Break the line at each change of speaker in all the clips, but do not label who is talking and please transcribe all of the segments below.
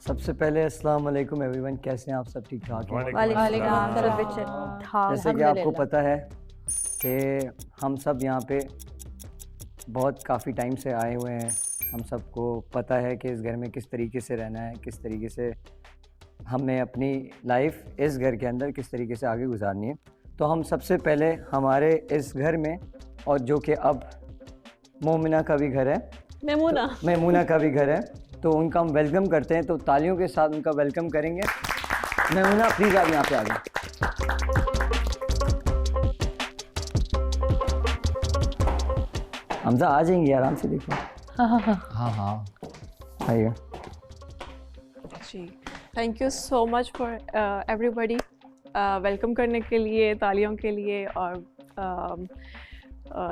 सबसे पहले अस्सलाम वालेकुम एवरीवन, कैसे हैं आप सब? ठीक ठाक हैं? जैसे कि आपको पता है कि हम सब यहाँ पे बहुत काफ़ी टाइम से आए हुए हैं। हम सबको पता है कि इस घर में किस तरीके से रहना है, किस तरीके से हमें अपनी लाइफ इस घर के अंदर किस तरीके से आगे गुजारनी है। तो हम सबसे पहले हमारे इस घर में, और जो कि अब मोमिना का भी घर है, मेमूना का भी घर है, तो उनका हम वेलकम करते हैं। तो तालियों के साथ उनका वेलकम करेंगे। मेमूना प्लीज़ आप यहाँ पे आ जाए। हमजा आ जाएंगे आराम से, देखो। हाँ आइए
जी। Thank you so much for everybody, welcome करने के लिए, तालियों के लिए, और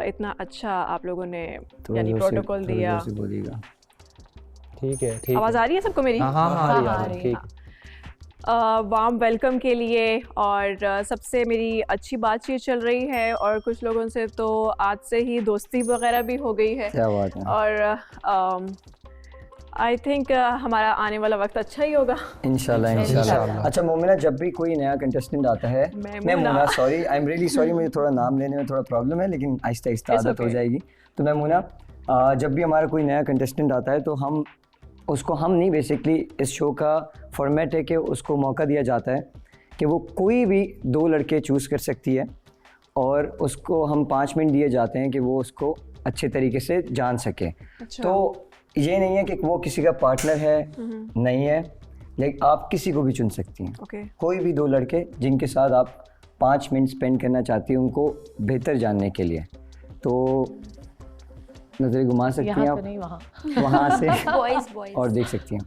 इतना अच्छा आप लोगों ने यानी प्रोटोकॉल दिया।
ठीक है।
आवाज़ आ रही है सबको मेरी?
हाँ आ रही है।
वार्म वेलकम के लिए, और सबसे मेरी अच्छी बातचीत चल रही है, और कुछ लोगों से तो आज से ही दोस्ती वगैरह भी हो गई है।
क्या बात है।
और आई थिंक हमारा आने वाला वक्त अच्छा ही होगा
इंशाल्लाह। अच्छा मोमिना, जब भी कोई नया कंटेस्टेंट आता है, Maimuna sorry, I am really sorry, मुझे थोड़ा नाम लेने में थोड़ा प्रॉब्लम है, लेकिन आहिस्ता आहिस्ता आदत हो जाएगी। तो मेमूना, जब भी हमारा कोई नया कंटेस्टेंट आता है तो हम नहीं, बेसिकली इस शो का फॉर्मेट है कि उसको मौका दिया जाता है कि वो कोई भी 2 लड़के चूज़ कर सकती है, और उसको हम 5 मिनट दिए जाते हैं कि वो उसको अच्छे तरीके से जान सके।
अच्छा।
तो ये नहीं है कि वो किसी का पार्टनर है, नहीं है, लेकिन आप किसी को भी चुन सकती हैं।
Okay.
कोई भी 2 लड़के जिनके साथ आप 5 मिनट स्पेंड करना चाहती हैं उनको बेहतर जानने के लिए। तो नजरें घुमा सकती हैं आप,
तो
वहाँ से
बॉयज
और देख सकती हैं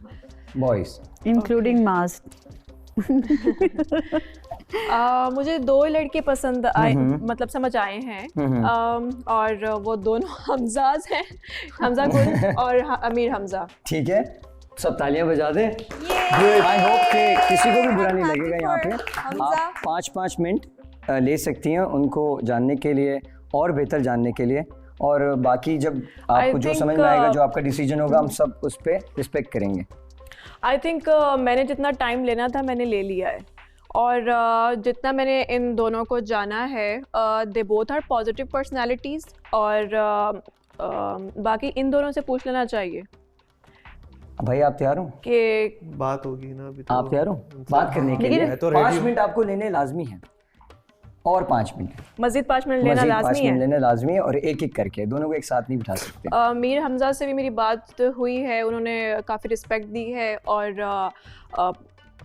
बॉयज
इंक्लूडिंग मास्क।
मुझे 2 लड़के पसंद आए, मतलब समझ आए हैं, और वो दोनों हमजाज हैं, हमजा गुल और अमीर हमजा।
ठीक है, सब तालियां बजा दें। आई होप कि किसी को भी बुरा नहीं लगेगा। यहाँ पे आप 5-5 मिनट ले सकती हैं उनको जानने के लिए और बेहतर जानने के लिए, और बाकी जब आपको जो समझ में आएगा, जो आपका डिसीजन होगा, हम सब उस पर रिस्पेक्ट करेंगे।
आई थिंक मैंने जितना टाइम लेना था मैंने ले लिया है, और जितना मैंने इन दोनों को जाना है, they both are positive personalities, और बाकी इन दोनों से पूछ लेना चाहिए।
भाई आप तैयार हो
कि
बात होगी ना अभी तो।
आप तैयार हो बात करने के लिए?
तो
5 मिनट आपको लेने लाजमी है, और 5 मिनट
मज़ीद 5 मिनट लेना लाजमी है,
और एक करके दोनों को एक साथ नहीं बिठा सकते।
मीर हमजा से भी मेरी बात हुई है, उन्होंने काफ़ी रिस्पेक्ट दी है, और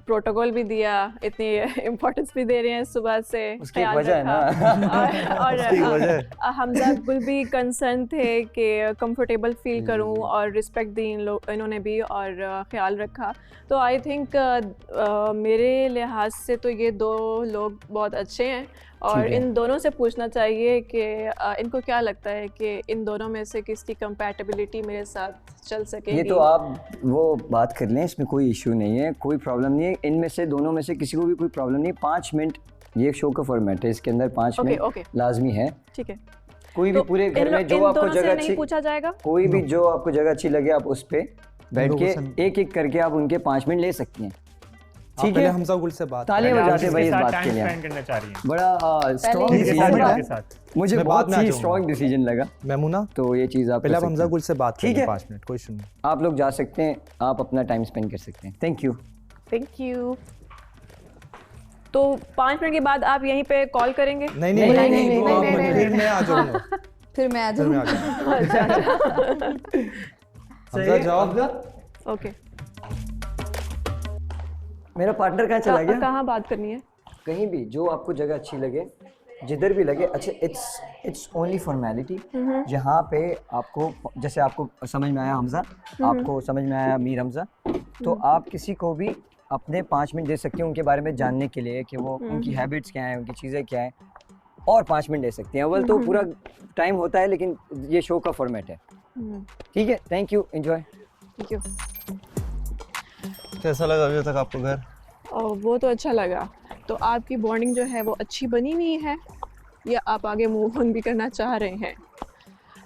प्रोटोकॉल भी दिया, इतनी इम्पोर्टेंस भी दे रहे हैं सुबह से, ख्याल रखा। और हमजा गुल भी कंसर्न थे कि कंफर्टेबल फील करूं, और रिस्पेक्ट दी इन्होंने भी, और ख्याल रखा। तो आई थिंक मेरे लिहाज से तो ये 2 लोग बहुत अच्छे हैं, और इन दोनों से पूछना चाहिए कि इनको क्या लगता है कि इन दोनों में से किसकी कंपैटिबिलिटी मेरे साथ चल सकेगी।
ये तो आप वो बात कर लें, इसमें कोई इशू नहीं है, कोई प्रॉब्लम नहीं है। इनमें से दोनों में से किसी को भी कोई प्रॉब्लम नहीं है। 5 मिनट ये शो का फॉर्मेट है, इसके अंदर 5 मिनट लाजमी है।
ठीक है।
कोई भी पूरे घर में जो आपको जगह अच्छी
पूछा जाएगा,
कोई भी जो आपको जगह अच्छी लगे, आप उस पे बैठ के एक करके आप उनके 5 मिनट ले सकती हैं। ठीक है,
हमजा गुल से बात
तालियां बजाते भाई इस बात के लिए।
करना चाह रही हैं।
बड़ा स्ट्रॉन्ग डिसीजन है, मुझे बहुत ही स्ट्रॉन्ग डिसीजन लगा
मेमूना।
तो ये चीज़ आप
पहले हमजा गुल से बात
ठीक है,
5 मिनट कोई इशू नहीं।
आप लोग जा सकते हैं, आप अपना टाइम स्पेंड कर सकते हैं। Thank you. तो 5 मिनट के बाद आप यहीं पे कॉल करेंगे?
नहीं, फिर मैं आ जाऊंगा।
फिर मैं आ जाऊंगा।
हमजा जाओ।
ओके।
मेरा पार्टनर कहाँ चला गया?
कहाँ बात करनी है?
कहीं भी जो आपको जगह अच्छी लगे, जिधर भी लगे। अच्छा, इट्स ओनली फॉर्मेलिटी। जहाँ पे आपको, जैसे आपको समझ में आया हमजा, आपको समझ में आया मीर हमजा, तो आप किसी को भी अपने 5 मिनट दे सकते हैं उनके बारे में जानने के लिए कि वो उनकी हैबिट्स क्या हैं, उनकी चीज़ें क्या हैं, और 5 मिनट दे सकते हैं। अव्वल तो पूरा टाइम होता है, लेकिन ये शो का फॉर्मेट है। ठीक है, thank you, enjoy.
Thank you.
कैसा लगा अभी तक आपको घर?
वो तो अच्छा लगा। तो आपकी बॉन्डिंग जो है वो अच्छी बनी हुई है, या आप आगे मूव ऑन भी करना चाह रहे हैं?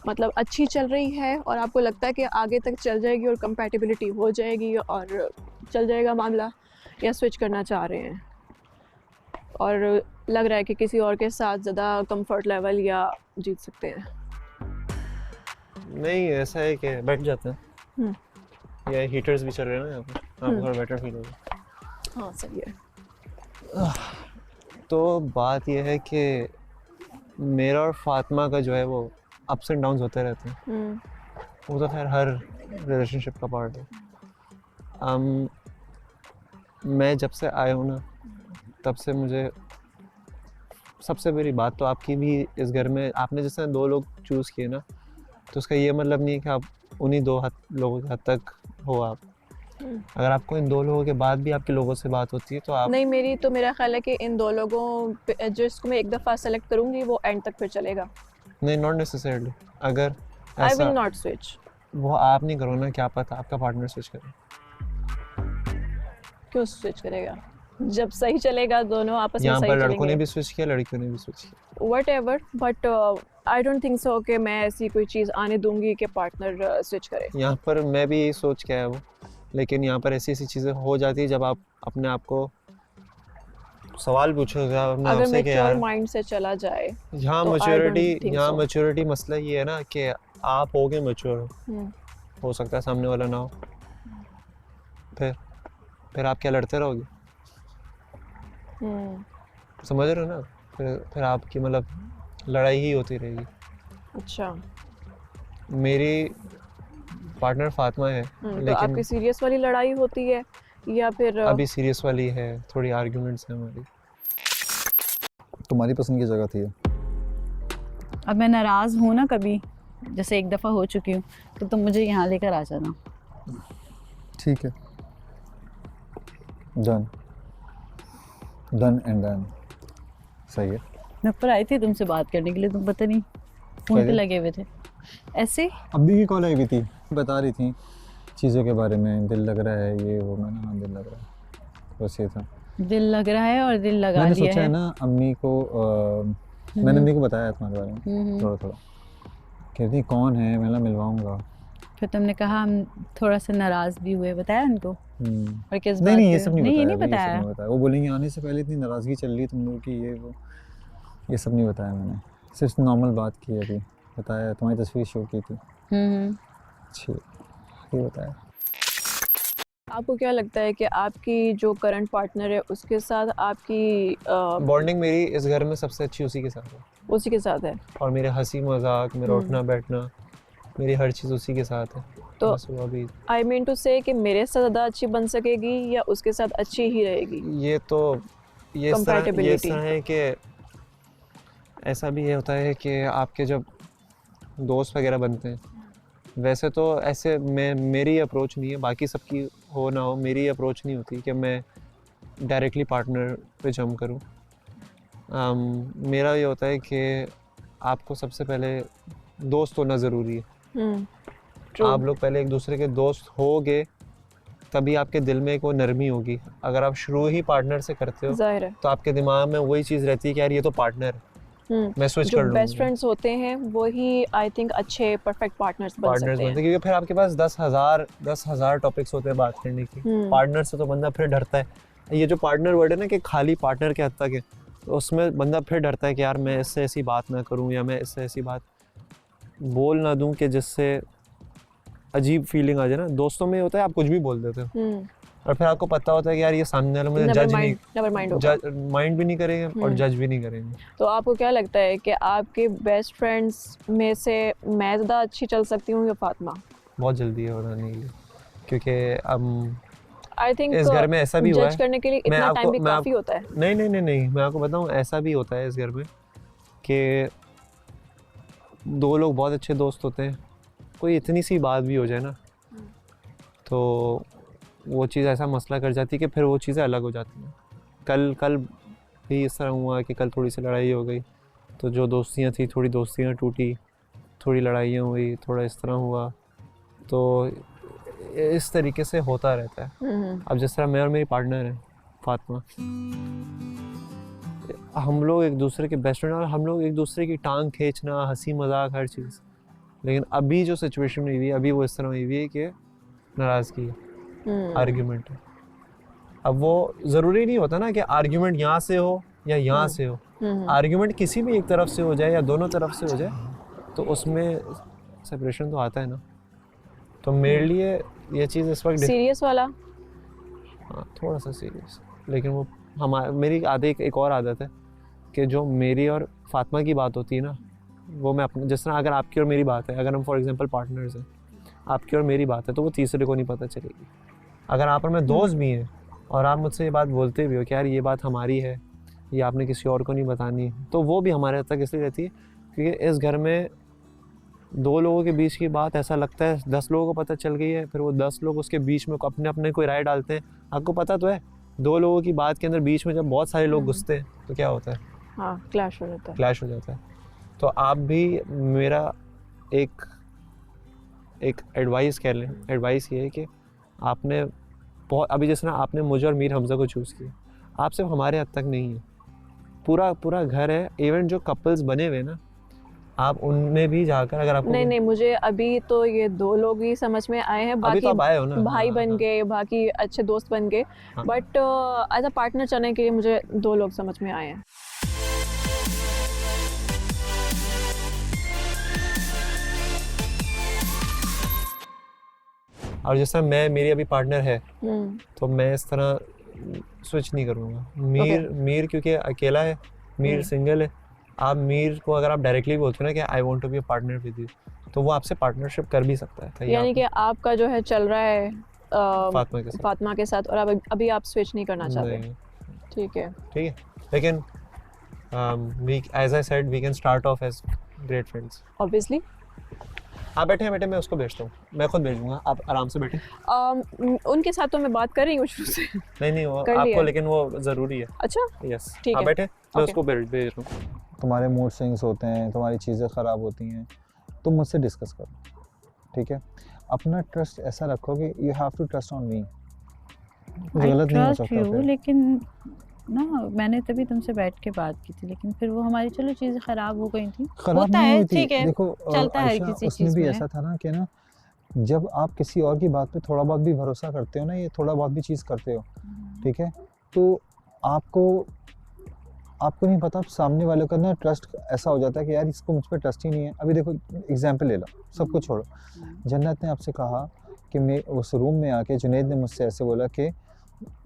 मतलब अच्छी चल रही है और आपको लगता है कि आगे तक चल जाएगी और कंपैटिबिलिटी हो जाएगी और चल जाएगा मामला, या स्विच करना चाह रहे हैं और लग रहा है कि किसी और के साथ ज़्यादा कंफर्ट लेवल या जीत सकते हैं?
नहीं, ऐसा है कि बैठ जाते हैं। ये हीटर्स भी चल रहे हैं ना यहाँ पे, आपको थोड़ा बेटर फील होगा।
हाँ सही है।
तो बात ये है कि मेरा और फातिमा का जो है वो अप्स एंड डाउन्स होते रहते हैं। वो तो खैर हर रिलेशनशिप का पार्ट है। मैं जब से आया हूँ ना, तब से मुझे सबसे बड़ी बात तो आपकी भी इस घर में आपने जैसे 2 लोग चूज़ किए ना, तो उसका ये मतलब नहीं है कि आप उन्हीं 2 लोगों के हद तक हो आप। अगर आपको इन 2 लोगों के बाद भी आपके लोगों से बात होती है तो आप
नहीं, मेरा ख्याल है कि इन 2 लोगों जिसको मैं एक दफ़ा सेलेक्ट करूँगी वो एंड तक फिर चलेगा।
नहीं, नॉट नेसेसरली। अगर
आई
ऐसा
विल नॉट स्विच।
वो आप नहीं करो ना, क्या पता आपका पार्टनर स्विच करे।
क्यों स्विच करेगा? जब सही चलेगा दोनों आपस में
यहाँ
सही
पर
चलेंगे।
लड़कों ने भी स्विच किया, लड़कियों ने भी स्विच किया।
Whatever, but I don't think so कि मैं ऐसी कोई चीज़ आने दूंगी कि पार्टनर स्विच करे।
यहाँ पर मैं भी यही सोच के आया हूँ, लेकिन यहाँ पर ऐसी चीज़ें हो जाती है जब आप अपने आप को सवाल पूछोगे अपने आप
अगर
से कि यार
मैच्योर माइंड से चला जाए
यहाँ
तो I don't think so।
Maturity मसला ये है ना कि आप होगे मैच्योर, हो सकता है सामने वाला ना हो, फिर आप क्या लड़ते रहोगे? समझ रहे हो ना? फिर आपकी मतलब लड़ाई ही होती रहेगी।
अच्छा,
मेरी पार्टनर फातिमा है,
तो
लेकिन
आपकी सीरियस वाली लड़ाई होती है या फिर
अभी सीरियस वाली है, थोड़ी आर्ग्यूमेंट्स हैं हमारी।
तुम्हारी पसंद की जगह थी ये।
अब मैं नाराज़ हूँ ना, कभी जैसे एक दफ़ा हो चुकी हूँ, तो तुम मुझे यहाँ लेकर आ जाना।
ठीक है, डन एंड डन। सही है।
मैं ऊपर आई थी तुमसे बात करने के लिए, तुम पता नहीं फ़ोन पे लगे हुए थे ऐसे।
अभी की कॉल आई हुई थी, बता रही थी चीज़ों के बारे में, दिल लग रहा है ये वो। मैंने हाँ दिल लग रहा है, बस ये था।
दिल लग रहा है और दिल लगा
मैंने
लिया
सोचा
है
ना अम्मी को मैंने अम्मी को बताया तुम्हारे बारे में थोड़ा थोड़ा। कहती कौन है, मैं मिलवाऊंगा।
फिर तुमने कहा हम थोड़ा सा नाराज़ भी हुए, बताया उनको? और किस बात
नहीं, ये
पे?
सब नहीं
नहीं,
बताया।
ये नहीं
ये सब
बताया।
नहीं बताया। वो बोलेंगे आने से पहले इतनी नाराज़गी चल रही तुम लोगों की, ये वो, ये सब नहीं बताया मैंने। सिर्फ नॉर्मल बात की अभी, बताया तुम्हारी तस्वीर शो की थी। अच्छी, ये बताया।
आपको क्या लगता है कि आपकी जो करंट पार्टनर है उसके साथ आपकी
बॉन्डिंग मेरी इस घर में सबसे अच्छी उसी के साथ है।
उसी के साथ है?
और मेरे हंसी मजाक, मेरा उठना बैठना, मेरी हर चीज़ उसी के साथ है।
तो
बस वो अभी
आई मीन टू से कि मेरे साथ ज़्यादा अच्छी बन सकेगी या उसके साथ अच्छी ही रहेगी?
ये इस तरह है कि ऐसा भी ये होता है कि आपके जब दोस्त वगैरह बनते हैं, वैसे तो ऐसे मेरी अप्रोच नहीं है, बाकी सबकी हो ना हो, मेरी अप्रोच नहीं होती कि मैं डायरेक्टली पार्टनर पे जंप करूं। मेरा ये होता है कि आपको सबसे पहले दोस्त होना ज़रूरी है। आप लोग पहले एक दूसरे के दोस्त होगे तभी आपके दिल में एक वो नरमी होगी। अगर आप शुरू ही पार्टनर से करते हो तो आपके दिमाग में वही चीज़ रहती है कि यार ये तो पार्टनर है, मैं स्विच कर लूँगा।
जो बेस्ट फ्रेंड्स होते हैं वही आई थिंक अच्छे परफेक्ट पार्टनर्स बन सकते हैं, क्योंकि
फिर आपके पास 10,000 टॉपिक्स होते हैं बात करने की। पार्टनर से तो बंदा फिर डरता है। ये जो पार्टनर वर्ड है ना कि खाली पार्टनर के हद तक है, तो उसमें बंदा फिर डरता है कि यार मैं इससे ऐसी बात ना करूँ या मैं इससे ऐसी बात बोल ना दूँ कि जिससे अजीब फीलिंग आ जाए ना। दोस्तों में होता है आप कुछ भी बोल देते हो और फिर आपको पता होता है कि यार ये सामने वाला मुझे माइंड भी नहीं करेंगे और जज भी नहीं करेंगे।
तो आपको क्या लगता है कि आपके बेस्ट फ्रेंड्स में से मैं ज़्यादा अच्छी चल सकती हूँ या फातिमा?
बहुत जल्दी है बताने के लिए, क्योंकि अब
आई थिंक
इस घर में ऐसा भी हुआ है,
जज करने के लिए इतना टाइम भी काफ़ी होता है।
नहीं, मैं आपको बताऊँ, ऐसा भी होता है इस घर में कि 2 लोग बहुत अच्छे दोस्त होते हैं, कोई इतनी सी बात भी हो जाए ना तो वो चीज़ ऐसा मसला कर जाती है कि फिर वो चीज़ें अलग हो जाती हैं। कल भी इस तरह हुआ कि कल थोड़ी सी लड़ाई हो गई, तो जो दोस्तियाँ थी थोड़ी दोस्तियाँ टूटी, थोड़ी लड़ाइयाँ हुई, थोड़ा इस तरह हुआ, तो इस तरीके से होता रहता है। अब जिस तरह मैं और मेरी पार्टनर है फातिमा, हम लोग एक दूसरे के बेस्ट फ्रेंड और हम लोग एक दूसरे की टांग खींचना, हंसी मजाक, हर चीज़। लेकिन अभी जो सिचुएशन हुई है, अभी वो इस तरह हुई है कि नाराज़गी है, आर्ग्यूमेंट है। अब वो ज़रूरी नहीं होता ना कि आर्ग्यूमेंट यहाँ से हो या यहाँ से हो, आर्ग्यूमेंट किसी भी एक तरफ से हो जाए या दोनों तरफ से हो जाए तो उसमें सेपरेशन तो आता है ना। तो मेरे लिए ये चीज़ इस वक्त
सीरियस वाला,
हाँ थोड़ा सा सीरियस, लेकिन वो मेरी एक और आदत है कि जो मेरी और फातिमा की बात होती है ना, वो मैं अपने, जिस तरह अगर आपकी और मेरी बात है, अगर हम फॉर एग्जांपल पार्टनर्स हैं, आपकी और मेरी बात है तो वो तीसरे को नहीं पता चलेगी। अगर आप और मैं दोस्त भी हैं और आप मुझसे ये बात बोलते भी हो कि यार ये बात हमारी है, ये आपने किसी और को नहीं बतानी, तो वो भी हमारे हद तक इसलिए रहती है क्योंकि इस घर में 2 लोगों के बीच की बात ऐसा लगता है 10 लोगों को पता चल गई है, फिर वो 10 लोग उसके बीच में अपने अपने कोई राय डालते हैं। आपको पता तो है 2 लोगों की बात के अंदर बीच में जब बहुत सारे लोग घुसते हैं तो क्या होता है?
हाँ, क्लैश हो जाता है।
क्लैश हो जाता है। तो आप भी, मेरा एक एडवाइस कह लें, एडवाइस ये है कि आपने बहुत, अभी जिस तरह आपने मुझे और मीर हमज़ा को चूज़ किया, आप सिर्फ हमारे हद तक नहीं है, पूरा घर है। इवन जो कपल्स बने हुए ना, आप उनमें भी जाकर अगर आपको
नहीं, मुझे अभी तो ये 2 लोग ही समझ में आए हैं, बाकी
तो आप आए हो ना,
भाई बन गए, बाकी अच्छे दोस्त बन गए, बट एज अ पार्टनर चलने के लिए मुझे 2 लोग समझ में आए हैं।
और जिस तरह मेरी अभी पार्टनर है तो मैं इस तरह स्विच नहीं करूँगा। मीर क्योंकि अकेला है, मीर सिंगल है। आप मीर को अगर आप डायरेक्टली बोलते हो ना कि I want to be a partner with you, तो वो आपसे पार्टनरिप कर भी सकता है।
यानी कि आपका जो है चल रहा है फातिमा के साथ और अभी आप स्विच नहीं करना चाहते। ठीक है,
लेकिन as I said, we can start off as great friends.
Obviously.
आप बैठे मैं उसको भेजता हूँ, मैं खुद भेजूंगा, आप आराम से बैठे।
उनके साथ तो मैं बात कर रही हूँ शुरू से।
नहीं वो आपको, लेकिन वो ज़रूरी है।
अच्छा,
यस,
ठीक है,
आप बैठे, मैं उसको भेज रहा हूँ।
तुम्हारे मूड स्विंग्स होते हैं, तुम्हारी चीज़ें ख़राब होती हैं, तुम मुझसे डिस्कस करो, ठीक है? अपना ट्रस्ट ऐसा रखो कि you have to trust on me. गलत नहीं हो सकता फिर।
लेकिन ना मैंने तभी तुमसे बैठ के बात की थी, लेकिन फिर वो हमारी चलो चीज़ें ख़राब हो गई थी, होता है, ठीक है,
देखो
चलता है किसी
उसमें
चीज़
भी
में।
ऐसा था ना कि ना, जब आप किसी और की बात पे थोड़ा बहुत भी भरोसा करते हो ना, ये थोड़ा बहुत भी चीज़ करते हो, ठीक है, तो आपको नहीं पता सामने वाले का ना ट्रस्ट ऐसा हो जाता है कि यार इसको मुझ पर ट्रस्ट ही नहीं है। अभी देखो एग्जाम्पल ले लो, सब कुछ छोड़ो, जन्नत ने आपसे कहा कि मैं उस रूम में आके, जुनैद ने मुझसे ऐसे बोला कि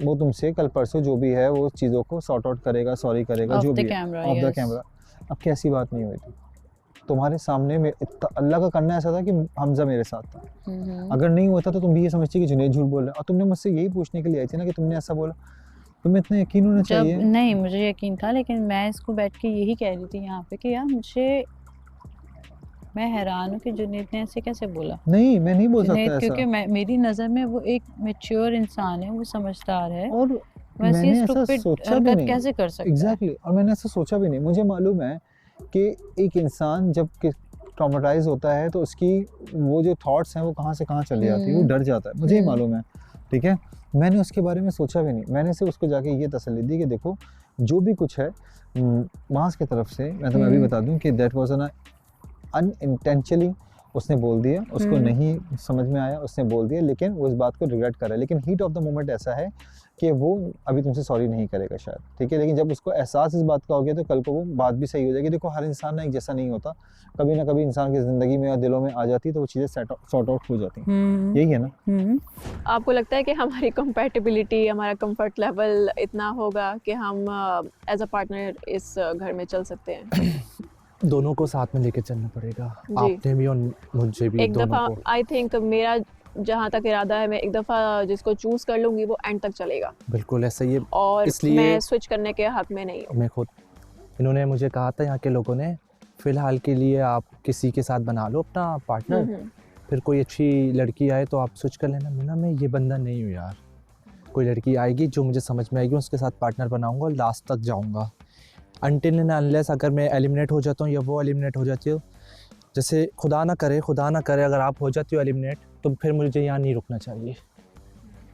वो तुमसे कल परसों जो भी है वो चीज़ों को सॉर्ट आउट करेगा, सॉरी करेगा, जो भी है ऑफ द कैमरा। अब कैसी बात नहीं हुई थी तुम्हारे सामने में, अल्लाह का करना ऐसा था कि हमजा मेरे साथ था। अगर नहीं होता तो तुम भी ये समझती कि जुनैद झूठ बोल रहा है, और तुमने मुझसे यही पूछने के लिए आई थी ना कि तुमने ऐसा बोला, तुम्हें इतना यकीन होना चाहिए।
नहीं, मुझे यकीन था, लेकिन मैं इसको बैठ के यही कह रही थी यहाँ पे कि यार मैं हैरान हूँ कि जुनैद ने ऐसे कैसे बोला।
नहीं, मैं नहीं बोल सकता ऐसा,
क्योंकि मेरी नज़र में वो एक मैच्योर इंसान है, वो समझदार है,
और मैंने ऐसा सोचा भी नहीं
कैसे कर सकता है।
एग्जैक्टली, और मैंने ऐसा सोचा भी नहीं। मुझे मालूम है कि एक इंसान जब ट्रॉमेटाइज होता है तो उसकी वो जो थॉट्स हैं वो कहाँ से कहाँ चली जाती है, वो डर जाता है, मुझे ही मालूम है, ठीक है। मैंने उसके बारे में सोचा भी नहीं, मैंने सिर्फ उसको जाके ये तसल्ली दी कि देखो जो भी कुछ है मास की तरफ से, मैं तुम्हें अभी बता दूं कि दैट वाज एन अनइंटेंशनली, उसने बोल दिया, उसको नहीं समझ में आया, उसने बोल दिया, लेकिन वो इस बात को रिग्रेट कर रहा है। लेकिन हीट ऑफ द मोमेंट ऐसा है कि वो अभी तुमसे सॉरी नहीं करेगा शायद, ठीक है, लेकिन जब उसको एहसास इस बात का हो गया तो कल को वो बात भी सही हो जाएगी। देखो हर इंसान ना एक जैसा नहीं होता, कभी ना कभी इंसान की ज़िंदगी में या दिलों में आ जाती है तो वो चीज़ें सॉर्ट आउट हो जाती हैं, यही है ना।
आपको लगता है कि हमारी कंपैटिबिलिटी, हमारा कंफर्ट लेवल इतना होगा कि हम एज अ पार्टनर इस घर में चल सकते हैं?
दोनों को साथ में लेके चलना पड़ेगा, आपने भी और मुझे भी।
एक दफ़ा आई थिंक मेरा जहाँ तक इरादा है, मैं एक दफ़ा जिसको चूज़ कर लूँगी वो एंड तक चलेगा।
बिल्कुल ऐसा ही है,
और
इसलिए
मैं स्विच करने के हक में नहीं हूँ।
मैं खुद, इन्होंने मुझे कहा था यहाँ के लोगों ने, फ़िलहाल के लिए आप किसी के साथ बना लो अपना पार्टनर, फिर कोई अच्छी लड़की आए तो आप स्विच कर लेना। मैं ये बंदा नहीं हूँ यार, कोई लड़की आएगी जो मुझे समझ में आएगी, उसके साथ पार्टनर बनाऊँगा और लास्ट तक जाऊँगा। अनटिल एंड अनलेस अगर मैं एलिमिनेट हो जाता हूँ या वो एलिमिनेट हो जाती हो, जैसे खुदा ना करे अगर आप हो जाती हो एलिमिनेट, तो फिर मुझे यहाँ नहीं रुकना चाहिए,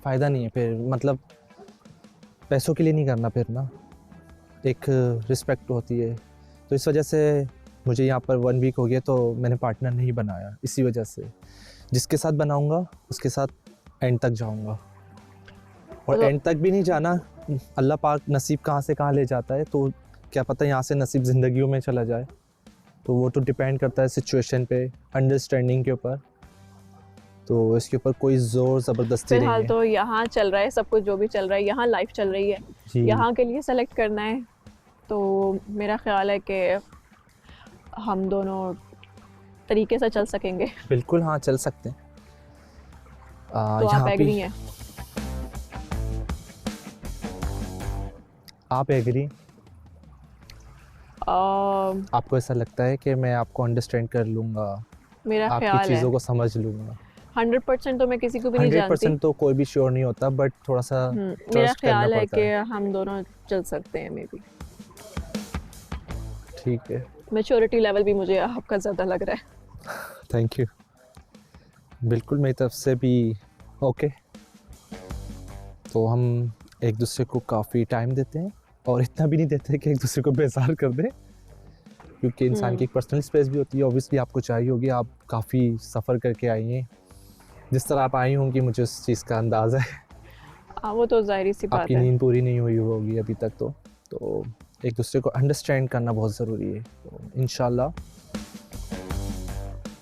फ़ायदा नहीं है फिर, मतलब पैसों के लिए नहीं करना फिर ना, एक रिस्पेक्ट होती है। तो इस वजह से मुझे यहाँ पर 1 वीक हो गया तो मैंने पार्टनर नहीं बनाया, इसी वजह से जिसके साथ बनाऊँगा उसके साथ एंड तक जाऊँगा। और एंड तक भी नहीं जाना, अल्लाह पाक नसीब कहाँ से कहाँ ले जाता है, तो क्या पता यहाँ से नसीब ज़िंदगियों में चला जाए। तो वो तो डिपेंड करता है सिचुएशन पे, अंडरस्टैंडिंग के ऊपर। तो इसके ऊपर कोई ज़ोर ज़बरदस्ती नहीं
फिलहाल
है।
तो यहाँ चल रहा है सब कुछ, जो भी चल रहा है यहाँ लाइफ चल रही है,
जी।
यहाँ के लिए सेलेक्ट करना है। तो मेरा ख्याल है कि हम दोनों तरीके से चल सकेंगे।
बिल्कुल हाँ, चल सकते हैं।
तो आप
यहाँ
एग्री
पे
हैं?
आप एग्री? आपको ऐसा लगता है कि मैं आपको अंडरस्टैंड कर लूँगा,
मेरा
आपकी
ख्याल है
चीज़ों को समझ लूँगा?
100% तो मैं किसी को भी नहीं जानती।
100% तो कोई भी श्योर नहीं होता, बट थोड़ा सा
मेरा
ट्रस्ट करना
ख्याल है
पड़ता
कि
है।
हम दोनों चल सकते हैं मे बी।
ठीक है,
मैच्योरिटी लेवल भी मुझे आपका ज़्यादा लग रहा है।
Thank you. बिल्कुल मेरी तरफ से भी ओके। तो हम एक दूसरे को काफ़ी टाइम देते हैं, और इतना भी नहीं देते कि एक दूसरे को बेजार कर दें, क्योंकि इंसान की एक पर्सनल स्पेस भी होती है। ऑब्वियसली आपको चाहिए होगी, आप काफ़ी सफ़र करके आई हैं, जिस तरह आप आई होंगी मुझे उस चीज़ का अंदाज़ा है।
वो तो ज़ाहिर सी बात
आपकी
है।
नींद पूरी नहीं हुई होगी अभी तक, तो एक दूसरे को अंडरस्टैंड करना बहुत ज़रूरी है। तो इंशाल्लाह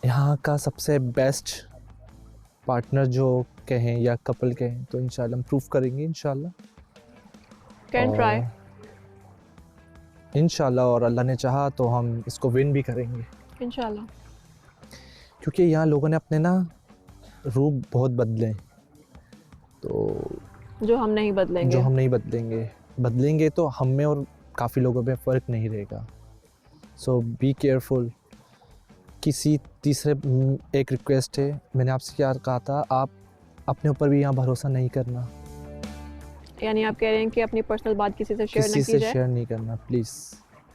यहाँ का सबसे बेस्ट पार्टनर जो कहें या कपल कहें, तो इंशाल्लाह हम प्रूव करेंगे इंशाल्लाह।
कैन ट्राई
इंशाल्लाह, और अल्लाह ने चाहा तो हम इसको विन भी करेंगे,
इंशाल्लाह।
क्योंकि यहाँ लोगों ने अपने ना रूप बहुत बदले हैं। तो
जो हम नहीं बदलेंगे।
बदलेंगे तो हम में और काफ़ी लोगों में फ़र्क नहीं रहेगा। सो बी केयरफुल। किसी तीसरे एक रिक्वेस्ट है, मैंने आपसे क्या कहा था, आप अपने ऊपर भी यहाँ भरोसा नहीं करना।
यानी आप कह रहे हैं कि अपनी पर्सनल बात किसी से शेयर
किसी
ना
से
की जाए,
शेयर नहीं करना प्लीज़।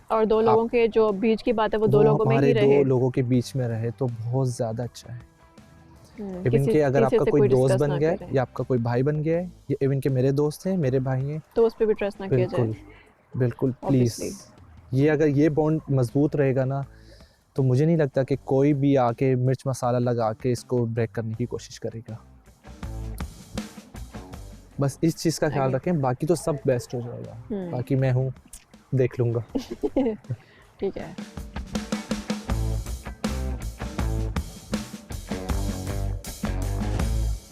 और दो लोगों के जो बीच की बात है वो दो लोगों में ही
हमारे
रहे।
दो लोगों के बीच में रहे तो बहुत ज़्यादा अच्छा है। इवन
किसी
के अगर
तीसरे
आपका
से
कोई दोस्त
डिस्कस
बन
ना
गया है
करें,
या आपका कोई भाई बन गया है, या इवन के मेरे दोस्त हैं, मेरे भाई हैं,
तो उस पर भी ट्रस्ट ना किया जाए।
बिल्कुल बिल्कुल प्लीज़।
Obviously।
ये अगर ये बॉन्ड मजबूत रहेगा ना, तो मुझे नहीं लगता कि कोई भी आके मिर्च मसाला लगा के इसको ब्रेक करने की कोशिश करेगा। बस इस चीज़ का ख्याल रखें, बाकी तो सब बेस्ट हो जाएगा। बाकी मैं हूँ, देख लूँगा।
ठीक है।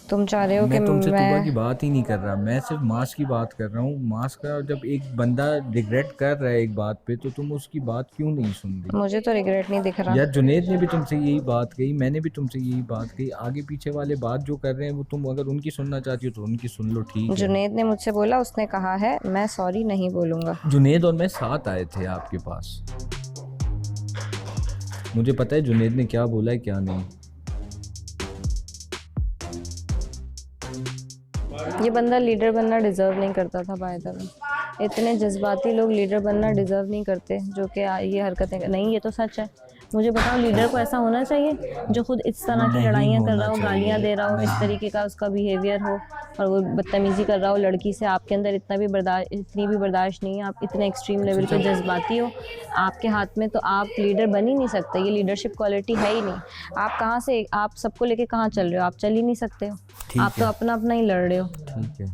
तुम चाह रहे हो कि
मैं तुमसे तौबा की बात ही नहीं कर रहा, मैं सिर्फ मास्क की बात कर रहा हूँ। मास्क का जब एक बंदा रिग्रेट कर रहा है एक बात पे, तो तुम उसकी बात क्यों नहीं सुन रही?
मुझे तो रिग्रेट नहीं दिख रहा।
यार जुनेद ने भी तुमसे यही बात कही, मैंने भी तुमसे यही बात कही। आगे पीछे वाले बात जो कर रहे हैं वो तुम अगर उनकी सुनना चाहती हो तो उनकी सुन लो, ठीक है।
जुनेद ने मुझसे बोला, उसने कहा है मैं सॉरी नहीं बोलूँगा।
जुनेद और मैं साथ आए थे आपके पास, मुझे पता है जुनेद ने क्या बोला है क्या नहीं।
ये बंदा लीडर बनना डिज़र्व नहीं करता था। बाय द वे, इतने जज्बाती लोग लीडर बनना डिज़र्व नहीं करते, जो कि ये हरकतें नहीं। ये तो सच है। मुझे बताओ, लीडर को ऐसा होना चाहिए जो खुद इस तरह की
नहीं
लड़ाइयाँ कर
होना
रहा हो,
चाहिए।
गालियाँ दे रहा हो, इस तरीके का उसका बिहेवियर हो, और वो बदतमीज़ी कर रहा हो लड़की से। आपके अंदर इतनी भी बर्दाश्त नहीं है, आप इतने एक्सट्रीम लेवल पे जज्बाती हो। आपके हाथ में तो आप लीडर बन ही नहीं सकते, ये लीडरशिप क्वालिटी है ही नहीं। आप कहाँ से, आप सबको लेके कहाँ चल रहे हो? आप चल ही नहीं सकते हो। आप तो अपना अपना ही लड़ रहे हो,
ठीक है,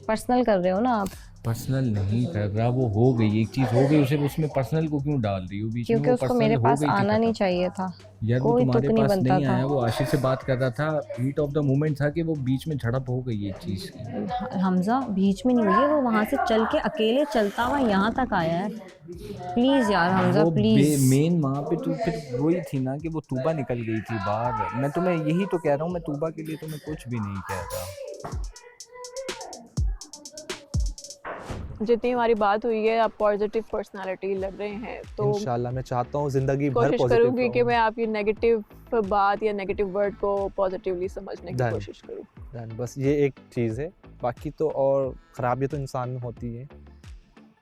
पर्सनल कर रहे हो ना आप।
पर्सनल नहीं कर रहा, वो हो गई, एक चीज़ हो गई, उसे उसमें पर्सनल को क्यों डाल रही हो बीच में?
क्योंकि
वो
उसको
पर्सनल
मेरे
हो
पास
गई थी
आना नहीं
खत्म।
चाहिए था।
यार वो
कोई
तुम्हारे
तुक नहीं
पास
बनता
नहीं
था।
आया, वो आशिक से बात कर रहा था, हीट ऑफ द मोमेंट था कि वो बीच में झड़प हो गई एक चीज़ की।
हमजा बीच में नहीं हुई है, वो वहाँ से चल के अकेले चलता हुआ यहाँ तक आया है। प्लीज़ यार हमजा,
वो
प्लीज़।
मेन वहाँ पे तो फिर वही थी ना कि वो तूबा निकल गई थी बाहर। मैं तुम्हें यही तो कह रहा हूँ, मैं तूबा के लिए तुम्हें कुछ भी नहीं कह रहा।
जितनी हमारी बात हुई है, आप पॉजिटिव पर्सनालिटी लग रहे हैं, तो
इंशाल्लाह मैं चाहता हूँ ज़िंदगी भर
कोशिश
पॉजिटिव
करूंगी कि
रहूँ।
मैं आपकी नेगेटिव बात या नेगेटिव वर्ड को पॉजिटिवली समझने की
Done.
कोशिश करूँ।
Done. बस ये एक चीज़ है, बाकी तो और ख़राबी तो इंसान में होती है।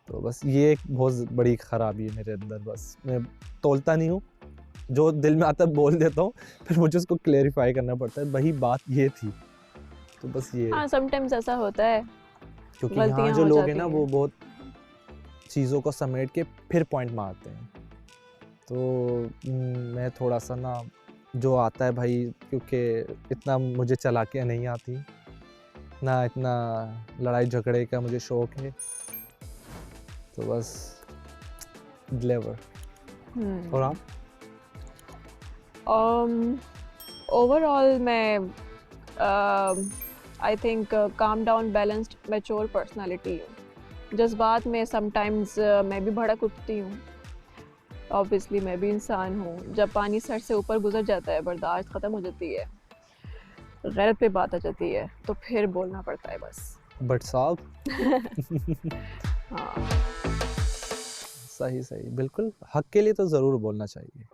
तो बस ये एक बहुत बड़ी ख़राबी है मेरे अंदर। बस मैं तोलता नहीं हूँ, जो दिल में आता है बोल देता हूँ, फिर मुझे उसको क्लेरिफाई करना पड़ता है। वही बात ये थी, तो बस ये।
हाँ, समटाइम्स ऐसा होता है,
क्योंकि यहाँ
गलतियाँ
जो
हो
लोग हैं
जाती
ना,
हैं।
वो बहुत चीज़ों को समेट के फिर पॉइंट मारते हैं। तो मैं थोड़ा सा ना, जो आता है भाई, क्योंकि इतना मुझे चालाकियाँ नहीं आती, ना इतना लड़ाई झगड़े का मुझे शौक है, तो बस डिलीवर। और आप?
ओवरऑल मैं I think calm down, balanced, mature personality हूँ। जज्बात में समटाइम्स मैं भी भड़क उठती हूँ, ऑब्वियसली मैं भी इंसान हूँ। जब पानी सर से ऊपर गुजर जाता है, बर्दाश्त ख़त्म हो जाती है, गैरत पे बात आ जाती है, तो फिर बोलना पड़ता है बस।
बट साहब
हाँ,
सही सही, बिल्कुल हक के लिए तो ज़रूर बोलना चाहिए।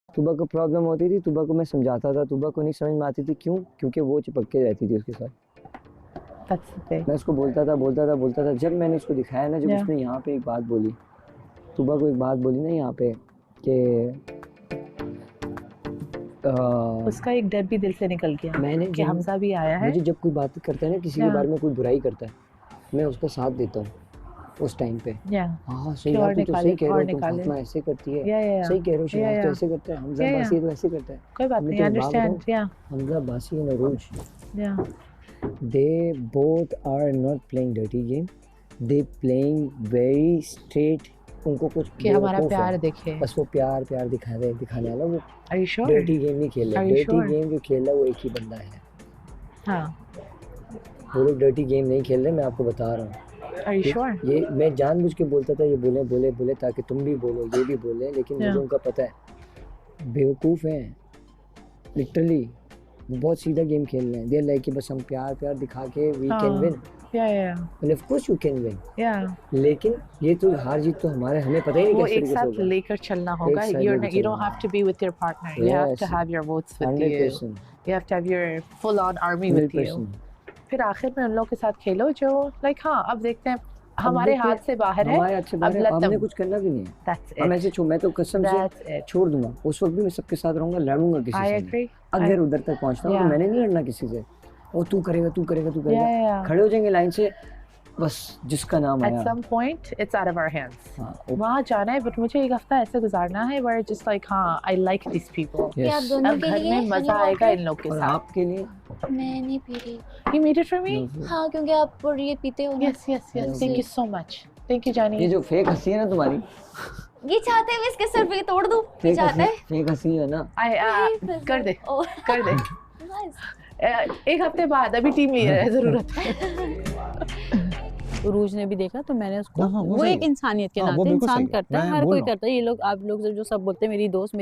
तुबा को प्रॉब्लम होती थी, तुबा को मैं समझाता था, तुबा को नहीं समझ में आती थी। क्यों? क्योंकि वो चिपक के रहती थी उसके साथ। मैं उसको बोलता था। जब मैंने उसको दिखाया ना, जब उसने यहाँ पे एक बात बोली, तुबा को एक बात बोली ना यहाँ पे कि
उसका एक डर भी दिल से निकल गया
मैंने
कि हमजा भी आया है।
मुझे जब कोई बात करता है ना, किसी के बारे में कोई बुराई करता है, मैं उसका साथ देता हूँ उस टाइम पे। हाँ सही यार, तू तो सही कह रहे हो, तुम फातिमा ऐसे करती है, सही कह रहे हो, शहनाज तो ऐसे करता है, हमजा बासी तो ऐसे करता है।
कोई बात नहीं, अंडरस्टैंड।
हमजा बासी and Arooj, they both are not playing dirty game, they playing very straight। उनको कुछ
कि हमारा प्यार देखे,
बस वो प्यार दिखाने वाला वो
Are you sure?
dirty game नहीं खेल रहा। dirty game जो खेल रहा है वो एक ही बंदा है।
हाँ,
वो लोग dirty game नहीं खेल रहे, मैं आपको बता रहा हूँ।
Are you sure?
ये मैं जानबूझ के बोलता था, ये बोले ताकि तुम भी बोलो, ये भी बोले, लेकिन मुझे उनका पता है बेवकूफ़ हैं लिटरली। वो बहुत सीधा गेम खेल रहे हैं। देर लाइक कि बस हम प्यार दिखा के we can win. And of course you can win, लेकिन ये तो हार जीत तो हमें पता ही नहीं कैसे
एक साथ लेकर चलना होगा। You don't have to be with your partner, you have to have your votes with you, you have to have your full on army with you। फिर आखिर में उन लोगों के साथ खेलो जो लाइक हाँ अब देखते हैं हमारे हाथ से बाहर है,
हमने कुछ करना भी नहीं है। हम ऐसे मैं तो कसम से छोड़ दूंगा, उस वक्त भी मैं सबके साथ रहूंगा, लड़ूंगा किसी से। अगर उधर तक पहुंचता हूँ तो मैंने नहीं लड़ना किसी से। और तू करेगा खड़े हो जाएंगे लाइन से, बस जिसका नाम आया।
At some point it's out of our hands। वहाँ जाना है, बट मुझे एक हफ्ता ऐसे गुजारना है where just like हाँ I like these people।
आप दोनों के लिए
में मजा आएगा इन लोग के साथ।
आपके लिए
मैं नहीं पी रही।
You made it for me?
हाँ, क्योंकि आप ये पीते हो।
Yes, thank you so much, thank you जानी।
ये जो फेक हंसी है ना तुम्हारी,
ये चाहते हैं मैं इसके सर पे तोड़ दूं, चाहते हैं
फेक हंसी है ना,
कर दे एक हफ्ते बाद, अभी टीम लीडर है, जरूरत है।
उरूज ने भी देखा तो मैंने उसको वो एक इंसानियत के नाते इंसान करता है, हर कोई करता है। ये लोग आप लोग जो सब बोलते हैं मेरी दोस्त,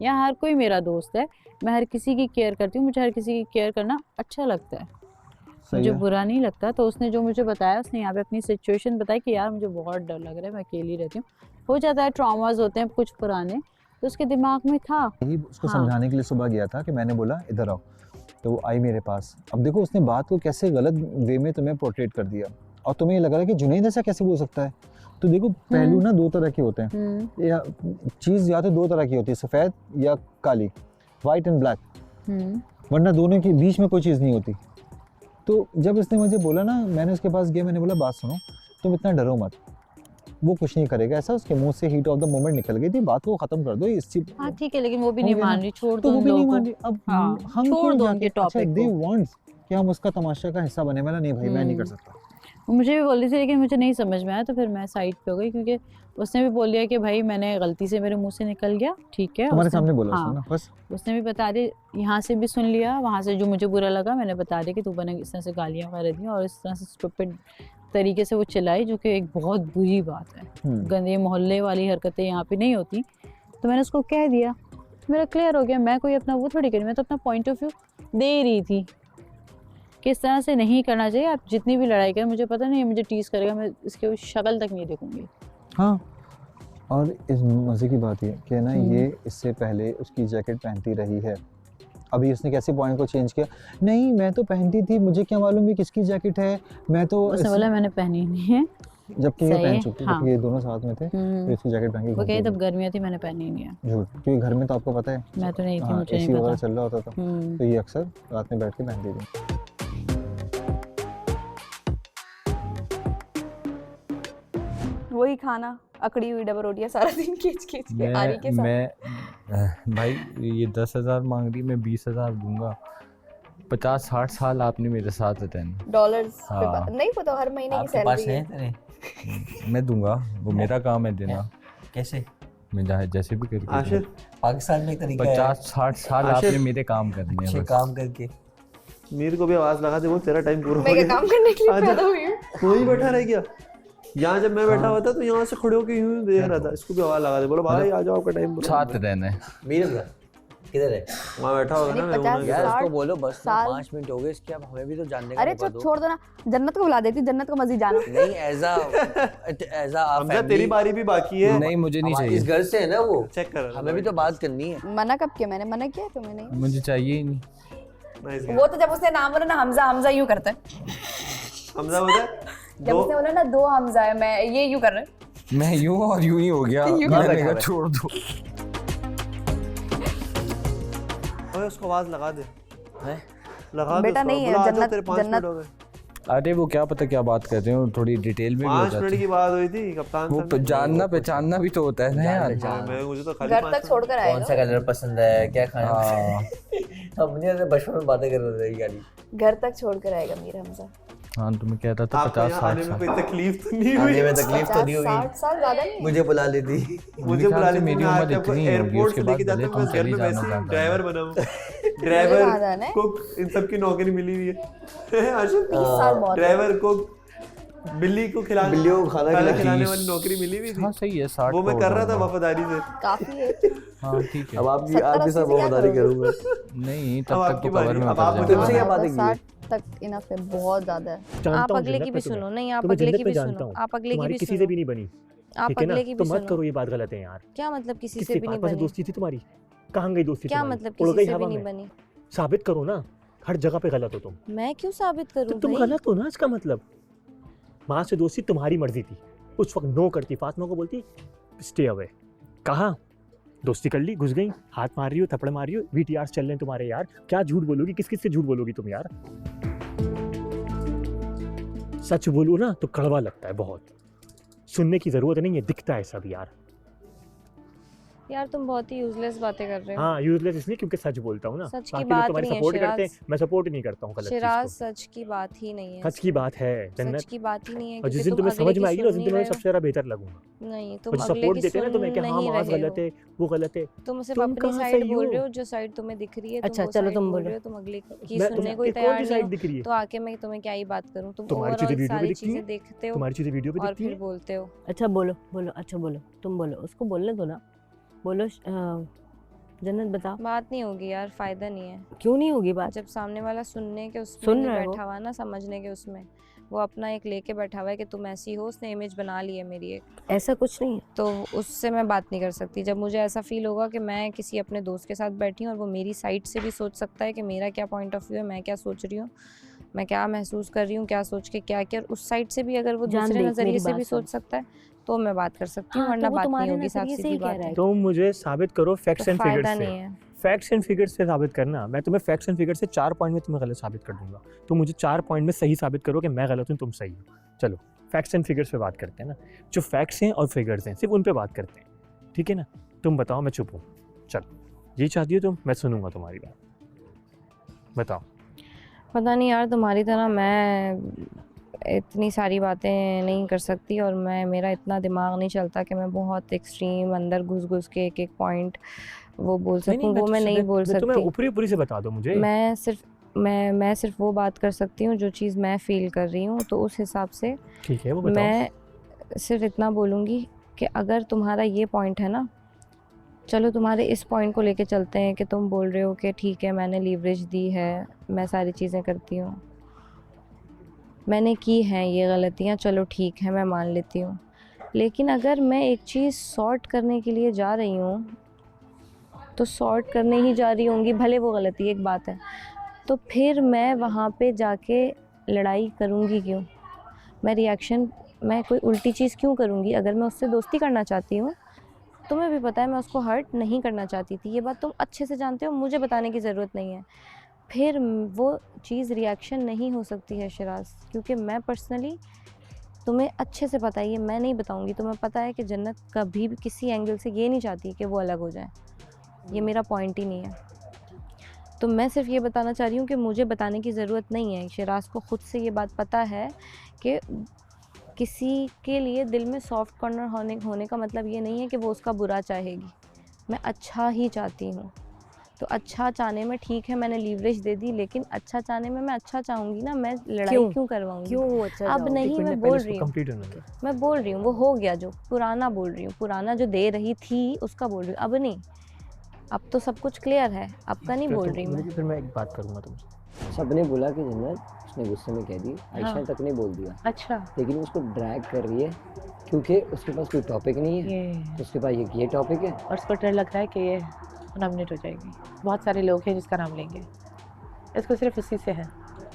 यहाँ हर कोई मेरा दोस्त है। मैं हर किसी की केयर करती हूँ, मुझे हर किसी की केयर करना अच्छा लगता है, मुझे बुरा नहीं लगता। तो उसने जो मुझे बताया, उसने यहाँ पे अपनी सिचुएशन बताई कि यार मुझे बहुत डर लग रहा है, मैं अकेली रहती हूँ, हो जाता है, ट्रॉमास होते हैं कुछ पुराने, तो उसके दिमाग में था।
उसको समझाने के लिए सुबह गया था कि मैंने बोला इधर आओ, तो वो आई मेरे पास। अब देखो उसने बात को कैसे गलत वे में तुम्हें पोर्ट्रेट कर दिया, और तुम्हें ये लग रहा है कि जुनैद ऐसा कैसे बोल सकता है। तो देखो पहलू ना दो तरह के होते हैं, या चीज़ या तो दो तरह की होती है, सफ़ेद या काली, वाइट एंड ब्लैक, वरना दोनों के बीच में कोई चीज़ नहीं होती। तो जब इसने मुझे बोला ना, मैंने उसके पास गया, मैंने बोला बात सुनो, तुम इतना डरो मत, वो कुछ नहीं करेगा। ऐसा उसके मुंह से हीट ऑफ द मोमेंट निकल गई थी, बात को खत्म कर दो इस चीज।
हाँ ठीक है, लेकिन वो भी नहीं मान रही, छोड़ दो,
वो भी नहीं मान रही। अब हम
छोड़ दो उनके टॉपिक को।
दे वांट्स कि हम उसका तमाशा का हिस्सा बने। मैंने नहीं भाई मैं नहीं कर सकता।
मुझे भी बोल रही थी, लेकिन मुझे नहीं समझ में आया, तो फिर मैं साइड पे हो गई, क्योंकि उसने भी बोल दिया कि भाई मैंने गलती से मेरे मुंह से निकल गया, ठीक है,
तुम्हारे सामने बोला
हाँ,
उसने ना, बस
उसने भी बता दिया, यहाँ से भी सुन लिया, वहाँ से जो मुझे बुरा लगा मैंने बता दिया कि तू बने इस तरह से गालियाँ वगैरह दी और इस तरह से स्टूपिड तरीके से वो चिल्लाई, जो कि एक बहुत बुरी बात है। गंदे मोहल्ले वाली हरकतें यहाँ पे नहीं होती। तो मैंने उसको कह दिया, मेरा क्लियर हो गया, मैं कोई अपना वो थोड़ी करी, मैं तो अपना पॉइंट ऑफ व्यू दे रही थी किस तरह से नहीं करना चाहिए। आप जितनी भी लड़ाई करें, मुझे पता नहीं है, मुझे टीज करेगा, मैं इसके शक्ल तक नहीं देखूंगी।
हाँ, और इस मज़े की बात ये कि ना ये इससे पहले उसकी जैकेट पहनती रही है। अभी उसने कैसे पॉइंट को चेंज किया, नहीं मैं तो पहनती थी, मुझे क्या मालूम भी किसकी जैकेट है, मैं तो
उसने बोला मैंने पहनी नहीं है,
जबकि ये
सही
पहन
है,
चुकी है,
हाँ।
जबकि ये दोनों साथ में थे तो इसकी जैकेट पहन के
वो कहे
घूमती
तब गर्मियाँ थी मैंने पहनी नहीं है।
थी। झूठ, क्योंकि घर में तो आपको पता है
मैं तो नहीं थी,
हाँ,
मुझे
एसी
नहीं
वगैरह
पता।
चल रहा होता था तो ये अक्सर रात में बैठ के पहनती थी।
वही खाना, अकड़ी हुई डबल रोटियां सारा दिन खींच खींच के आरी के साथ।
मैं भाई ये 10,000 मांग रही, मैं 20,000 दूंगा। 50-60 साल आपने मेरे साथ रहना।
डॉलर्स पे
हाँ।
नहीं पता, हर महीने की
आपके पास
सैलरी
है
है।
तेरे?
मैं दूंगा, वो मेरा काम है देना।
कैसे?
मैं जैसे भी करके
आशिर
दूंगा।
पाकिस्तान में एक तरीका है
50-60 साल
आशिर।
आपने मेरे काम करने हैं
अच्छे
बस।
काम करके।
मीर को भी आवाज लगा दे, वो तेरा टाइम पूरा हो
मैं क्या
गया।
काम करने के लिए
आजा।
पैदा हुई हूँ?
वही बैठा रह गया। यहाँ जब मैं बैठा हुआ था तो यहाँ से खड़े होकर यूं देख रहा था, इसको भी आवाज लगा दे, बोलो भाई आ जाओ, आपका टाइम पूरा।
साथ रहना है।
मीर का किधर है?
वहाँ बैठा होगा ना, मैं
50
यार उसको
60
बोलो बस
साल।
5 मिनट हो गए इसके, अब हमें भी तो जानने का
अरे
मौका
चल
दो।
छोड़ दो ना, जन्नत को बुला देती, जन्नत को मस्जिद जाना।
नहीं एज अ
हमजा तेरी बारी भी बाकी है।
नहीं मुझे नहीं
इस
चाहिए,
घर से है ना वो,
चेक कर
हमें भी तो बात करनी है।
मना कब किया मैंने? मना किया तुम्हें? नहीं।
मुझे चाहिए ही नहीं।
वो तो जब उसने नाम बोला ना हमजा, हमजा यूं करता है।
हमजा बोला
जब उसने बोला ना 2 हमजा है, मैं ये यूं कर रहा है।
मैं यूं और यूं ही हो गया।
यूं
मैंने कहा छोड़ दो।
ओए उसको आवाज लगा दे,
हैं?
लगा दे
बेटा
उसको,
नहीं है,
बोला, आ जाओ,
जन्नत-
तेरे 5 मिनट
जन्नत-
हो गए।
अरे वो क्या पता क्या बात कर रहे हो, थोड़ी डिटेल में भी हो
5
जाती
मिनट
है।
की बात हुई थी कप्तान
वो
सर ने।
जानना पहचानना भी तो होता है ना यार।
मैं मुझे तो खाली
घर
5
तक छोड़कर
कौन
आएगा।
सा कलर पसंद है, क्या खाना है?
हाँ
हमने तो बचपन में बातें कर रहे थे गाड़ी।
घर तक छोड़कर आएगा मेरा हमजा।
हाँ तो मैं कह रहा था
आपको यहाँ आने
50-60
में
साल।
कोई तकलीफ तो नहीं
आने
हुई?
में तकलीफ तो नहीं
60
हुई,
साल ज्यादा नहीं।
मुझे बुला लेती।
मुझे बुला लेती,
मेरी
मैं आज
उम्र
आपको
इतनी ही होगी,
एयरपोर्ट
उसके
से
बाद
लेके जाता
भले
हूँ,
तुम
मैं घर
चली
में
जाना
वैसे ही
चाहता
ड्राइवर
हूँ।
बना हूँ।
कहाँ
ड्राइवर
जाना है?
कुक इन सब की नौकरी मिली हुई है। आशिफ
30 साल बहुत है।
ड्राइवर कुक, बिल्ली को
बिल्लियों को खाना
खिलाने
तीस।
वाली नौकरी मिली हुई
हाँ
थी।
सही है 60
वो मैं
को
कर रहा था
जाऊंगा।
वफादारी से।
काफी है।
हाँ ठीक है।
अब आपकी
70-80
साथ
से क्या
वफादारी
करोगे?
करूंगा।
नहीं
अब
तब तक
आपकी
तो कवर
बारी,
में
अब
उतर
आप
जाऊंगा।
तुमसे क्या बातें की है?
60 तक इनफ है, बहुत ज्यादा है।
जानता
आप
हूँ
अगले की
जन्नत
भी
में तुम्हें।
सुनो, नहीं आप
तुम्हें
अगले
जन्नत
की
में
भी
जानता
सुनो,
हूँ।
आप अगले की
तुम्हारी
भी
किसी से
सुनो,
भी नहीं बनी,
आप
ठीक है ना?
अगले की
तो
भी
मत
सुनो।
करो, ये बात गलत है यार।
क्या मतलब किसी से
किसके
भी नहीं
पास
बनी?
दोस्ती थी तुम्हारी? कहाँ गई दोस्ती
क्या
तुम्हारी?
मतलब
उड़
किसी
गई
से
हवा
भी नहीं
में?
बनी?
साबित करो ना, हर जगह पे गलत हो तुम।
मैं क्यों साबित
तो
करूं
तुम
भाई?
गलत हो ना, इसका मतलब माँ से दोस्ती तुम्हारी मर्जी थी। उस वक्त नो करती, फातिमा को बोलती स्टे अवे, कहा दोस्ती कर ली, घुस गई, हाथ मार रही हो, थप्पड़ मार रही हो, VTRs चल रहे हैं तुम्हारे यार, क्या झूठ बोलोगी, किस किस से झूठ बोलोगी तुम यार? सच बोलो ना तो कड़वा लगता है बहुत, सुनने की जरूरत नहीं है, दिखता है सब यार।
यार तुम बहुत ही यूजलेस बातें कर रहे हो।
हाँ यूजलेस इसलिए क्योंकि सच बोलता हूँ ना,
सच की
बाकी लोग
बात
तुम्हारी
नहीं है,
सपोर्ट करते हैं,
शिराज।
मैं सपोर्ट नहीं करता हूँ गलत चीज
शिराज
को।
सच की बात ही नहीं है।
सच की बात है जन्नत,
सच की बात ही नहीं है
और जिस
क्योंकि
दिन
तुम
तुम्हें
अगले
समझ
की
में आएगी ना, उस
सुन
दिन
नहीं
तुम्हें
रहे
सबसे ज्यादा बेहतर लगूंगा।
हो। नहीं
और
तुम
जो
अगले
सपोर्ट
की
देते हैं ना
सुन
तुम्हें कि हाँ
नहीं
माज
रहे
गलत
हो।
है, वो गलत है,
तुम सिर्फ
तुम
अपनी
कहाँ
साइड
सही
बोल
हो?
रहे हो, जो साइड तुम्हें दिख रही है
अच्छा,
तुम वो
चलो
साइड
तुम
बोल
बोलो।
रहे हो, तुम अगले की
मैं
सुनने को ही
तुम्हें
तैयार
कौन सी
नहीं
साइड
हो,
दिख रही है?
तो आके मैं तुम्हें क्या ही बात करूं? तुम
तुम्हारी चीजें
ओवरऑल
वीडियो पे
सारी
दिखती
चीजें
हैं,
देखते हो
तुम्हारी चीजें वीडियो पे
और
दिखती
फिर
हैं।
बोलते हो।
अच्छा बोलो बोलो, अच्छा बोलो, तुम बोलो, उसको बोलने दो ना, बोलो। जन्नत बताओ।
बात नहीं होगी यार, फायदा नहीं है।
क्यों नहीं होगी बात?
जब सामने वाला सुनने के उसमें
सुन
नहीं
रहा है वो।
बैठा हुआ ना, समझने के उसमें, वो अपना एक लेके बैठा हुआ है कि तुम ऐसी हो, उसने इमेज बना ली है मेरी एक,
ऐसा कुछ नहीं है।
तो उससे मैं बात नहीं कर सकती। जब मुझे ऐसा फील होगा कि मैं किसी अपने दोस्त के साथ बैठी हूँ और वो मेरी साइड से भी सोच सकता है कि मेरा क्या पॉइंट ऑफ व्यू है, मैं क्या सोच रही हूँ, मैं क्या महसूस कर रही हूँ, क्या सोच के क्या किया, और उस साइड से भी अगर वो
जान
दूसरे
देख,
नज़रिए
मेरी
से
बात
भी
सुन।
सोच सकता है तो मैं बात कर सकती हूँ,
हाँ,
वरना
तो वो
बात नहीं
तुम्हारे
होगी। साफ
नजरिए से
सीधी
ही कह
बात
रहा
है।
है।
तुम मुझे साबित करो फैक्ट्स
तो
एंड
फायदा
फिगर्स
नहीं
से,
है।
फैक्ट्स एंड फिगर्स से साबित करना। मैं तुम्हें फैक्ट्स एंड फिगर्स से 4 पॉइंट में तुम्हें गलत साबित कर दूंगा, तो मुझे 4 पॉइंट में सही साबित करो कि मैं गलत हूँ, तुम सही हो। चलो फैक्ट्स एंड फिगर्स पे बात करते हैं ना, जो फैक्ट्स हैं और फिगर्स हैं सिर्फ उन पे बात करते हैं, ठीक है ना? तुम बताओ, मैं चुप हूँ। चलो ये चाहती हो तुम, मैं सुनूंगा तुम्हारी बात, बताओ।
पता नहीं यार, तुम्हारी तरह मैं इतनी सारी बातें नहीं कर सकती, और मेरा इतना दिमाग नहीं चलता कि मैं बहुत एक्सट्रीम अंदर घुस के एक पॉइंट वो बोल सकूं, वो मैं नहीं बोल
तुम्हें
सकती।
ऊपरी ऊपरी से बता दो मुझे।
मैं सिर्फ वो बात कर सकती हूँ जो चीज़ मैं फील कर रही हूँ, तो उस हिसाब से
ठीक है वो बताओ।
मैं सिर्फ इतना बोलूँगी कि अगर तुम्हारा ये पॉइंट है ना, चलो तुम्हारे इस पॉइंट को लेके चलते हैं कि तुम बोल रहे हो कि ठीक है मैंने लीवरेज दी है, मैं सारी चीज़ें करती हूँ, मैंने की हैं ये गलतियाँ, चलो ठीक है मैं मान लेती हूँ, लेकिन अगर मैं एक चीज़ सॉर्ट करने के लिए जा रही हूँ तो सॉर्ट करने ही जा रही होंगी, भले वो गलती एक बात है, तो फिर मैं वहाँ पे जाके लड़ाई करूँगी क्यों? मैं रिएक्शन मैं कोई उल्टी चीज़ क्यों करूँगी? अगर मैं उससे दोस्ती करना चाहती हूँ, तुम्हें भी पता है मैं उसको हर्ट नहीं करना चाहती थी, ये बात तुम अच्छे से जानते हो, मुझे बताने की ज़रूरत नहीं है। फिर वो चीज़ रिएक्शन नहीं हो सकती है शिराज़, क्योंकि मैं पर्सनली, तुम्हें अच्छे से पता है, ये मैं नहीं बताऊँगी, तुम्हें पता है कि जन्नत कभी भी किसी एंगल से ये नहीं चाहती कि वो अलग हो जाए, ये मेरा पॉइंट ही नहीं है। तो मैं सिर्फ ये बताना चाह रही हूँ कि मुझे बताने की ज़रूरत नहीं है, शिराज़ को ख़ुद से ये बात पता है कि किसी के लिए दिल में सॉफ्ट कॉर्नर होने का मतलब ये नहीं है कि वो उसका बुरा चाहेगी। मैं अच्छा ही चाहती हूँ, तो अच्छा चाहने में ठीक है मैंने लीवरेज दे दी, लेकिन अच्छा चाहने में मैं अच्छा चाहूँगी ना, मैं लड़ाई क्यों करवाऊँगी?
क्यों अच्छा
अब नहीं, मैं बोल रही हूँ, वो हो गया, जो पुराना बोल रही हूँ, पुराना जो दे रही थी उसका बोल रही हूँ, अब नहीं, अब तो सब कुछ क्लियर है, अब का नहीं बोल रही मैं।
फिर मैं एक बात करूँगा तुमसे।
सबने बोला कि जन्नत, उसने गुस्से में कह दी, आयशा तक ने बोल दिया,
अच्छा,
लेकिन उसको ड्रैग कर रही है क्योंकि उसके पास कोई टॉपिक नहीं है, उसके पास ये टॉपिक है
और उसको डर लग रहा है कि ये नॉमिनेट हो जाएगी। बहुत सारे लोग हैं जिसका नाम लेंगे, इसको सिर्फ उसी से है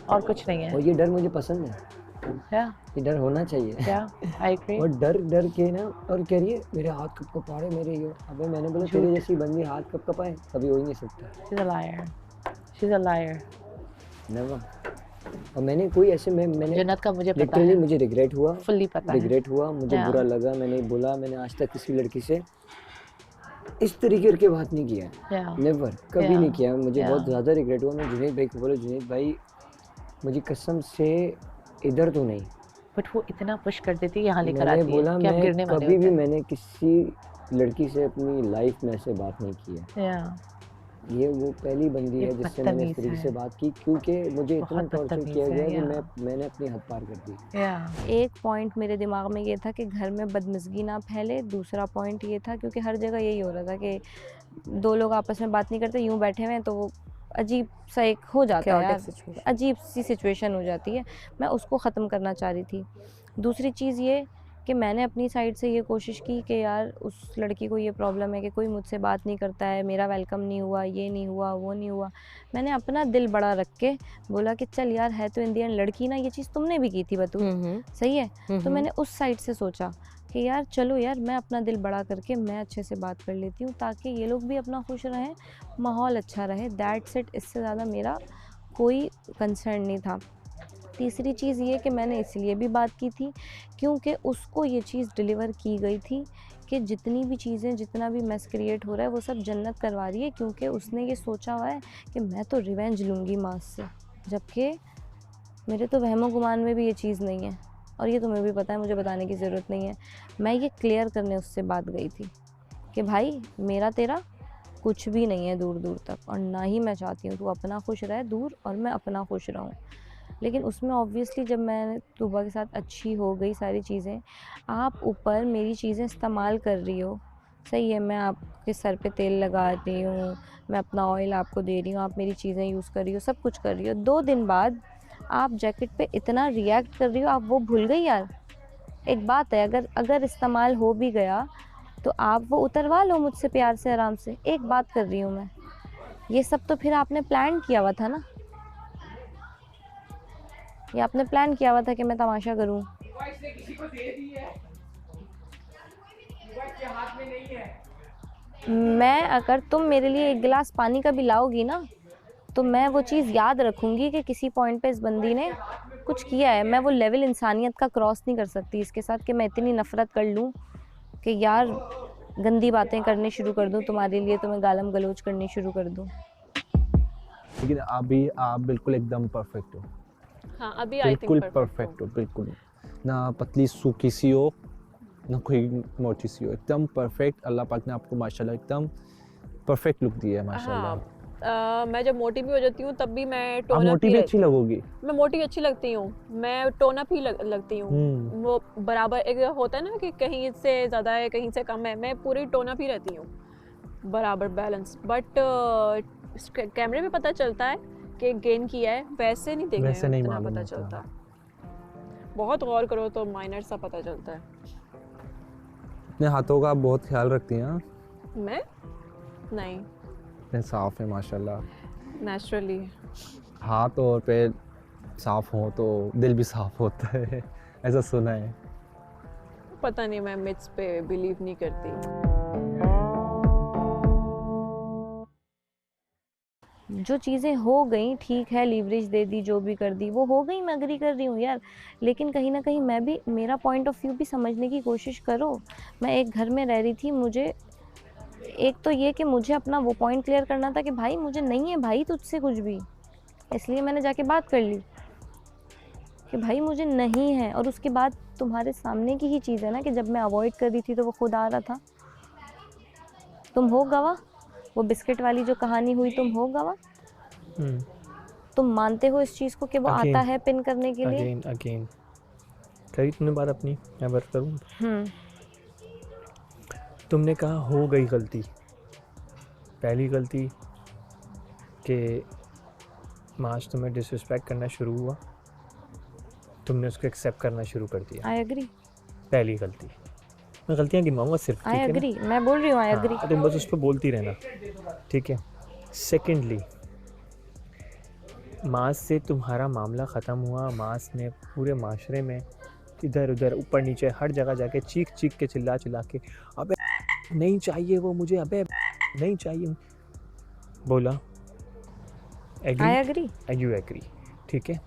और कुछ नहीं है।
और ये डर मुझे पसंद है, ये डर होना चाहिए।
I agree.
और डर के ना, और कह रही है मेरे हाथ कब कपा रहे मेरे ये, अबे मैंने बोला तेरे जैसी बंदी हाथ कब कपाए, कभी हो ही नहीं सकता।
She's a liar.
नेवर। और मैंने कोई ऐसे मैंने
जन्नत का मुझे पता है,
मुझे रिग्रेट हुआ,
फुल्ली पता
रिग्रेट हुआ, मुझे बुरा लगा, मैंने बोला, मैंने आज तक किसी लड़की से इस तरीके के बात नहीं किया, नेवर, कभी नहीं किया। मुझे बहुत ज़्यादा रिग्रेट हुआ। मैं जुनैद भाई को बोला, जुनैद भाई मुझे कसम से इधर तो नहीं,
बट वो इतना पुश कर देती यहाँ लेकर
मैंने
आती
बोला
है कि आप गिरने वाले
कभी भी मैंने किसी लड़की से अपनी लाइफ में ऐसे बात नहीं की है। ये वो पहली बंदी है जिससे मैंने इस तरीके से बात की, क्योंकि मुझे इतना टॉर्चर किया गया कि मैंने अपनी हद पार कर दी।
एक पॉइंट मेरे दिमाग में ये था कि घर में बदमिज़गी ना फैले, दूसरा पॉइंट ये था क्योंकि हर जगह यही हो रहा था कि दो लोग आपस में बात नहीं करते, यूँ बैठे हुए हैं, तो वो अजीब सा एक हो जाता है यार, अजीब सी सिचुएशन हो जाती है। मैं उसको ख़त्म करना चाह रही थी। दूसरी चीज़ ये कि मैंने अपनी साइड से ये कोशिश की कि यार उस लड़की को ये प्रॉब्लम है कि कोई मुझसे बात नहीं करता है, मेरा वेलकम नहीं हुआ, ये नहीं हुआ, वो नहीं हुआ। मैंने अपना दिल बड़ा रख के बोला कि चल यार, है तो इंडियन लड़की ना, ये चीज़ तुमने भी की थी बतू, सही है। तो मैंने उस साइड से सोचा कि यार चलो यार, मैं अपना दिल बड़ा करके मैं अच्छे से बात कर लेती हूँ ताकि ये लोग भी अपना खुश रहें, माहौल अच्छा रहे, दैट्स इट। इससे ज़्यादा मेरा कोई कंसर्न नहीं था। तीसरी चीज़ ये कि मैंने इसलिए भी बात की थी क्योंकि उसको ये चीज़ डिलीवर की गई थी कि जितनी भी चीज़ें, जितना भी मैस क्रिएट हो रहा है वो सब जन्नत करवा रही है, क्योंकि उसने ये सोचा हुआ है कि मैं तो रिवेंज लूँगी मास से, जबकि मेरे तो वहमो गुमान में भी ये चीज़ नहीं है, और ये तुम्हें भी पता है, मुझे बताने की ज़रूरत नहीं है। मैं ये क्लियर करने उससे बात गई थी कि भाई मेरा तेरा कुछ भी नहीं है दूर दूर तक, और ना ही मैं चाहती हूँ तू अपना खुश रहे दूर और मैं अपना खुश रहूँ। लेकिन उसमें ऑब्वियसली जब मैं तूबा के साथ अच्छी हो गई सारी चीज़ें, आप ऊपर मेरी चीज़ें इस्तेमाल कर रही हो, सही है, मैं आपके सर पे तेल लगा रही हूँ, मैं अपना ऑयल आपको दे रही हूँ, आप मेरी चीज़ें यूज़ कर रही हो, सब कुछ कर रही हो। 2 दिन बाद आप जैकेट पे इतना रिएक्ट कर रही हो, आप वो भूल गई यार। एक बात है, अगर इस्तेमाल हो भी गया तो आप वो उतरवा लो मुझसे प्यार से, आराम से। एक बात कर रही हूँ मैं, ये सब तो फिर आपने प्लान किया हुआ था ना, ये आपने प्लान किया हुआ था कि मैं तमाशा करूं। मैं, अगर तुम मेरे लिए एक गिलास पानी का भी लाओगी ना, तो मैं वो चीज़ याद रखूंगी कि किसी पॉइंट पे इस बंदी ने कुछ किया है। मैं वो लेवल इंसानियत का क्रॉस नहीं कर सकती इसके साथ कि मैं इतनी नफ़रत कर लूं कि यार गंदी बातें करनी शुरू कर दूं तुम्हारे लिए, तो मैं गालम गलोच करनी शुरू कर दूं।
लेकिन अभी आप बिल्कुल एकदम परफेक्ट हो।
हाँ, अभी
बिल्कुल परफेक्ट हो, बिल्कुल ना पतली सूखी सी हो ना कोई मोटी सी हो, एकदम परफेक्ट। अल्लाह पाक ने आपको माशाल्लाह एकदम परफेक्ट लुक दिया है माशाल्लाह।
मैं जब मोटी भी हो जाती हूँ तब भी मैं टोन
अप मोटी भी अच्छी लगोगी।
मैं मोटी अच्छी लगती हूँ, मैं टोन अप ही लगती हूँ। वो बराबर एक होता है ना कि कहीं से ज़्यादा है कहीं से कम है, मैं पूरी टोन अप ही रहती हूँ, बराबर बैलेंस। बट कैमरे में पता चलता है कि गेन किया है, वैसे नहीं देखने में इतना पता चलता। बहुत गौर करो तो माइनर सा पता चलता है।
अपने हाथों का आप बहुत ख्याल रखती हैं।
मैं नहीं,
इतने साफ है माशाल्लाह,
नेचुरली।
हाथ और पैर साफ हो तो दिल भी साफ होता है, ऐसा सुना है।
पता नहीं, मैं मिथ्स पे बिलीव नहीं करती।
जो चीज़ें हो गई ठीक है, लीवरेज दे दी, जो भी कर दी वो हो गई, मैं अग्री कर रही हूँ यार, लेकिन कहीं ना कहीं मैं भी, मेरा पॉइंट ऑफ व्यू भी समझने की कोशिश करो। मैं एक घर में रह रही थी, मुझे एक तो ये कि मुझे अपना वो पॉइंट क्लियर करना था कि भाई मुझे नहीं है भाई तुझसे कुछ भी, इसलिए मैंने जाके बात कर ली कि भाई मुझे नहीं है। और उसके बाद तुम्हारे सामने की ही चीज़ है ना कि जब मैं अवॉइड कर रही थी तो वो खुद आ रहा था। तुम हो गवाह, वो बिस्किट वाली जो कहानी हुई, तुम हो गवाह। तुम मानते हो इस चीज़ को कि वो आता है पिन करने के लिए?
अगेन करी तुमने बात अपनी, मैं बात करूँ। तुमने कहा हो गई गलती। पहली गलती कि माज तुम्हें डिसरिस्पेक्ट करना शुरू हुआ, तुमने उसको एक्सेप्ट करना शुरू कर दिया।
I agree.
पहली गलती, मैं गलतियाँ गिनवाऊंगा सिर्फ।
आई एग्री, मैं बोल रही हूँ आई एग्री।
तुम बस उस पर बोलती रहना, ठीक है। सेकेंडली, माज से तुम्हारा मामला ख़त्म हुआ। माज ने पूरे माशरे में इधर उधर ऊपर नीचे हर जगह जाके चीख चीख के चिल्ला चिल्ला के अबे नहीं चाहिए वो मुझे, अबे नहीं चाहिए बोला।
I agree.
यू एग्री, ठीक है।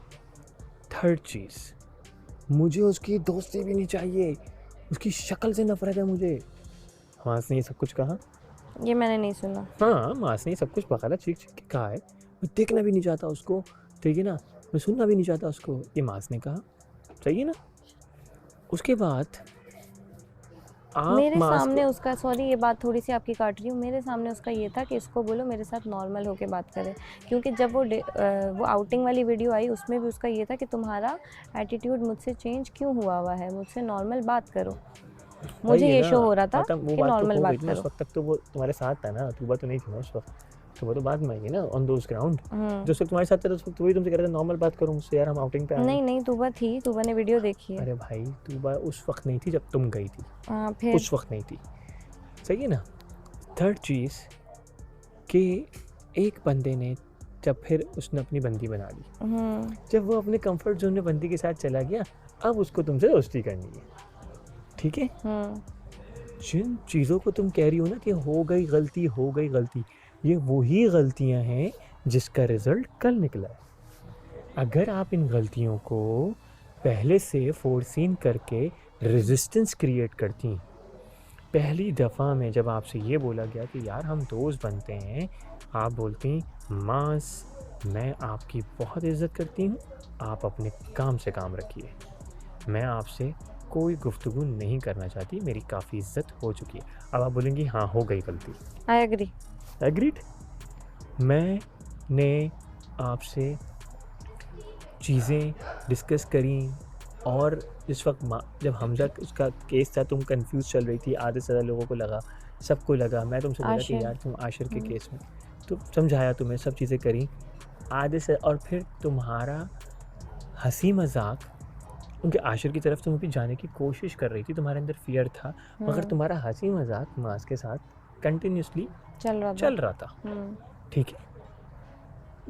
थर्ड चीज़, मुझे उसकी दोस्ती भी नहीं चाहिए, उसकी शक्ल से नफरत है मुझे। मास ने ये सब कुछ कहा?
ये मैंने नहीं सुना।
हाँ, मास ने सब कुछ बकायदा चीख चीख के कहा है। मैं देखना भी नहीं चाहता उसको, ठीक है ना, मैं सुनना भी नहीं चाहता उसको, ये मास ने कहा, सही है ना। उसके बाद
मेरे सामने उसका, सॉरी ये बात थोड़ी सी आपकी काट रही हूँ, मेरे सामने उसका ये था कि इसको बोलो मेरे साथ नॉर्मल होके बात करे, क्योंकि जब वो आउटिंग वाली वीडियो आई उसमें भी उसका ये था कि तुम्हारा एटीट्यूड मुझसे चेंज क्यों हुआ है, मुझसे नॉर्मल बात करो। मुझे ये शो हो रहा था कि नॉर्मल बात करो।
उस वक्त तक तो वो तुम्हारे साथ था ना, तूबा तो नहीं थी ना उस वक्त, तो वो तो बाद में आई ना ऑन दोस ग्राउंड। जो उस वक्त तुम्हारे साथ था तो वही तुमसे कह रहा था नॉर्मल बात करो मुझसे, यार हम आउटिंग पे आए।
नहीं तूबा थी, तूबा ने वीडियो देखी है।
अरे भाई तूबा उस वक्त नहीं थी जब तुम गई थी,
फिर
उस वक्त नहीं थी, सही है ना। थर्ड चीज़ कि एक बंदे ने जब फिर उसने अपनी बंदी बना ली, जब वो अपने कंफर्ट जोन में बंदी के साथ चला गया, अब उसको तुमसे दोस्ती करनी है, ठीक है। जिन चीज़ों को तुम कह रही हो ना कि हो गई गलती, हो गई गलती, ये वही गलतियां हैं जिसका रिजल्ट कल निकला है। अगर आप इन गलतियों को पहले से फोरसीन करके रेजिस्टेंस क्रिएट करती, पहली दफ़ा में जब आपसे ये बोला गया कि यार हम दोस्त बनते हैं, आप बोलती मास मैं आपकी बहुत इज़्ज़त करती हूँ, आप अपने काम से काम रखिए, मैं आपसे कोई गुफ्तगू नहीं करना चाहती, मेरी काफ़ी इज्जत हो चुकी है। अब आप बोलेंगी हाँ हो गई गलती।
I agree.
एग्रीड। मैंने आपसे चीज़ें डिस्कस करी, और इस वक्त जब हमजा उसका केस था तुम कंफ्यूज चल रही थी, आधे से ज़्यादा लोगों को लगा, सबको लगा, मैं तुमसे बोला कि यार तुम आशिर के केस में, तो समझाया तुम्हें, सब चीज़ें करी आधे से, और फिर तुम्हारा हंसी मजाक उनके आशिर की तरफ तुम भी जाने की कोशिश कर रही थी, तुम्हारे अंदर फियर था, मगर तुम्हारा हंसी मजाक मास के साथ कंटिन्यूसली चल रहा था, ठीक है।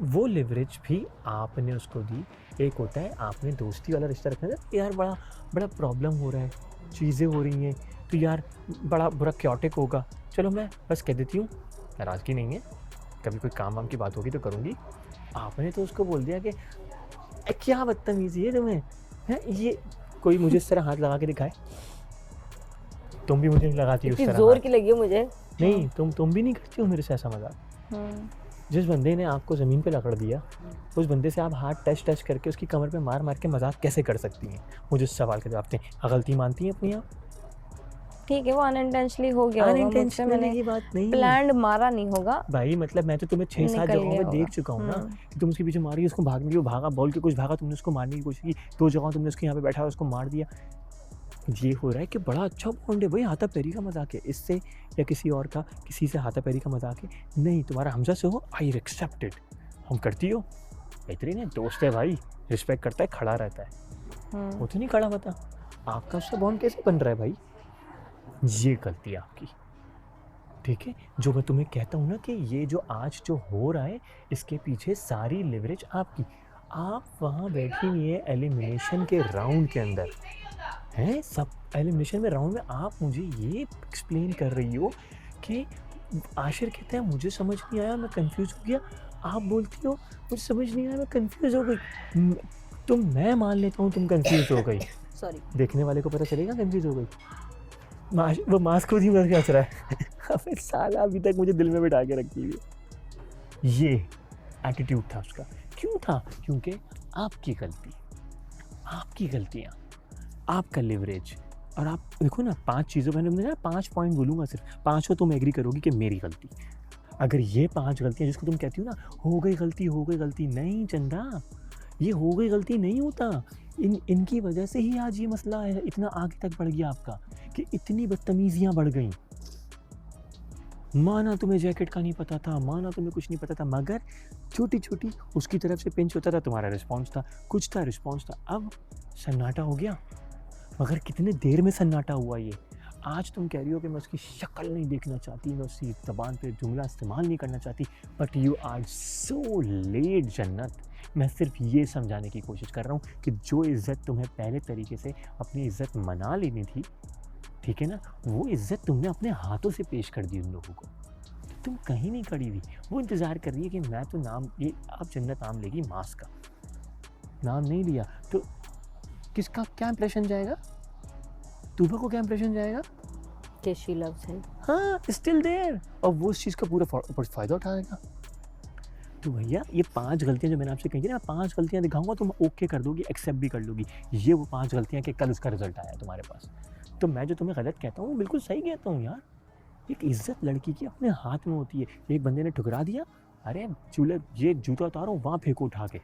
वो लिवरेज भी आपने उसको दी। एक होता है आपने दोस्ती वाला रिश्ता रखना था, यार बड़ा प्रॉब्लम हो रहा है, चीज़ें हो रही हैं, तो यार बड़ा बुरा क्योटिक होगा, चलो मैं बस कह देती हूँ, नाराज़गी नहीं है, कभी कोई काम वाम की बात होगी तो करूँगी। आपने तो उसको बोल दिया कि क्या बदतमीज़ी है तुम्हें, है ये कोई मुझे इस तरह हाथ लगा के दिखाए, तुम भी मुझे नहीं लगाती उस तरह,
जोर की लगी हो मुझे।
नहीं तुम भी नहीं करती हो मेरे से ऐसा मजाक। जिस बंदे ने आपको ज़मीन पे लकड़ दिया, उस बंदे से आप हाथ टच करके उसकी कमर पे मार के मजाक कैसे कर सकती हैं? मुझे इस सवाल के जवाब दें। गलती मानती हैं अपनी आप?
ठीक है, वो अनइंटेंशनली हो गया होगा, मुझसे मैंने
की बात नहीं,
प्लान्ड मारा नहीं होगा
भाई। मतलब मैं तो तुम्हें 6-7 जगहों पे देख चुका हूँ ना कि तुम उसके पीछे मारी, उसको भागने की, वो भागा, बोल के कुछ भागा, तुमने उसको मारने की कोशिश की, 2 जगहों तुमने उसके यहाँ पे बैठा उसको मार दिया। ये हो रहा है कि बड़ा अच्छा बॉन्ड है भाई, हाथापैरी का मजाक है, इससे या किसी और का किसी से हाथापैरी का मजाक है नहीं, तुम्हारा हमजा से हो, आई एक्सेप्टेड, हम करती हो, बेहतरीन है, दोस्त है भाई, रिस्पेक्ट करता है, खड़ा रहता है, वो तो नहीं खड़ा होता, आपका उससे बॉन्ड कैसे बन रहा है भाई? ये गलती है आपकी, ठीक है। जो मैं तुम्हें कहता हूँ ना कि ये जो आज जो हो रहा है, इसके पीछे सारी लिवरेज आपकी। आप वहाँ बैठी हुई है एलिमिनेशन के राउंड के अंदर, हैं सब एलिमिनेशन में राउंड में आप मुझे ये एक्सप्लेन कर रही हो कि आशिर कहते हैं मुझे समझ नहीं आया, मैं कंफ्यूज हो गया, आप बोलती हो मुझे समझ नहीं आया, मैं कंफ्यूज हो गई। तो मैं मान लेता हूँ तुम कंफ्यूज हो गई,
सॉरी,
देखने वाले को पता चलेगा कंफ्यूज हो गई। वो मास्क खुद ही मर के हंस रहा है। अबे साला अभी तक मुझे दिल में बिठा के रखी हुई है। ये एटीट्यूड था उसका। क्यों था? क्योंकि आपकी गलती, आपकी गलतियाँ, आपका लिवरेज। और आप देखो ना 5 चीज़ों मैंने 5 पॉइंट बोलूँगा सिर्फ, 5 तुम एग्री करोगी कि मेरी गलती। अगर ये 5 गलतियाँ जिसको तुम कहती हो ना हो गई गलती, नहीं चंदा, ये हो गई गलती नहीं होता। इनकी वजह से ही आज ये मसला है, इतना आगे तक बढ़ गया आपका कि इतनी बदतमीजियाँ बढ़ गई। माना तुम्हें जैकेट का नहीं पता था, माना तुम्हें कुछ नहीं पता था, मगर छोटी छोटी उसकी तरफ से पिंच होता था, तुम्हारा रिस्पॉन्स था, कुछ था रिस्पॉन्स था। अब सन्नाटा हो गया, मगर कितने देर में सन्नाटा हुआ ये। आज तुम कह रही हो कि मैं उसकी शक्ल नहीं देखना चाहती, मैं उसकी ज़बान पे जुमला इस्तेमाल नहीं करना चाहती, but you are so late Jannat. मैं सिर्फ ये समझाने की कोशिश कर रहा हूँ कि जो इज़्ज़त तुम्हें पहले तरीके से अपनी इज़्ज़त मना लेनी थी, ठीक है ना, वो इज़्ज़त तुमने अपने हाथों से पेश कर दी उन लोगों को। तुम कहीं नहीं खड़ी हुई, वो इंतज़ार कर रही है कि मैं तो नाम, ये अब जन्नत नाम लेगी मास्क का, नाम नहीं लिया तो किसका क्या इंप्रेशन जाएगा? तुबा को क्या इंप्रेशन जाएगा
कि शी लव्स हिम।
हाँ, स्टिल देयर, और वो उस चीज़ का पूरा फ़ायदा उठाएगा। तो भैया ये 5 गलतियाँ जो मैंने आपसे कही थी ना, 5 गलतियाँ दिखाऊंगा, तुम ओके कर दोगी, एक्सेप्ट भी कर लोगी। ये वो 5 गलतियाँ कि कल उसका रिजल्ट आया तुम्हारे पास। तो मैं जो तुम्हें गलत कहता हूँ बिल्कुल सही कहता हूँ यार। एक इज्जत लड़की की अपने हाथ में होती है। एक बंदे ने ठुकरा दिया, अरे चूल्हे ये जूता उतारो वहाँ फेंको उठा के,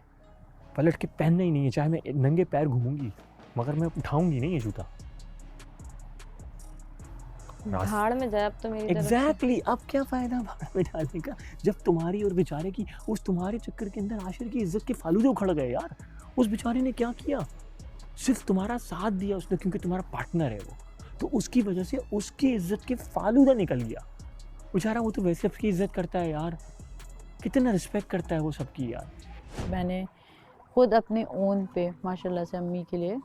पलट के पहनना ही नहीं है, चाहे मैं नंगे पैर घूमूंगी मगर मैं उठाऊंगी नहीं ये जूता।
भाड़ में जाए अब तो मेरी
एग्जैक्टली अब क्या फ़ायदा भाड़ में डालने का, जब तुम्हारी और बेचारे की, उस तुम्हारे चक्कर के अंदर आशिर की इज्जत के फालूदे उखड़ गए यार। उस बेचारे ने क्या किया, सिर्फ तुम्हारा साथ दिया उसने क्योंकि तुम्हारा पार्टनर है वो, तो उसकी वजह से उसकी इज्जत के फालूदा निकल गया बेचारा। वो तो वैसे सबकी इज्जत करता है यार, कितना रिस्पेक्ट करता है वो सबकी यार।
मैंने खुद अपने ओन पे माशाल्लाह से अम्मी के लिए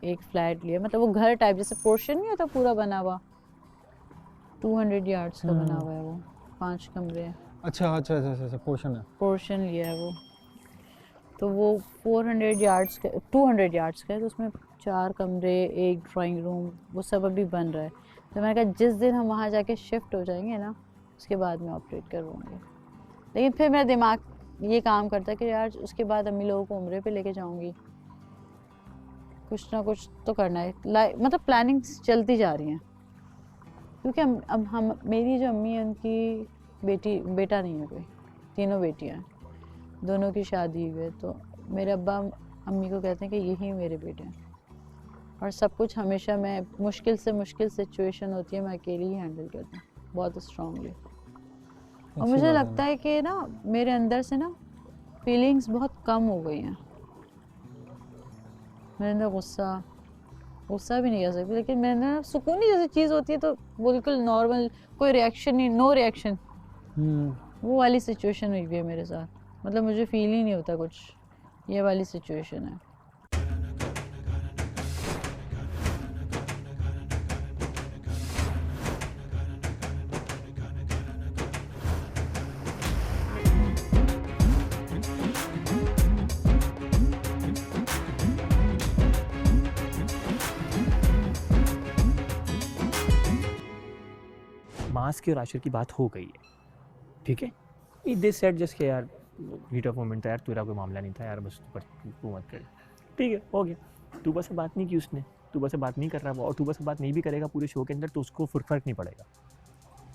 एक फ्लैट लिया, मतलब वो घर टाइप जैसे पोर्शन नहीं होता पूरा बना हुआ, 200 यार्ड्स का बना हुआ है वो, 5 कमरे।
अच्छा पोर्शन है,
पोर्शन लिया है वो। तो वो 400 यार्ड्स का, 200 यार्ड्स का है, तो उसमें 4 कमरे, एक ड्राइंग रूम, वो सब अभी बन रहा है। तो मैंने कहा जिस दिन हम वहाँ जाके शिफ्ट हो जाएंगे ना, उसके बाद मैं ऑपरेट करूँगी। लेकिन फिर मेरा दिमाग ये काम करता है कि यार उसके बाद अम्मी लोगों को उम्रे पे लेके जाऊँगी, कुछ ना कुछ तो करना है। मतलब प्लानिंग्स चलती जा रही हैं, क्योंकि अब हम मेरी जो अम्मी है उनकी बेटा नहीं है कोई, तीनों बेटियां हैं, दोनों की शादी हुई है। तो मेरे अब्बा अम्मी को कहते हैं कि यही मेरे बेटे हैं, और सब कुछ हमेशा मैं मुश्किल से मुश्किल सिचुएशन होती है मैं अकेली ही हैंडल करती हूँ बहुत स्ट्रांगली। और मुझे लगता है कि ना मेरे अंदर से ना फीलिंग्स बहुत कम हो गई हैं। मेरे अंदर गुस्सा भी नहीं कह सकती, लेकिन मेरे अंदर सुकूनी जैसी चीज़ होती है तो बिल्कुल नॉर्मल, कोई रिएक्शन नहीं, नो रिएक्शन, वो वाली सिचुएशन हुई है मेरे साथ। मतलब मुझे फील ही नहीं होता कुछ, ये वाली सिचुएशन है।
मास की और आशिर की बात हो गई है, ठीक है। दे सेड जस्ट के यार हीट ऑफ मोमेंट था यार, तेरा कोई मामला नहीं था यार, बस तू मत कर, ठीक है हो गया। तूबा से बात नहीं की उसने, तूबा से बात नहीं कर रहा वो, और तूबा से बात नहीं भी करेगा पूरे शो के अंदर तो उसको फर्क नहीं पड़ेगा,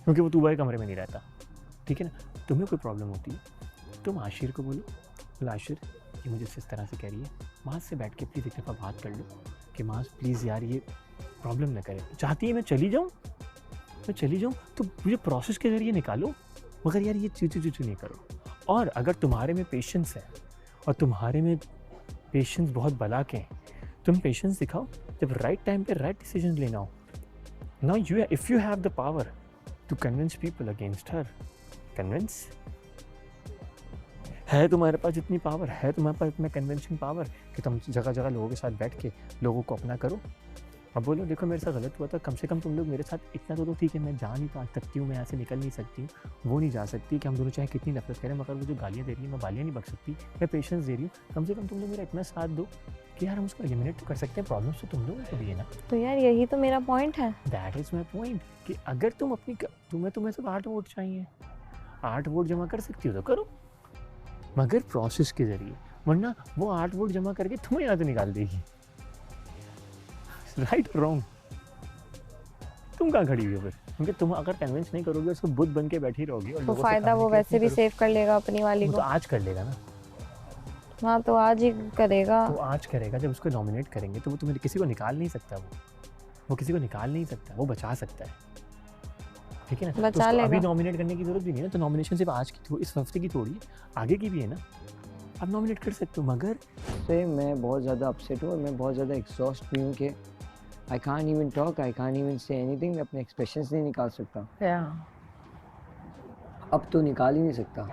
क्योंकि वो तूबा के कमरे में नहीं रहता, ठीक है ना। तुम्हें कोई प्रॉब्लम होती है तुम आशिर को बोलो, आशिर ये मुझे इस तरह से कह रही है, मास से बैठ के प्लीज़ एक दफ़ा बात कर लो कि मास प्लीज़ यार ये प्रॉब्लम ना करे, चाहती है मैं चली जाऊँ तो मुझे प्रोसेस के ज़रिए निकालो, मगर यार ये चूचू नहीं करो। और अगर तुम्हारे में पेशेंस है और तुम्हारे में पेशेंस बहुत बला के हैं, तुम पेशेंस दिखाओ, जब राइट टाइम पे राइट डिसीजन लेना हो। Now if you have the power to convince people against her, convince. है तुम्हारे पास इतनी पावर, है तुम्हारे पास इतना कन्वेंशन पावर कि तुम जगह जगह लोगों के साथ बैठ के लोगों को अपना करो। अब बोलो देखो मेरे साथ गलत हुआ था, कम से कम तुम लोग मेरे साथ इतना तो ठीक है, मैं जा नहीं पा सकती हूँ, मैं यहाँ से निकल नहीं सकती हूँ, वो नहीं जा सकती कि हम दोनों चाहे कितनी नफरत करें, मगर वो जो गालियाँ दे रही है मैं गालियाँ नहीं बक सकती, मैं पेशेंस दे रही हूँ, कम से कम तुम लोग मेरा इतना साथ दो कि यार हम उसको एलिमिनेट तो कर सकते हैं, प्रॉब्लम्स तो तुम लोगों को भी है ना।
तो यार यही तो मेरा पॉइंट है।
दैट इज़ माई पॉइंट कि अगर तुम अपनी तुम्हें सिर्फ 8 वोट चाहिए, 8 वोट जमा कर सकती हो तो करो, मगर प्रोसेस के जरिए, वरना वो 8 वोट जमा करके तुम्हें यहाँ से निकाल देगी। राइट रॉन्ग, तुम कहाँ खड़ी हुई हो फिर? क्योंकि तुम अगर कन्विंस नहीं करोगे उसको बुद्ध बन के बैठी रहोगी और
तो फायदा वो वैसे भी सेव कर लेगा अपनी वाली को।
तो आज कर लेगा ना।
हाँ तो आज ही करेगा।
तो आज करेगा, जब उसको नॉमिनेट करेंगे तो वो तुम्हें किसी को निकाल नहीं सकता, वो किसी को निकाल नहीं सकता, वो बचा सकता है, ठीक है ना।
बचा
तो
लेगा।
अभी नॉमिनेट करने की जरूरत भी नहीं है ना, तो नॉमिनेशन सिर्फ आज की इस हफ्ते की थोड़ी, आगे की भी है ना, आप नॉमिनेट कर सकते हो। मगर
से मैं बहुत ज़्यादा अपसेट हूँ और मैं बहुत ज़्यादा एग्जॉस्ट भी हूँ कि I can't even talk, I can't even say anything, मैं अपने एक्सप्रेशंस नहीं निकाल सकता। अब तो निकाल ही नहीं सकता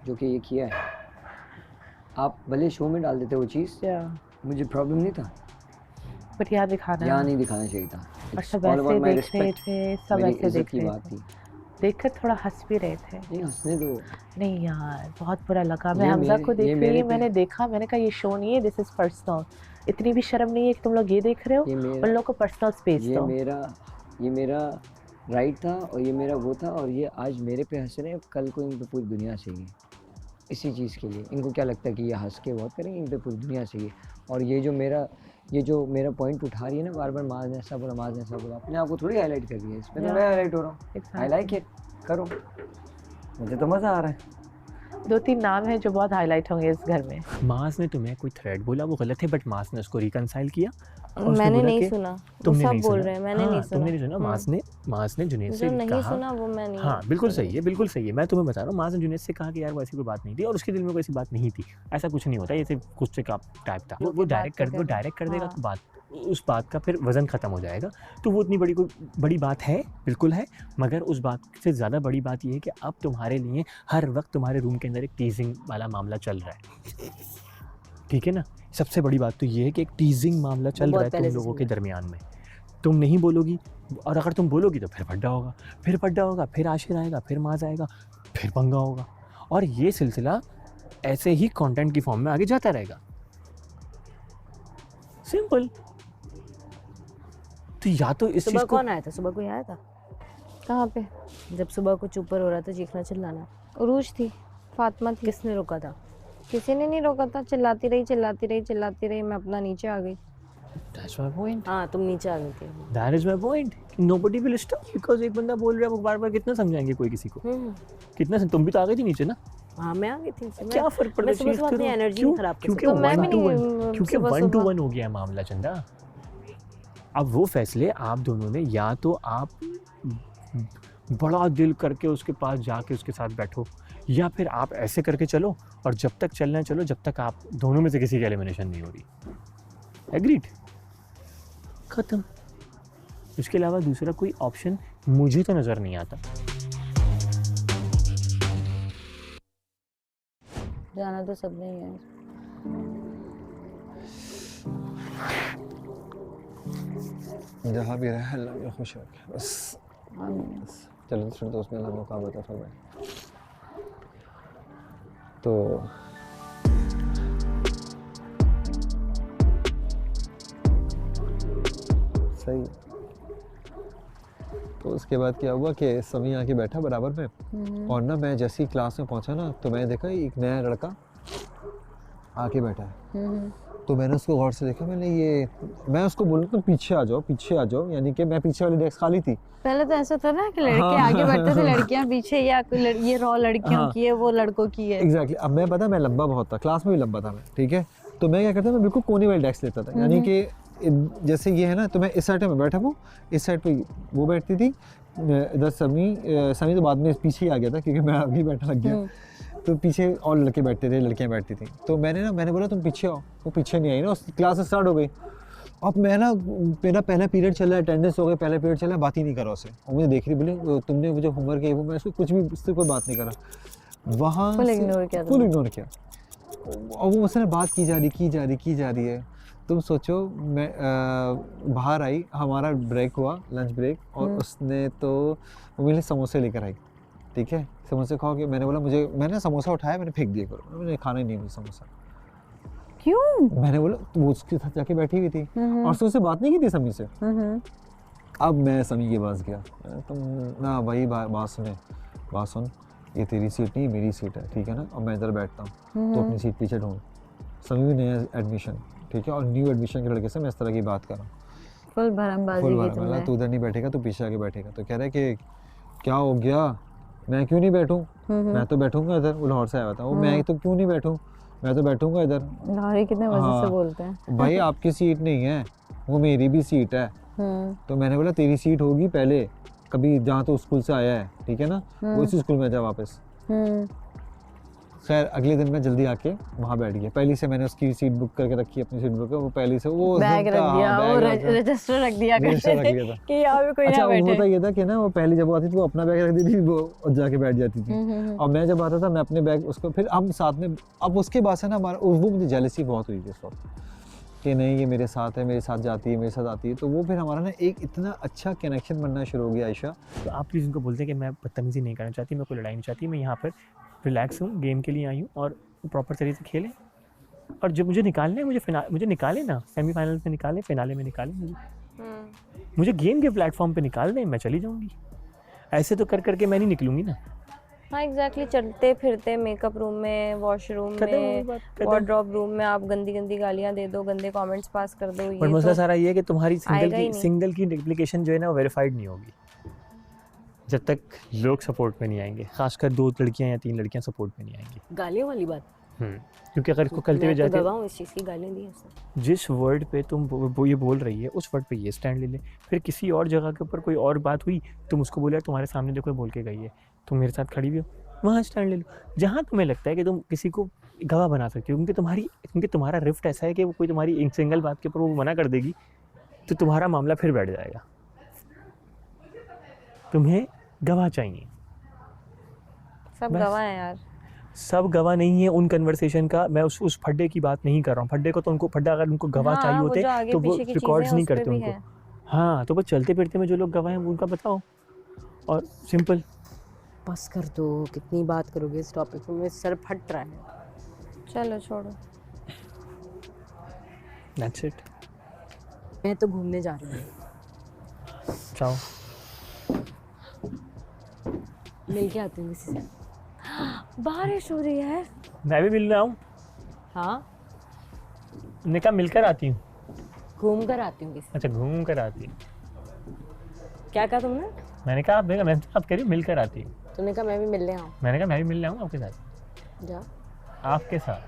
जो कि ये किया है। आप भले शो में डाल देते वो चीज़, मुझे प्रॉब्लम नहीं था,
बट यहाँ दिखाना,
यहाँ नहीं दिखाना चाहिए था।
और सब ऐसे देख रहे थे, सब ऐसे देख रहे थे, देखकर थोड़ा हंस भी रहे थे।
नहीं हंसने दो।
नहीं यार बहुत बुरा लगा, मैं हमजा को देख रही, मैंने देखा, मैंने कहा ये शो नहीं है, दिस इज पर्सनल। इतनी भी शर्म नहीं है कि तुम लोग ये देख रहे हो, उन लोगों को पर्सनल स्पेस दो।
ये मेरा राइट था और ये मेरा वो था, और ये आज मेरे पे हंस रहे हैं, कल को इन पे पूरी दुनिया चाहिए इसी चीज़ के लिए। इनको क्या लगता है कि ये हंस के बहुत करेंगे, इन पे पूरी दुनिया चाहिए। और ये जो मेरा पॉइंट उठा रही है ना बार बार, माज ने ऐसा बोला, माज ने ऐसा बोला, अपने आप को थोड़ी हाईलाइट कर रही है, इसमें तो मैं हाईलाइट हो रहा हूँ। आई लाइक इट, करो, मुझे तो मज़ा आ रहा है।
2-3 नाम है जो बहुत हाईलाइट होंगे इस घर में।
मास ने तुम्हें कोई थ्रेड बोला, वो गलत है, बट मास ने उसको रिकंसाइल किया।
मैंने नहीं सुना,
तुमने
सब
नहीं
बोल
सुना?
रहे हैं, मैंने
हाँ,
नहीं सुना।
तुमने नहीं सुना। मास ने जुनैद से
नहीं
कहा,
सुना वो मैं नहीं।
हाँ बिल्कुल सही है, बिल्कुल सही है, मैं तुम्हें बता रहा हूँ। मास ने जुनैद से कहा कि यार वो ऐसी कोई बात नहीं थी, और उसके दिल में कोई ऐसी बात नहीं थी, ऐसा कुछ नहीं होता, ये सिर्फ गुस्से का टाइप था। वो डायरेक्ट कर देगा तो बात, उस बात का फिर वजन ख़त्म हो जाएगा। तो वो इतनी बड़ी बात है, बिल्कुल है, मगर उस बात से ज़्यादा बड़ी बात ये है कि अब तुम्हारे लिए हर वक्त तुम्हारे रूम के अंदर एक टीजिंग वाला मामला चल रहा है, ठीक है ना। सबसे बड़ी बात तो ये है कि एक टीजिंग मामला चल रहा है तुम लोगों के दरमियान में। तुम नहीं बोलोगी, और अगर तुम बोलोगी तो फिर पड्डा होगा, फिर आशिर आएगा, फिर माज आएगा, फिर पंगा होगा, और ये सिलसिला ऐसे ही कंटेंट की फॉर्म में आगे जाता रहेगा। सिंपल। तो या तो इस
सुबह कौन आया था? सुबह कोई आया था? कहाँ पे? जब सुबह को चुपर हो रहा था, चीखना चिल्लाना, उरूज थी, फातिमा थी। किसने रोका था? किसी ने नहीं रोका था, चिल्लाती रही, मैं अपना नीचे आ गई।
That's my point.
हाँ तुम नीचे आ गई थी।
That is my point. Nobody will stop because एक बंदा बोल रहा है, वो बार-बार कितना समझाएंगे कोई किसी को? कितना तुम भी तो आ गई थी नीचे ना?
हाँ मैं आ गई थी।
क्या फर्क पड़ता है?
सुबह अपनी एनर्जी नहीं खराब कर सकती।
क्योंकि 1 to 1 हो गया मामला चंदा। अब वो फैसले आप दोनों ने, या तो आप बड़ा दिल करके उसके पास जाके उसके साथ बैठो, या फिर आप ऐसे करके चलो, और जब तक चलना है चलो, जब तक आप दोनों में से किसी की एलिमिनेशन नहीं हो रही। एग्रीड, खत्म। इसके अलावा दूसरा कोई ऑप्शन मुझे तो नज़र नहीं आता।
जाना तो सब नहीं है।
जहाँ भी रहे अल्लाह में खुश रखे बस। चलो फिर तो उसमें मौका बता फरमाए। तो सही। तो उसके बाद क्या हुआ कि समी आके बैठा बराबर में, और ना मैं जैसे ही क्लास में पहुंचा ना, तो मैंने देखा एक नया लड़का आके बैठा है। तो मैंने उसको गौर से देखा, मैं उसको बोला तो पीछे आ जाओ, यानी कि मैं पीछे वाली डेस्क खाली थी।
पहले तो ऐसा था ना कि लड़के आगे बैठते थे, लड़कियां पीछे, या ये रॉ लड़कियों की है, वो लड़कों की है।
एग्जैक्टली। अब मैं पता, मैं लंबा बहुत था, क्लास में भी लंबा था मैं, ठीक है। तो मैं क्या करता, मैं बिल्कुल कोने वाली डेस्क लेता था, यानी कि जैसे ये है ना, तो मैं इस साइड में बैठा हूँ, इस साइड पे वो बैठती थी, इधर समी तो बाद में पीछे ही आ गया था क्योंकि मैं आगे बैठा लग गया। तो पीछे और लड़के बैठते थे, लड़कियां बैठती थी। तो मैंने बोला तुम पीछे आओ, वो पीछे नहीं आई ना, क्लास स्टार्ट हो गई। अब मेरा पहला पीरियड चल रहा है, अटेंडेंस हो गया, पहला पीरियड चल रहा है, बात ही नहीं करा उससे। और मुझे देख रही, बोली तुमने मुझे होमवर्क किया, वो मैं उसको कुछ भी, उससे कोई बात नहीं करा। वहाँ
फुल इग्नोर किया,
फुल इग्नोर किया। और वो मुझसे बात की जा रही है। तुम सोचो, मैं बाहर आई, हमारा ब्रेक हुआ, लंच ब्रेक, और उसने तो वो मेरे लिए समोसे लेकर आई, ठीक है, समोसे खाओगे? मैंने बोला मैंने समोसा उठाया, मैंने फेंक दिया, करो, मैंने खाना ही नहीं मुझे समोसा।
क्यों?
मैंने बोला, वो उसके साथ जाके बैठी हुई थी और उससे बात नहीं की थी समी से। अब मैं समी के पास गया, तुम ना भाई बात सुन, ये तेरी सीट नहीं मेरी सीट है, ठीक है ना, अब मैं इधर बैठता हूँ, तो अपनी सीट पीछे ढूंढ। समी भी नया एडमिशन, ठीक है, और न्यू एडमिशन के लड़के से मैं इस तरह की बात कर रहा हूँ,
फुल भरमबाजी की तुमने।
तू उधर नहीं बैठेगा, तू पीछे आके बैठेगा। तो कह रहा है कि क्या हो गया, मैं क्यों नहीं बैठूं, मैं तो बैठूंगा इधर। वो लाहौर से आया था, वो मैं तो क्यों नहीं बैठूं, मैं तो बैठूंगा इधर।
लाहौरी कितने मजे से बोलते हैं।
भाई आपकी सीट नहीं है, वो मेरी भी सीट है। तो मैंने बोला तेरी सीट होगी पहले, कभी जहाँ तो स्कूल से आया है, ठीक है ना, वो इसी स्कूल में जा वापस। खैर अगले दिन मैं जल्दी आके वहाँ बैठ गया। पहले से मैंने उसकी सीट बुक करके रखी, अपनी सीट बुक, वो पहले से वो
बैग रख दिया, वो रजिस्टर रख दिया कि यहाँ पे कोई ना बैठे।
होता ये था कि ना, वो पहले जब आती थी वो अपना बैग रख देती थी, वो जाके बैठ जाती थी, और मैं जब आता था मैं अपने बैग उसको, फिर हम साथ में। अब उसके बाद से ना हमारा, वो मुझे जेलसी बहुत हुई थी उस वक्त कि नहीं ये मेरे साथ है, मेरे साथ जाती है, मेरे साथ आती है। तो वो फिर हमारा ना एक इतना अच्छा कनेक्शन बनना शुरू हो गया। आयशा,
तो आप प्लीज़ उनको बोलते हैं कि मैं बदतमीज़ी नहीं करना चाहती, मैं कोई लड़ाई नहीं चाहती, मैं यहाँ पर रिलैक्स हूँ, गेम के लिए आई हूँ, और प्रॉपर तरीके से खेलें, और जब मुझे निकालना है मुझे निकालें ना, सेमीफाइनल में निकालें, फिनाले में निकालें, मुझे गेम के प्लेटफॉर्म पे निकाल दें, मैं चली जाऊँगी। ऐसे तो कर करके मैं नहीं निकलूँगी ना।
हाँ एग्जैक्टली, चलते फिरते मेकअप रूम में, वॉशरूम में, वार्डरोब रूम में आप गंदी गंदी गालियाँ दे दो, गंदे कमेंट्स पास कर दो।
पर मसला सारा ये है कि तुम्हारी सिंगल की एप्लीकेशन जो है ना वो वेरीफाइड नहीं होगी जब तक लोग सपोर्ट में नहीं आएंगे, खासकर 2 लड़कियां या 3 लड़कियां सपोर्ट में नहीं आएंगी।
गालियों वाली बात,
क्योंकि अगर इसको कलते हुए जाते
हो इस चीज़ की गालियाँ दी उसने,
जिस वर्ड पे तुम वो ये बोल रही है उस वर्ड पे ये स्टैंड ले ले। फिर किसी और जगह के ऊपर कोई और बात हुई, तुम उसको बोले तुम्हारे सामने देखो बोल के गई है, तुम मेरे साथ खड़ी भी हो, वहाँ स्टैंड ले लो। जहाँ तुम्हें लगता है कि तुम किसी को गवाह बना सकते हो, क्योंकि तुम्हारा रिफ्ट ऐसा है कि वो कोई तुम्हारी एक सिंगल बात के ऊपर वो मना कर देगी, तो तुम्हारा मामला फिर बैठ जाएगा। तुम्हें गवाह चाहिए।
सब गवाह हैं यार,
सब गवाह नहीं है उन कन्वर्सेशन का। मैं उस फड्डे की बात नहीं कर रहा हूँ। फड्डे को तो अगर उनको गवाह चाहिए होते तो वो रिकॉर्ड्स नहीं करते उनको। हाँ, तो बस चलते फिरते में जो लोग गवाह हैं उनका बताओ, और सिंपल।
बस कर दो, कितनी बात करोगे इस टॉपिक पे, मेरा सर फट रहा है। चलो छोड़ो,
दैट्स इट।
मैं तो घूमने जा रही हूँ।
जाओ,
मिल के आती हूँ किसी से। बारिश हो रही है।
मैं भी मिलने आऊँ?
हाँ,
मैंने कहा मिलकर आती हूँ।
घूम कर आती हूँ किसी।
अच्छा, घूम कर आती हूँ।
क्या कहा तुमने?
मैंने कहा मैं बात करी मिलकर आती हूँ।
तुमने कहा मैं भी मिलने आऊँ।
मैंने कहा मैं भी मिलने आऊँ आपके साथ।
जा।
आपके साथ?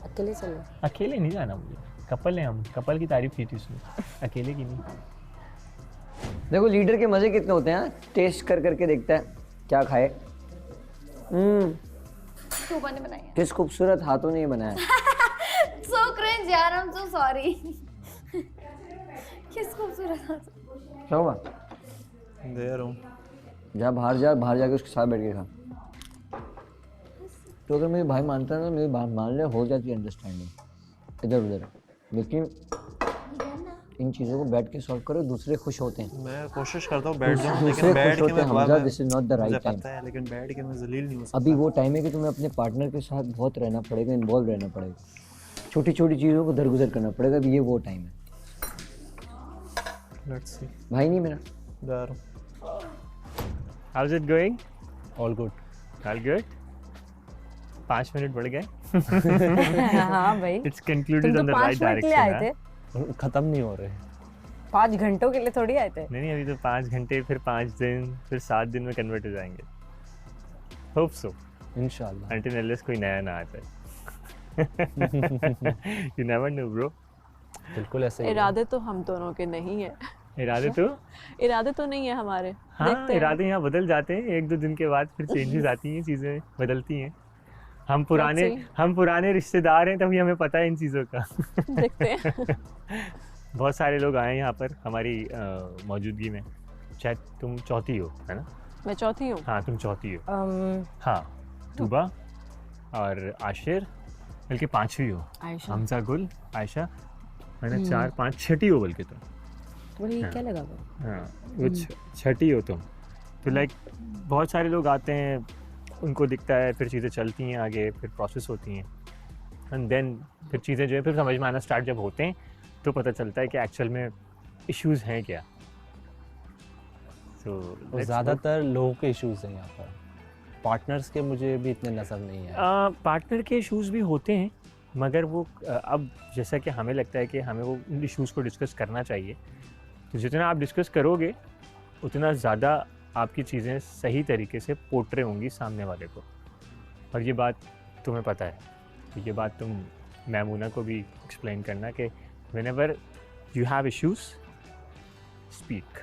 अकेले चलो।
अकेले नहीं जाना मुझे, कपल हैं हम, कपल की तारीफ की थी उसने, अकेले की नहीं।
देखो लीडर के मजे कितने होते हैं, टेस्ट कर करके देखता है क्या खाए।
शोभा ने बनाया,
किस खूबसूरत हाथों ने बनाया।
सो क्रिंज यार, आई एम सो सॉरी। किस खूबसूरत हाथों।
शोभा
दे रहा हूँ,
जा बाहर जाके उसके साथ बैठ के खा। तो अगर मेरे भाई मानता है ना, मेरी बात मान ले, हो जाती है अंडरस्टैंडिंग इधर उधर। लेकिन इन चीज़ों को बैठ के सॉल्व करो, दूसरे खुश होते हैं।
मैं कोशिश करता हूँ बैठ जाऊँ, लेकिन बैठ के मैं
Hamza, this is not the right time.
लेकिन बैठ के मैं जलील नहीं हो सकता।
अभी वो टाइम है कि तुम्हें अपने पार्टनर के साथ बहुत रहना पड़ेगा, इन्वॉल्व रहना पड़ेगा, छोटी छोटी चीज़ों को दरगुजर करना पड़ेगा। अभी ये वो टाइम है।
Let's see.
भाई नहीं मेरा
जा रहा हूँ।
How's it going?
All good.
All good? 5 minute बढ़ गए।
हाँ भाई,
It's concluded on the right direction।
आए थे,
खत्म नहीं हो रहे।
5 घंटों के लिए थोड़ी आए थे।
नहीं, अभी तो 5 घंटे, फिर 5 दिन, फिर 7 दिन में कन्वर्ट हो जाएंगे। होप सो,
इंशाल्लाह।
until unless कोई नया ना आता है। You never know bro।
बिल्कुल ऐसे ही।
इरादे तो हम दोनों के नहीं है।
इरादे तो
नहीं है हमारे।
हाँ, इरादे यहाँ बदल जाते हैं 1-2 दिन के बाद, फिर चेंजेस आती हैं, चीज़ें बदलती हैं। हम पुराने रिश्तेदार हैं, तभी हमें पता है इन चीज़ों का।
देखते हैं।
बहुत सारे लोग आए यहाँ पर हमारी मौजूदगी में। शायद तुम चौथी हो, है ना?
मैं चौथी हूँ।
हाँ, तुम चौथी हो। हाँ, तूबा और आशिर, बल्कि 5वीं हो,
आयशा।
हमजा, गुल, आयशा, मैंने 4 5 छठी हो बल्कि तुम।
वही
हाँ।
क्या लगा वो?
हाँ, वो छठी हो तुम। तो लाइक बहुत सारे लोग आते हैं, उनको दिखता है, फिर चीज़ें चलती हैं आगे, फिर प्रोसेस होती हैं, एंड देन फिर चीज़ें जो है फिर समझ में आना स्टार्ट जब होते हैं तो पता चलता है कि एक्चुअल में इश्यूज़ हैं क्या।
तो ज़्यादातर लोगों के इश्यूज हैं यहाँ पर, पार्टनर्स के मुझे भी इतने नज़र नहीं है।
पार्टनर के इश्यूज़ भी होते हैं, मगर वो अब जैसा कि हमें लगता है कि हमें वो उन इश्यूज़ को डिस्कस करना चाहिए, तो जितना आप डिस्कस करोगे उतना ज़्यादा आपकी चीज़ें सही तरीके से पोर्ट्रे होंगी सामने वाले को। और ये बात तुम्हें पता है, तो ये बात तुम मैमूना को भी एक्सप्लेन करना कि whenever you have issues, speak,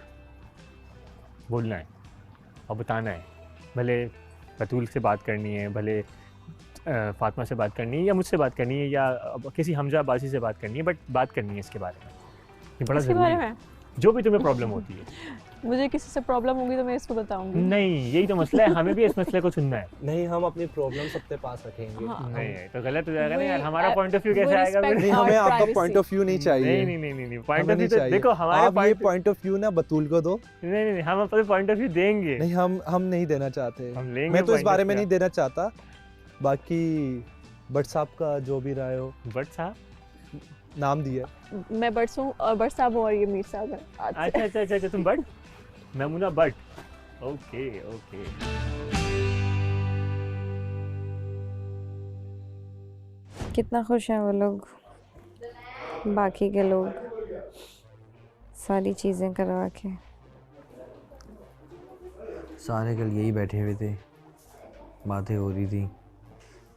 बोलना है और बताना है। भले बतूल से बात करनी है, भले फातिमा से बात करनी है, या मुझसे बात करनी है, या किसी हमजा अब्बासी से बात करनी है, बट बात करनी है इसके बारे में। ये बड़ा ज़रूरी है। जो भी तुम्हें प्रॉब्लम होती है,
मुझे किसी से प्रॉब्लम होगी तो मैं इसको बताऊंगी।
नहीं, यही तो मसला है, हमें भी इस मसले को सुनना है।
नहीं, हम अपनी प्रॉब्लम सबके पास रखेंगे।
हाँ।
नहीं तो गलत हो जाएगा ना यार, हमारा पॉइंट ऑफ व्यू कैसे आएगा?
नहीं, हमें आपका पॉइंट ऑफ व्यू नहीं चाहिए।
नहीं, पॉइंट ऑफ व्यू तो देखो हमारा
पॉइंट ऑफ व्यू ना बतूल को दो।
नहीं, हम अपना पॉइंट ऑफ व्यू देंगे।
नहीं, हम नहीं देना चाहते।
हम लेंगे।
मैं तो इस बारे में नहीं देना चाहता, बाकी बट साहब का जो भी राय हो।
बट साहब
नाम दिया,
मैं बट हूँ और बट साहब और ये मीर साहब है।
अच्छा, तुम बट, मैमूना बट, ओके।
कितना खुश हैं वो लोग, बाकी के लोग, सारी चीज़ें करवा के।
सारे कल यही बैठे हुए थे, बातें हो रही थी,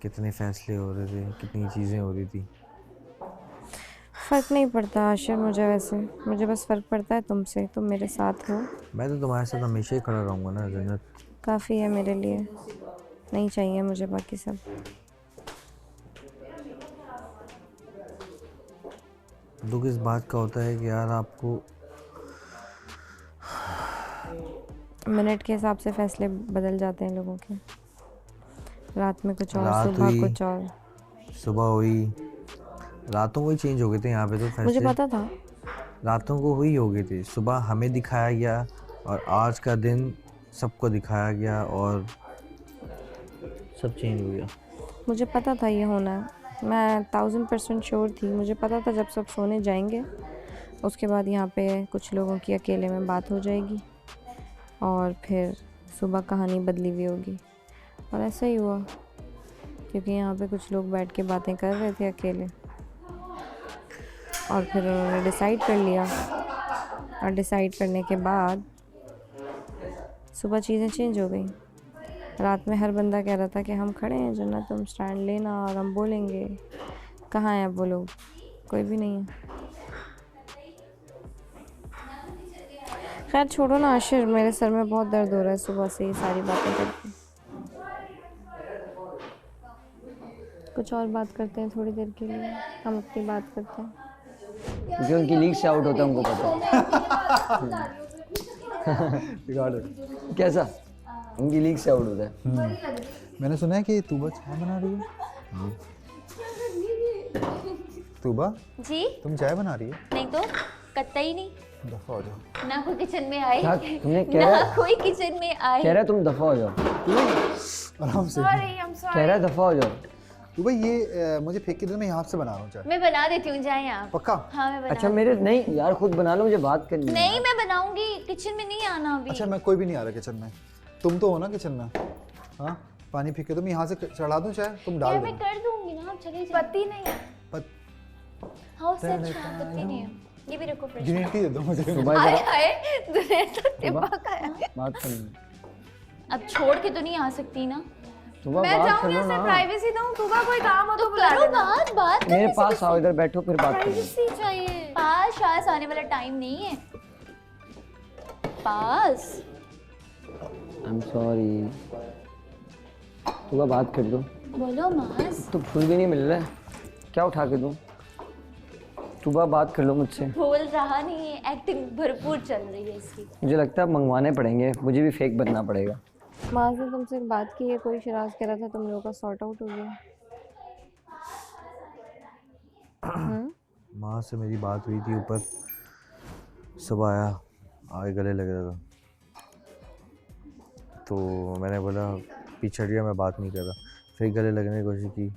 कितने फैसले हो रहे थे, कितनी चीज़ें हो रही थी।
फ़र्क नहीं पड़ता आशिर मुझे, वैसे मुझे बस फ़र्क पड़ता है तुमसे, तुम मेरे साथ हो।
मैं तो तुम्हारे साथ हमेशा ही खड़ा रहूँगा ना जन्नत।
काफ़ी है मेरे लिए, नहीं चाहिए मुझे बाकी सब।
दुख इस बात का होता है कि यार आपको
मिनट के हिसाब से फैसले बदल जाते हैं लोगों के। रात में कुछ और,
रात
सुबह
हुई,
कुछ और।
सुबह हुई, रातों को ही चेंज हो गए थे यहाँ पे तो फैसले।
मुझे पता था
रातों को हुई हो गए थे, सुबह हमें दिखाया गया और आज का दिन सबको दिखाया गया और सब चेंज हो गया।
मुझे पता था ये होना है, मैं 1000% श्योर थी। मुझे पता था जब सब सोने जाएंगे उसके बाद यहाँ पे कुछ लोगों की अकेले में बात हो जाएगी और फिर सुबह कहानी बदली हुई होगी। और ऐसा ही हुआ, क्योंकि यहाँ पे कुछ लोग बैठ के बातें कर रहे थे अकेले, और फिर उन्होंने डिसाइड कर लिया, और डिसाइड करने के बाद सुबह चीज़ें चेंज हो गई। रात में हर बंदा कह रहा था कि हम खड़े हैं जन्नत, तुम स्टैंड लेना और हम बोलेंगे। कहाँ हैं अब वो लोग? कोई भी नहीं है। खैर छोड़ो ना आशिर, मेरे सर में बहुत दर्द हो रहा है सुबह से ये सारी बातें करके। कुछ और बात करते हैं थोड़ी देर के लिए, हम अपनी बात करते हैं।
क्योंकि उनकी लीग से आउट होता है, उनको पता है। कैसा उनकी लीग से आउट होता है।
मैंने सुना है कि तूबा चाय बना रही है। तूबा
जी,
तुम चाय बना रही है?
नहीं तो कतई नहीं।
दफा हो जाओ।
ना कोई किचन में आए,
तुमने
ना कोई किचन में आए।
कह रहा तुम दफा हो जाओ।
आराम से
कह रहा दफा हो जाओ।
तूबा ये मुझे फेंक के दे, मैं यहाँ से बना रहा हूँ चाय।
मैं बना देती हूँ चाय यहाँ।
पक्का?
हाँ मैं बना।
अच्छा मेरे नहीं यार, खुद बना लो, मुझे बात करनी है।
नहीं मैं बनाऊंगी, किचन में नहीं आना अभी।
अच्छा मैं कोई भी नहीं आ रहा किचन में, तुम तो हो ना किचन में। हाँ पानी फेंक के दो, मैं यहाँ से चढ़ा दूँ चाय, तुम डाल
यार
दो।
मैं कर दूंगी ना, आप चले जाओ। पत्ती नहीं है। हाँ सच में पत्ती नहीं है, ये भी रखो फ्रिज में।
ग्रीन टी दे दो मुझे।
हाय हाय, तूने तो टिब्बा खाया।
बात करनी।
अब छोड़ के तो नहीं आ सकती ना।
मैं जाऊंगी
उससे प्राइवेसी दूं, सुबह कोई काम हो तो बुला लेना। बात
मेरे पास आओ, इधर बैठो फिर बात करेंगे।
प्राइवेसी चाहिए। पास शायद आने वाला टाइम नहीं है पास।
I am sorry. तू बात कर दो।
बोलो मास।
तो फूल भी नहीं मिल रहा है, क्या उठा के दूं? तू बात कर लो मुझसे।
बोल रहा नहीं है, एक्टिंग भरपूर चल रही है इसकी।
मुझे लगता है मंगवाने पड़ेंगे, मुझे भी फेक बनना पड़ेगा।
माज ने तुमसे बात की है, कोई शिराज कह रहा था तुम लोगों का सॉर्ट आउट हो गया।
माँ से मेरी बात हुई थी ऊपर, सुबह आगे गले लग रहा था, तो मैंने बोला पीछे हट गया, मैं बात नहीं कर रहा। फिर गले लगने की कोशिश की,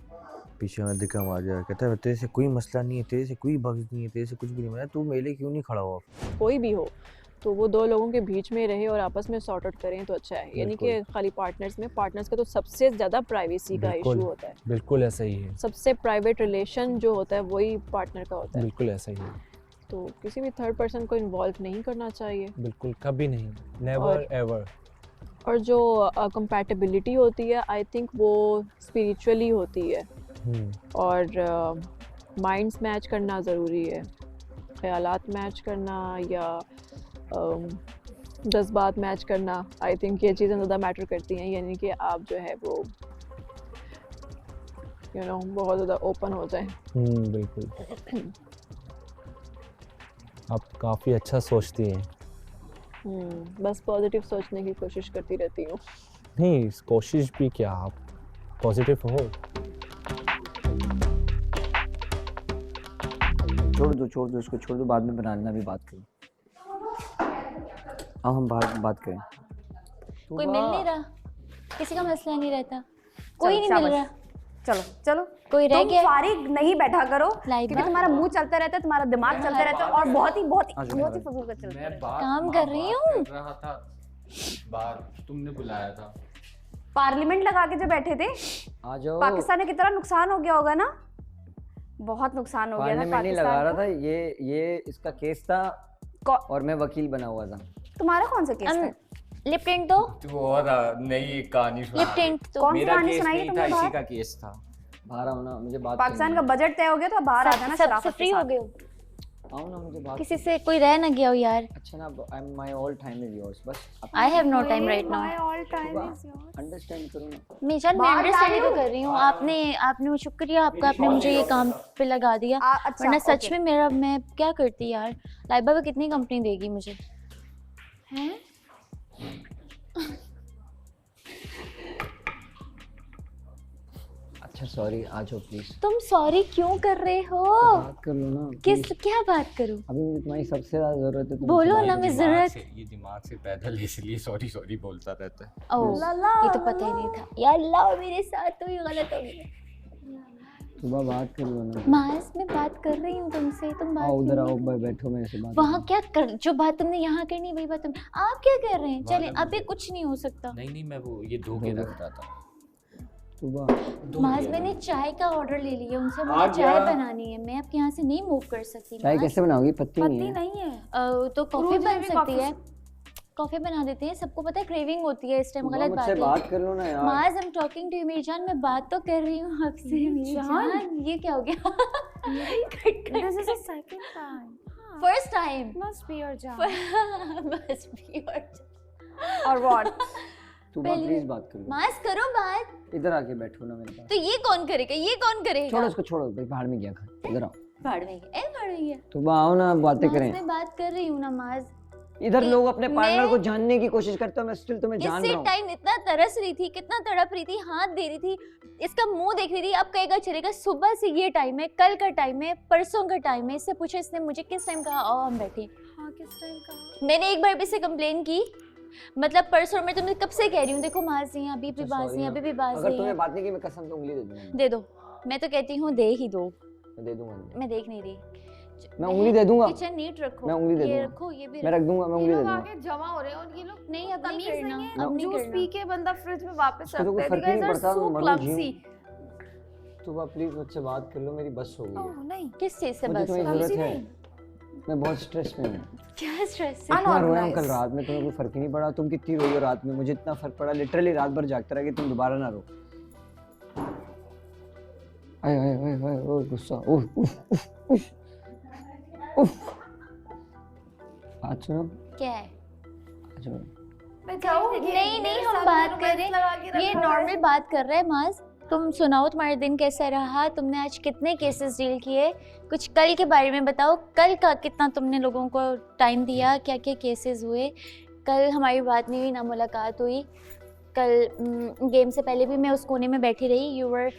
पीछे में दिक्कत आ जाए, कहता है तेरे से कोई मसला नहीं है, तेरे से कोई बग्स नहीं है, तेरे से कुछ भी नहीं। मैं तू मेरे लिए क्यों नहीं खड़ा हुआ?
कोई भी हो तो वो दो लोगों के बीच में रहे और आपस में सॉर्ट आउट करें तो अच्छा है। यानी कि खाली पार्टनर्स का तो सबसे ज़्यादा प्राइवेसी का इशू होता है।
बिल्कुल ऐसा ही है।
सबसे प्राइवेट रिलेशन जो होता है वही पार्टनर का होता है।
बिल्कुल ऐसा ही है।
तो किसी भी थर्ड पर्सन को इन्वॉल्व नहीं करना चाहिए।
बिल्कुल कभी नहीं, नेवर एवर।
और जो कंपैटिबिलिटी होती है आई थिंक वो स्पिरिचुअली होती है और माइंड्स मैच करना ज़रूरी है। ख्यालात मैच करना या जज्बात मैच करना, आई थिंक ये चीज़ें ज़्यादा मैटर करती हैं। यानी कि आप जो है वो बहुत ज़्यादा ओपन हो जाए।
बिल्कुल। आप काफ़ी अच्छा सोचती हैं।
बस पॉजिटिव सोचने की कोशिश करती रहती हूँ।
नहीं, कोशिश भी क्या, आप पॉजिटिव हो।
छोड़ दो इसको, छोड़ दो, बाद में बना लेना, भी बात करें। अब हम बात करें।
कोई मिल नहीं रहा, किसी का मसला नहीं रहता, कोई नहीं मिल रहा।
चलो
कोई रह गया।
फारिग नहीं बैठा करो क्योंकि तुम्हारा मुंह चलता रहता है, तुम्हारा दिमाग चलता रहता है और बहुत ही फजूल का चलता है।
काम कर रही हूँ।
तुमने बुलाया था,
पार्लियामेंट लगा के जो बैठे थे,
आ जाओ।
पाकिस्तान में कितना नुकसान हो गया होगा ना, बहुत नुकसान हो गया था
पार्लियामेंट नहीं लगा रहा था, ये इसका केस था और मैं वकील बना हुआ था।
तुम्हारा कौन सा केस था?
लिप टिंट तो
नई कहानी
लिप टिंट तो
मेरा केस नहीं था, इसी का केस था।
बाहर आओ ना, मुझे बात
पाकिस्तान का बजट तय हो गया तो बाहर आ जाना,
सबसे फ्री हो गए हो।
आओ ना, मुझे बात
किसी से कोई रह ना गया हो यार।
अच्छा ना, my all time is yours, बस
I have no time right now.
My all time is yours.
Understand करो ना।
मैं अंडरस्टैंड तो कर रही हूँ। आपने शुक्रिया आपका, आपने मुझे ये काम पे लगा दिया, वरना सच में मैं क्या करती यार। लाइबा पे कितनी कंपनी देगी मुझे हैं?
अच्छा सॉरी, आ जाओ प्लीज।
तुम सॉरी क्यों कर रहे हो?
बात कर लो ना।
क्या बात करूं?
अभी मुझे तुम्हारी सबसे ज्यादा जरूरत है।
बोलो ना, मैं जरूरत।
ये दिमाग से पैदल इसलिए सॉरी बोलता रहता है।
ओह, ये तो पता ही नहीं था। या अल्लाह, मेरे साथ तो ये गलत हो गया।
सुबह बात कर लो ना।
मास मैं बात कर रही हूँ तुमसे, तुम बात
उधर आओ, बैठो, मेरे से बात।
वहाँ क्या कर, जो बात तुमने यहाँ करनी वही बात तुम, आप क्या कर रहे हैं? चले, अभी कुछ नहीं हो सकता।
नहीं, मैं वो ये धोखे रख रहा था।
माज मैंने चाय का ऑर्डर ले लिया उनसे, मुझे चाय बनानी है। मैं आपके यहाँ से नहीं मूव कर सकती।
चाय कैसे बनाओगी? पत्ती
नहीं है। तो कॉफी बन सकती है, कॉफी बना देते हैं। सबको पता है क्रेविंग होती है इस टाइम। गलत बात है।
बात कर लो ना यार।
माज I am talking to you मेरी जान, मैं बात तो कर रही हूँ आपसे मेरी जान। ये क्या हो गया?
This is the second time.
First time.
Must be your जान।
Must be your जान।
और what?
तू प्लीज बात करो।
माज करो बात।
इधर आके बैठो ना मेरे पास।
तो ये कौन करेगा? ये कौन करेगा?
छोड़ो इसको, छोड़ो, भाड़ में गया। इधर आओ।
भाड़ में गया।
तू आओ ना, बातें करें।
मैं बात कर रही हूँ ना माज।
इधर लोग अपने पार्टनर को जानने की कोशिश करते हो, मैं स्टिल तुम्हें जान रहा हूँ।
इसी टाइम इतना तरस रही थी, कितना तड़प रही थी, हाथ दे रही थी, इसका मुंह देख रही थी। अब कहेगा चलेगा, सुबह से ये टाइम है, कल का टाइम है, परसों का टाइम है। इससे पूछा इसने मुझे किस टाइम कहा? आओ हम बैठे।
हाँ, किस टाइम कहा?
मैंने एक बार भी से कंप्लेन की, मतलब परसों में तुम्हें कब से कह रही हूँ, देखो माजी अभी भी बाजी, अभी भी बाजी।
अगर तुम्हें बात नहीं की मैं कसम से उंगली दे दूंगा।
दे दो, मैं तो कहती हूँ दे ही दो।
मैं दे दूंगा।
मैं देख नहीं रही।
मैं उंगली दे दूंगा।
किचन नीट रखो।
मैं उंगली दे दूंगा।
ये रखो, ये भी
मैं रख दूंगा। मैं उंगली दे दूंगा।
आगे जमा हो रहे हैं और ये लोग
नहीं, अब नहीं
तमीज
करना,
नहीं है।
अब नहीं
जूस
करना।
पी के बंदा फ्रिज में वापस रखता है।
फर्क नहीं पड़ता,
क्लमसी।
तो प्लीज मुझसे बात कर लो, मेरी बस हो गई है।
नहीं,
किस चीज से बस?
जरूरत है। मैं बहुत स्ट्रेस में हूँ।
क्या स्ट्रेस है?
इतना रोया हूँ कल रात में, तुम्हें कोई फर्क ही नहीं पड़ा। तुम कितनी रोई हो रात में? मुझे इतना फर्क पड़ा, लिटरली रात भर जागता रहा कि तुम दोबारा ना रो। आए आए आए आए, ओ गुस्सा, उफ उफ उफ उफ उफ। बात सुनो।
क्या है?
नहीं,
हम बात कर रहे हैं, ये नॉर्मल बात कर रहे हैं। माज तुम सुनाओ, तुम्हारा दिन कैसा रहा? तुमने आज कितने केसेस डील किए? कुछ कल के बारे में बताओ। कल का कितना तुमने लोगों को टाइम दिया? क्या क्या केसेस हुए? कल हमारी बात नहीं हुई, ना मुलाकात हुई। कल गेम से पहले भी मैं उस कोने में बैठी रही, you were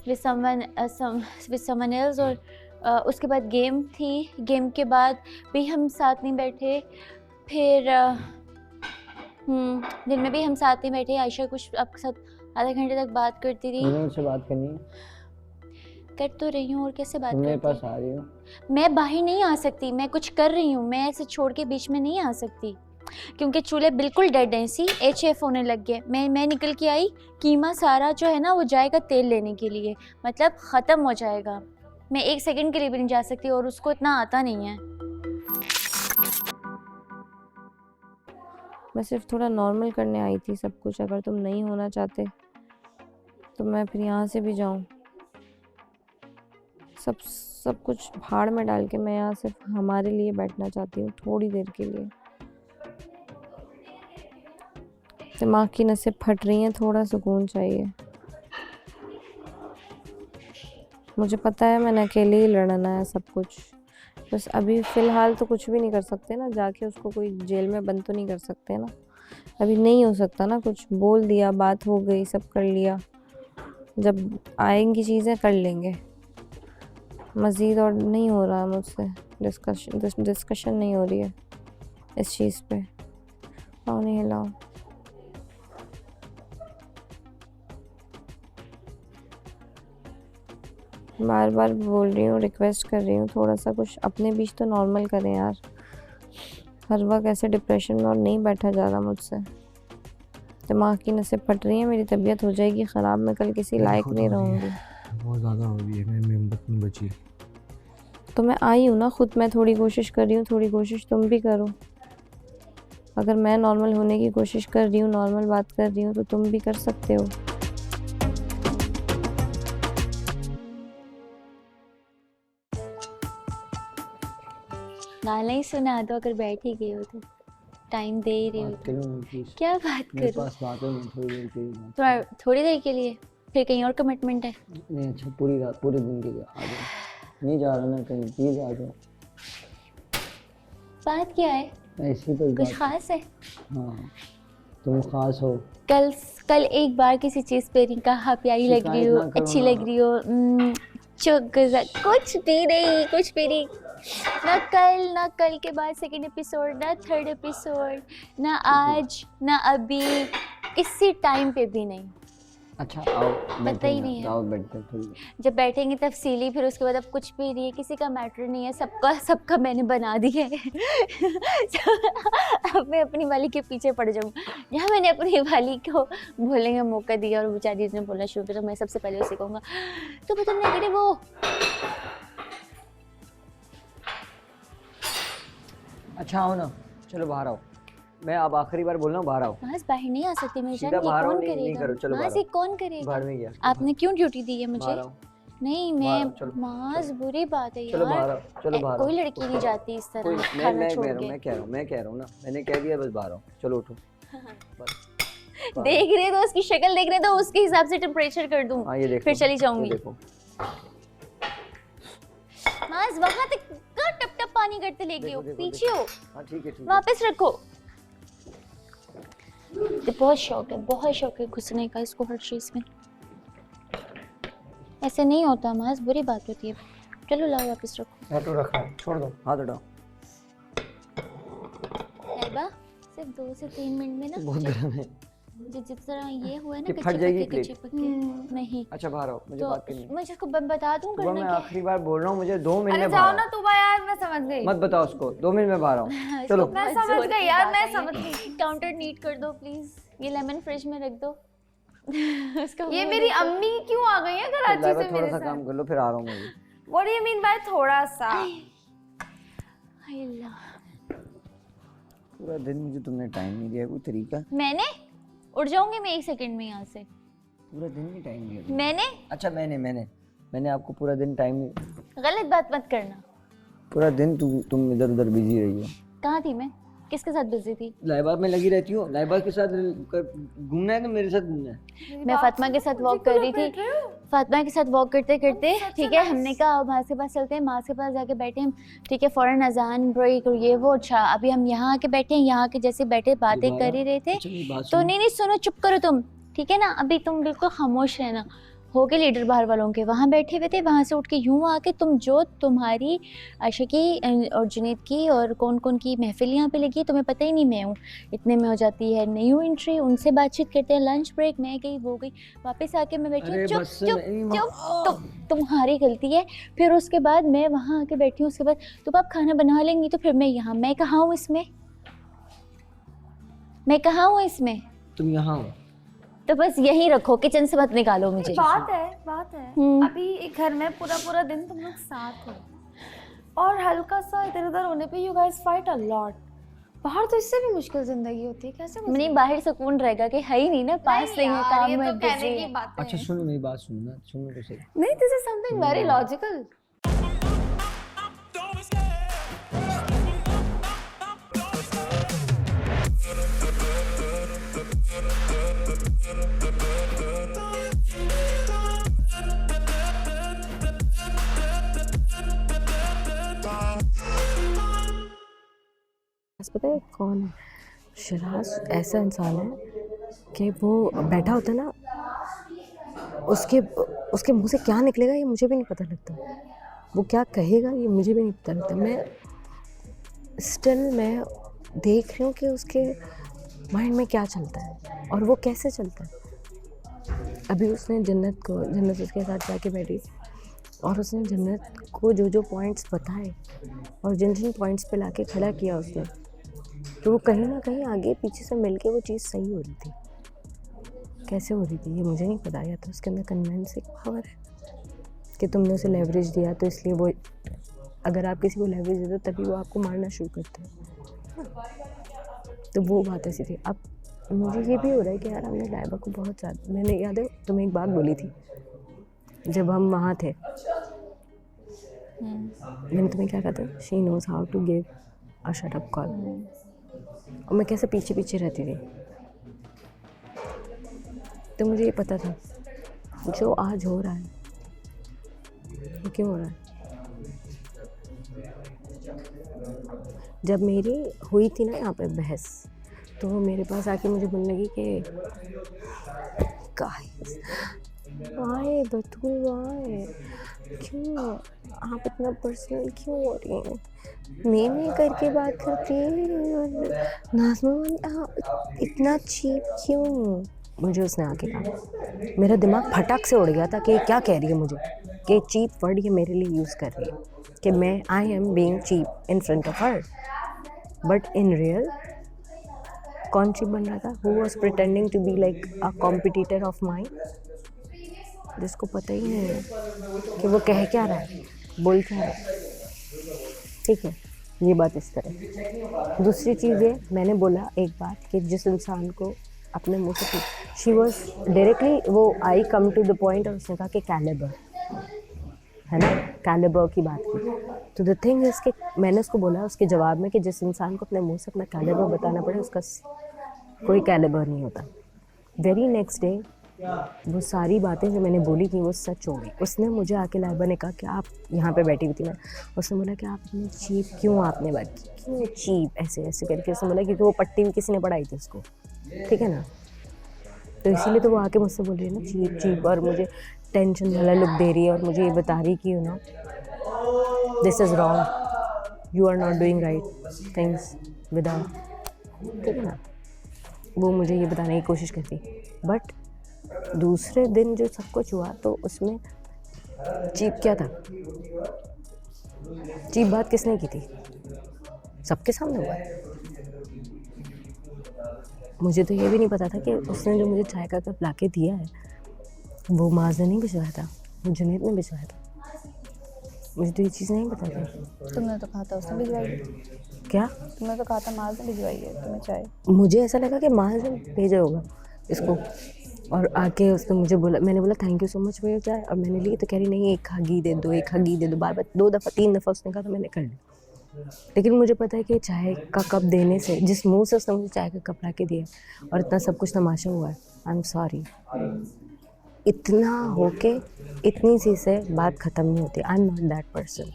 with someone else, और उसके बाद गेम थी, गेम के बाद भी हम साथ नहीं बैठे, फिर दिन में भी हम साथ नहीं बैठे। आयशा कुछ आपके साथ आधे घंटे तक बात करती थी।
मुझे उससे बात करनी है,
कर तो रही हूँ, और कैसे बात
मेरे
करती?
पास आ रही हो?
मैं बाहर नहीं आ सकती, मैं कुछ कर रही हूँ, मैं ऐसे छोड़ के बीच में नहीं आ सकती क्योंकि चूल्हे बिल्कुल डेड हैं, सी HF होने लग गए। मैं निकल के आई, कीमा सारा जो है ना वो जाएगा तेल लेने के लिए, मतलब ख़त्म हो जाएगा। मैं 1 सेकंड के लिए भी नहीं जा सकती, और उसको इतना आता नहीं है।
मैं सिर्फ थोड़ा नॉर्मल करने आई थी सब कुछ। अगर तुम नहीं होना चाहते तो मैं फिर यहाँ से भी जाऊँ। सब कुछ भाड़ में डाल के मैं यहाँ सिर्फ हमारे लिए बैठना चाहती हूँ, थोड़ी देर के लिए। दिमाग की नसें फट रही हैं, थोड़ा सुकून चाहिए। मुझे पता है मैंने अकेले ही लड़ना है सब कुछ, बस अभी फ़िलहाल तो कुछ भी नहीं कर सकते ना, जाके उसको कोई जेल में बंद तो नहीं कर सकते ना, अभी नहीं हो सकता ना कुछ। बोल दिया, बात हो गई, सब कर लिया, जब आएंगी चीज़ें कर लेंगे। मज़ीद और नहीं हो रहा मुझसे डिस्कशन नहीं हो रही है इस चीज़ पे। पाँव नहीं हिलाओ। बार बार बोल रही हूँ, रिक्वेस्ट कर रही हूँ, थोड़ा सा कुछ अपने बीच तो नॉर्मल करें यार। हर वक्त ऐसे डिप्रेशन में और नहीं बैठा जा रहा मुझसे। दिमाग की नसें फट रही हैं, मेरी तबीयत हो जाएगी ख़राब, मैं कल किसी लायक नहीं रहूँगी।
बहुत ज़्यादा हो रही है, मेरी हिम्मत नहीं बची।
तो मैं आई हूँ ना खुद, मैं थोड़ी कोशिश कर रही हूँ, थोड़ी कोशिश तुम भी करो। अगर मैं नॉर्मल होने की कोशिश कर रही हूँ, नॉर्मल बात कर रही हूँ, तो तुम भी कर सकते हो।
गाना ही सुना दो अगर बैठ ही गए हो तो, टाइम दे ही रहे हो तो। क्या बात करो?
मेरे पास बात है, थोड़ी देर के लिए।
थोड़ी देर के लिए? फिर कहीं और कमिटमेंट है?
नहीं, अच्छा पूरी रात, पूरे दिन के लिए आ जाओ। नहीं जा रहा ना कहीं, प्लीज आ जाओ।
बात क्या है?
ऐसी कोई
कुछ खास है?
हाँ, तुम खास हो।
कल एक बार किसी चीज़ पे नहीं कहा प्यारी लग रही हो, अच्छी लग रही हो, कुछ भी नहीं, कुछ भी नहीं। ना कल के बाद सेकंड एपिसोड, ना थर्ड एपिसोड, ना आज, ना अभी, किसी टाइम पे भी नहीं।
अच्छा आओ,
पता ही नहीं है।
आओ बैठते थोड़ी।
जब बैठेंगे तफसीली, फिर उसके बाद अब कुछ भी नहीं है, किसी का मैटर नहीं है, सबका मैंने बना दिया है। अब मैं अपनी वाली के पीछे पड़ जाऊँ। जहाँ मैंने अपनी वाली को बोलने का मौका दिया और बेचारी ने बोलना शुरू किया, तो मैं सबसे पहले उसे कहूँगा तो तुम नेगेटिव हो।
अच्छा आओ ना, चलो बाहर आओ। मैं अब आखिरी बार बोल रहा हूँ, बाहर आओ।
माज बाहर नहीं आ सकती मैं, जान ये
बाहर
कौन
नहीं, नहीं करो, चलो
माज ये कौन करेगा?
बाहर में गया।
आपने क्यों ड्यूटी दी है मुझे? नहीं मैं माज बुरी बात है
चलो बाहर
यार।
आओ, चलो बाहर आओ।
कोई लड़की नहीं जाती इस तरह
मैं कह रहा हूँ ना, मैंने कह दिया, बस बाहर आओ। चलो उठो।
देख रहे तो उसकी शक्ल देख रहे तो उसके हिसाब से टेम्परेचर कर दूं, फिर चली जाऊंगी। माज वहां तक टप टप पानी करते ले गई हो, पीछे हो।
हाँ ठीक है,
वापस रखो। बहुत शौक है घुसने का इसको हर चीज में। ऐसे नहीं होता माज, बुरी बात होती है। चलो लाओ वापस रखो।
ऑटो रखा है, छोड़ दो, हाथ हटाओ।
लाइबा सिर्फ 2 से 3 मिनट में ना
बहुत गर्म है।
जिस तरह ये हुआ है ना,
फट जाएगी
कच्चे पक्के नहीं।
अच्छा बाहर आओ, मुझे बात करनी है।
मैं जिसको बता दूं करना
मैं
क्या?
आखिरी बार बोल रहा हूँ, मुझे 2 मिनट में
बाहर जाओ ना तू यार, मैं समझ गई।
मत बताओ उसको, 2 मिनट में बाहर आओ। चलो
मैं समझ गई यार, मैं समझ गई।
काउंटर नीट कर दो प्लीज, ये लेमन फ्रिज में रख दो।
ये मेरी अम्मी क्यों आ गई है कराची से मेरे साथ?
थोड़ा सा काम कर लो, फिर आ रहा हूँ मैं।
What do you mean by थोड़ा सा?
पूरा दिन मुझे तुमने टाइम नहीं दिया, कोई तरीका?
मैंने उड़ जाऊंगी मैं 1 सेकंड में यहाँ से।
पूरा दिन नहीं टाइम दिया
मैंने?
अच्छा मैंने आपको पूरा दिन टाइम नहीं।
गलत बात मत करना।
पूरा दिन तुम इधर उधर बिजी रही हो।
कहाँ थी मैं? किसके साथ बिजी थी?
लाइबा में लगी रहती हो। लाइबा के साथ घूमना है तो मेरे साथ घूमना है।
मैं फातिमा के साथ वॉक कर रही थी। फातिमा के साथ वॉक करते करते, ठीक है, हमने कहा मास्क के पास चलते हैं, मास्क के पास जाके बैठे हम, ठीक है, फ़ौरन अजान ब्रेक और ये वो। अच्छा अभी हम यहाँ आके बैठे हैं, यहाँ के जैसे बैठे बातें कर ही रहे थे तो नहीं सुनो, चुप करो तुम, ठीक है ना, अभी तुम बिल्कुल खामोश रहना। हो गए लीडर बाहर वालों के, वहाँ बैठे हुए थे, वहाँ से उठ के यूँ आके तुम जो तुम्हारी आशा की और जुनैद की और कौन कौन की महफिल यहाँ पे लगी तुम्हें पता ही नहीं, मैं हूँ, इतने में हो जाती है न्यू एंट्री, उनसे बातचीत करते हैं, लंच ब्रेक, मैं गई वो गई, वापस आके मैं बैठी, चुप चुप चुप, तुम्हारी गलती है। फिर उसके बाद मैं वहाँ आके बैठी हूँ, उसके बाद तुम आप खाना बना लेंगी तो फिर मैं यहाँ, मैं कहाँ हूँ इसमें, मैं कहाँ हूँ इसमें,
तुम यहाँ हो
तो बस यही रखो, किचन से मत निकालो मुझे।
बात है अभी एक घर में पूरा दिन तुम लोग साथ हो और हल्का सा इधर उधर होने पे you guys fight a lot. बाहर तो इससे भी मुश्किल जिंदगी होती है, कैसे
नहीं बाहर सुकून रहेगा कि है ही नहीं ना, पास नहीं है, काम में बिजी है।
अच्छा सुनो मेरी बात, सुनो तो सही।
नहीं, this is something very logical.
पता है कौन है? शिराज ऐसा इंसान है कि वो बैठा होता है ना, उसके मुंह से क्या निकलेगा ये मुझे भी नहीं पता लगता, वो क्या कहेगा ये मुझे भी नहीं पता लगता। मैं देख रही हूँ कि उसके माइंड में क्या चलता है और वो कैसे चलता है। अभी उसने जन्नत उसके साथ जाके बैठी और उसने जन्नत को जो पॉइंट्स बताए और जिन पॉइंट्स पे लाके खड़ा किया उसने, तो वो कहीं ना कहीं आगे पीछे से मिलके वो चीज़ सही हो रही थी। कैसे हो रही थी ये मुझे नहीं पता, या तो उसके अंदर कन्विंसिंग पावर है कि तुमने उसे लेवरेज दिया तो इसलिए वो, अगर आप किसी को लेवरेज देते हो तभी वो आपको मारना शुरू करते हैं, तो वो बात ऐसी थी। अब मुझे ये भी हो रहा है कि यार हमने लाइबा को बहुत ज़्यादा, मैंने याद है तुम्हें एक बात बोली थी जब हम वहाँ थे, मैंने तुम्हें क्या कहा था, she knows how to give a shut up call, और मैं कैसे पीछे पीछे रहती थी। तो मुझे ये पता था जो आज हो रहा है वो क्यों हो रहा है। जब मेरी हुई थी ना यहाँ पे बहस, तो वो मेरे पास आके मुझे बोलने लगी कि गाइस वाई बतूल वाई, क्यों आप इतना पर्सनल क्यों हो रही हैं, मैं करके बात करती है, नाज़मा इतना चीप क्यों। मुझे उसने आके कहा, मेरा दिमाग फटाक से उड़ गया था कि क्या कह रही है मुझे, कि चीप वर्ड ये मेरे लिए यूज़ कर रही है, कि मैं I am being cheap in front of her, but in real कौन चीप बन रहा था, who was pretending to be like a competitor of mine, जिसको पता ही नहीं है कि वो कह क्या रहा है, बोल क्या रहा है। ठीक है, ये बात इस तरह। दूसरी चीज़ ये, मैंने बोला एक बात कि जिस इंसान को अपने मुँह से, शी वॉज डायरेक्टली, वो आई कम टू द पॉइंट, और उसने कहा कि कैलिबर है ना, कैलिबर की बात की। तो द थिंग इज कि मैंने उसको बोला उसके जवाब में कि जिस इंसान को अपने मुँह से अपना कैलिबर बताना पड़े उसका कोई कैलिबर नहीं होता। वेरी नेक्स्ट डे वो सारी बातें जो मैंने बोली थी वो सच हो गई। उसने मुझे आके लाइबा ने कहा कि आप यहाँ पे बैठी हुई थी ना, उसने बोला कि आप इतनी चीप क्यों आपने बात की, क्यों चीप ऐसे ऐसे करके। उसने बोला क्योंकि वो पट्टी भी किसी ने पढ़ाई थी उसको, ठीक है ना, तो इसीलिए तो वो आके मुझसे बोल रही है ना चीप चीप, और मुझे टेंशन वाला लुक दे रही है और मुझे ये बता रही कि you know this is wrong, you are not doing right things without, ठीक है ना, वो मुझे ये बताने की कोशिश करती। बट दूसरे दिन जो सब कुछ हुआ तो उसमें चीप क्या था, चीप बात किसने की थी, सबके सामने हुआ है। मुझे तो ये भी नहीं पता था कि उसने जो मुझे चाय का कप ला के दिया है वो माज ने नहीं भिजवाया था, वो जुनैद ने भिजवाया था। मुझे तो ये चीज़ नहीं पता थी।
तुमने तो कहा था उसने भिजवाई है।
क्या?
तुमने तो कहा था माज ने भिजवाई है तुम्हें चाय।
मुझे ऐसा लगा कि माज ने भेजा होगा इसको, और आके उसने मुझे बोला, मैंने बोला thank you so much for your चाय, और मैंने ली तो कह रही नहीं एक हगी दे दो, एक हगी दे दो, बार बार 2 दफ़ा 3 दफ़ा उसने कहा तो मैंने कर ली। लेकिन मुझे पता है कि चाय का कप देने से, जिस मुंह से उसने मुझे चाय का कप ला के दिया और इतना सब कुछ तमाशा हुआ है, आई एम सॉरी, इतना होके इतनी सी से बात ख़त्म नहीं होती। I am not that person.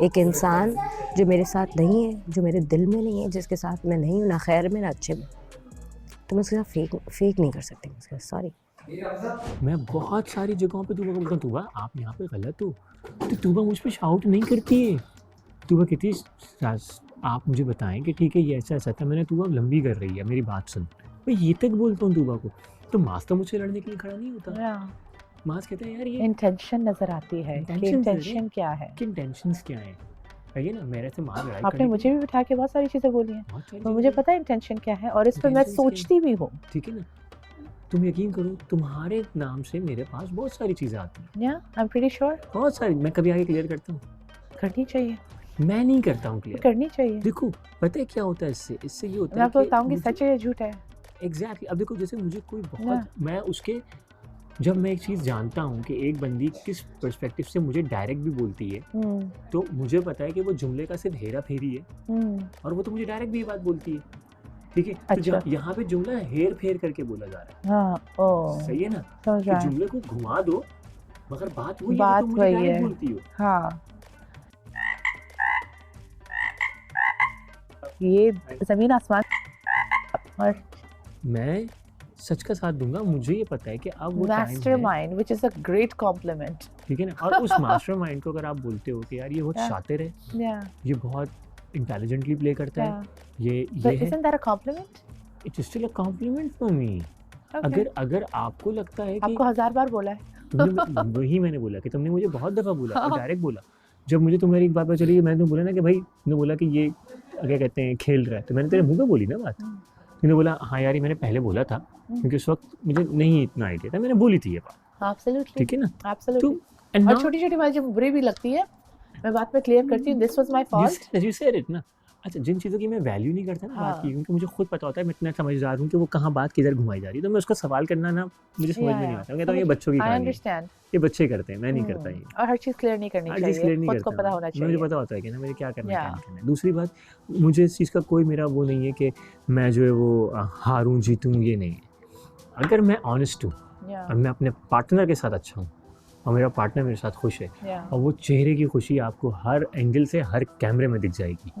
एक इंसान जो मेरे साथ नहीं है, जो मेरे दिल में नहीं है, जिसके साथ मैं नहीं हूँ, ना खैर में ना अच्छे में, तो मैं उसके साथ फेक नहीं कर सकती। मैं सॉरी।
मैं बहुत सारी जगहों पे तूबा को बोलता हूँ, तूबा आप यहाँ पे गलत हो, तो तूबा मुझ पे शाउट नहीं करती है। तूबा कहती है आप मुझे बताएं कि ठीक है ये ऐसा ऐसा था, मैंने तूबा लंबी कर रही है, मेरी बात सुन। मैं ये तक बोलता हूँ तूबा को, तो मास तो मुझसे लड़ने के लिए खड़ा नहीं होता। मास कहता है यार ये
इंटेंशन नजर आती है कि इंटेंशन क्या है,
कि इंटेंशंस क्या है। है ना, मेरे से मार लड़ाई
आपने मुझे भी बिठा के बहुत सारी चीज़ें बोली हैं, तो मुझे पता है इंटेंशन क्या है और इस पर मैं सोचती भी हूँ।
ठीक है ना, तुम यकीन करो तुम्हारे नाम से मेरे पास बहुत सारी चीज़ें आती हैं।
या आई एम प्रीटी श्योर,
बहुत सारी। मैं कभी आगे क्लियर करता हूँ?
करनी चाहिए।
मैं नहीं करता हूँ क्लियर,
करनी चाहिए।
देखो पता है क्या होता है इससे ये होता है
मैं आपको बताऊँ कि सच है या झूठ है।
एग्जैक्टली। अब देखो जैसे मुझे कोई बहुत, मैं उसके, जब मैं एक चीज़ जानता हूँ कि एक बंदी किस पर्सपेक्टिव से मुझे डायरेक्ट भी बोलती है, तो मुझे पता है कि वो जुमले का सिर्फ हेरा फेरी है, और वो तो मुझे डायरेक्ट भी ये बात बोलती है। ठीक है, अच्छा। तो यहाँ पे जुमला हेर फेर करके बोला जा रहा है। सही है ना, कि जुमले को घुमा दो मगर बात वही है, तुम मुझे डायरेक्ट बोलती हो।
हाँ, ये जमीन आसमान। और
मैं सच का साथ दूंगा, मुझे ये पता है कि अब वो
mastermind, which is a great compliment.
ठीक है ना, और उस मास्टरमाइंड को अगर आप बोलते हो कि यार ये बहुत शातिर है, ये बहुत इंटेलिजेंटली प्ले करता है, ये
isn't that a compliment?
It is still a compliment for me. अगर आपको लगता है कि
आपको 1000 बार बोला है,
तुमने वही मैंने बोला कि तुमने मुझे बहुत दफ़ा बोला और डायरेक्ट बोला। जब मुझे तुम्हारी एक बात पता चली, मैंने तो बोला ना कि भाई, तुमने बोला कि ये क्या कहते हैं खेल रहा है, तो मैंने तेरे मुंह पे बोली ना बात। तुमने बोला हाँ यार ये मैंने पहले बोला था, क्योंकि उस वक्त मुझे नहीं इतना आइडिया था, मैंने बोली थी ये बात।
एब्सोल्युटली,
ठीक है ना,
एब्सोल्युटली। और छोटी-छोटी बातें जो बुरी भी लगती है, मैं बात में क्लियर करती हूँ, this was my fault.
You said it ना। अच्छा, जिन चीज़ों की मैं वैल्यू नहीं करता ना बात की, क्योंकि मुझे खुद पता होता है, मैं इतना समझदार हूँ कि वो कहाँ बात किधर घुमाई जा रही है, तो मैं उसका सवाल करना ना मुझे समझ में नहीं आता। मैं कहता हूँ ये बच्चों की कहानी है, ये बच्चे करते हैं, मैं नहीं करता ये।
और हर चीज़ क्लियर नहीं करनी चाहिए, खुद को पता होना चाहिए।
मुझे पता होता है कि ना मुझे क्या करना है। दूसरी बात, मुझे इस चीज़ का कोई मेरा वो नहीं है कि मैं जो है वो हारूँ जीतूँ, ये नहीं है। अगर मैं ऑनेस्ट हूँ और मैं अपने पार्टनर के साथ अच्छा हूँ और मेरा पार्टनर मेरे साथ खुश है, और वो चेहरे की खुशी आपको हर एंगल से, हर कैमरे में दिख जाएगी,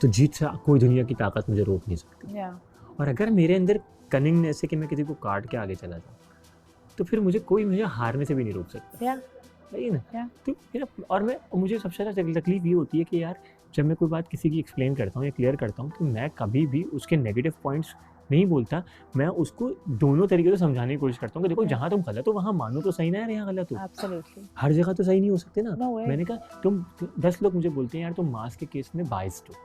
तो जीत से कोई दुनिया की ताकत मुझे रोक नहीं सकती। और अगर मेरे अंदर कनिंगनेस है कि मैं किसी को काट के आगे चला जाऊँ, तो फिर मुझे हारने से भी नहीं रोक सकता। सही है ना। तो और मुझे सबसे ज़्यादा तकलीफ ये होती है कि यार जब मैं कोई बात किसी की एक्सप्लेन करता हूँ या क्लियर करता हूँ, तो मैं कभी भी उसके नेगेटिव पॉइंट्स नहीं बोलता, मैं उसको दोनों तरीके से समझाने की कोशिश करता हूँ कि देखो जहाँ तुम गलत हो वहाँ मानो तो सही ना यार, यहाँ गलत हो।
Absolutely.
हर जगह तो सही नहीं हो सकते ना।
No way.
मैंने कहा तुम 10 लोग मुझे बोलते हैं यार तुम मास के केस में बाइस्ड हो।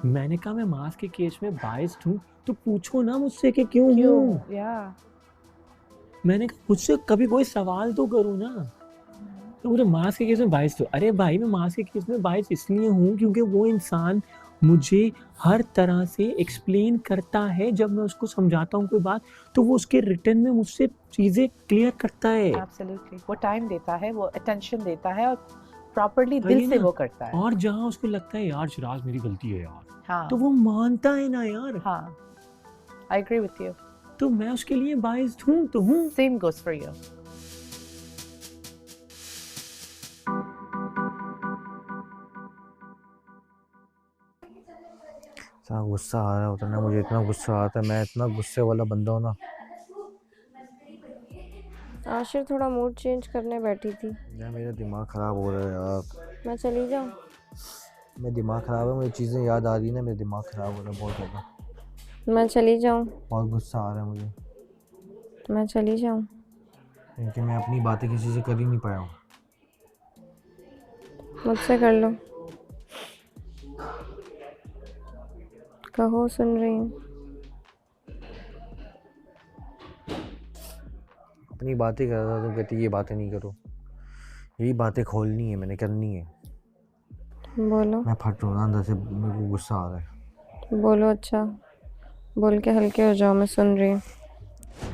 मैंने कहा मैं मास के केस में बाइस्ड हूँ, तो पूछो ना मुझसे कि क्यों हूँ। मैंने कहा मुझसे कभी कोई सवाल तो करो ना। तो मुझे मास के केस में बाइस्ड हो, अरे भाई मैं मास के केस में बाइस्ड इसलिए हूँ क्योंकि वो इंसान मुझे हर तरह से एक्सप्लेन करता है। जब मैं उसको समझाता हूँ कोई बात, तो वो उसके रिटर्न में मुझसे चीज़ें क्लियर करता है।
Absolutely. वो टाइम देता है, वो अटेंशन देता है और प्रॉपर्ली दिल से वो करता है।
और जहाँ उसको लगता है यार शिराज मेरी गलती है यार, तो वो मानता है ना यार।
हाँ, I agree with you.
तो मैं उसके लिए बाइस्ड हूँ तो हूँ।
Same goes for you.
गुस्सा आ रहा होता है ना, मुझे इतना गुस्सा आता है, मैं इतना गुस्से वाला बंदा हूँ ना।
आशिर थोड़ा मूड चेंज करने बैठी थी
यार, मेरा दिमाग ख़राब हो रहा है यार।
मैं चली जाऊँ?
मेरा दिमाग ख़राब है, मुझे चीज़ें याद आ रही है ना, मेरा दिमाग ख़राब हो रहा है बहुत ज़्यादा।
मैं चली जाऊँ?
बहुत गुस्सा आ रहा है मुझे।
मैं चली जाऊँ?
क्योंकि मैं अपनी बातें किसी से कर ही नहीं पाया हूँ।
मुझसे कर लो। कहो, सुन रही हूँ।
अपनी बातें कर रहा था तो कहती ये बातें नहीं करो, यही बातें खोलनी है, मैंने करनी है।
बोलो।
मैं फट रहा हूँ अंदर से, मेरे को गुस्सा आ रहा है।
बोलो। अच्छा बोल के हल्के हो जाओ, मैं सुन रही हूँ।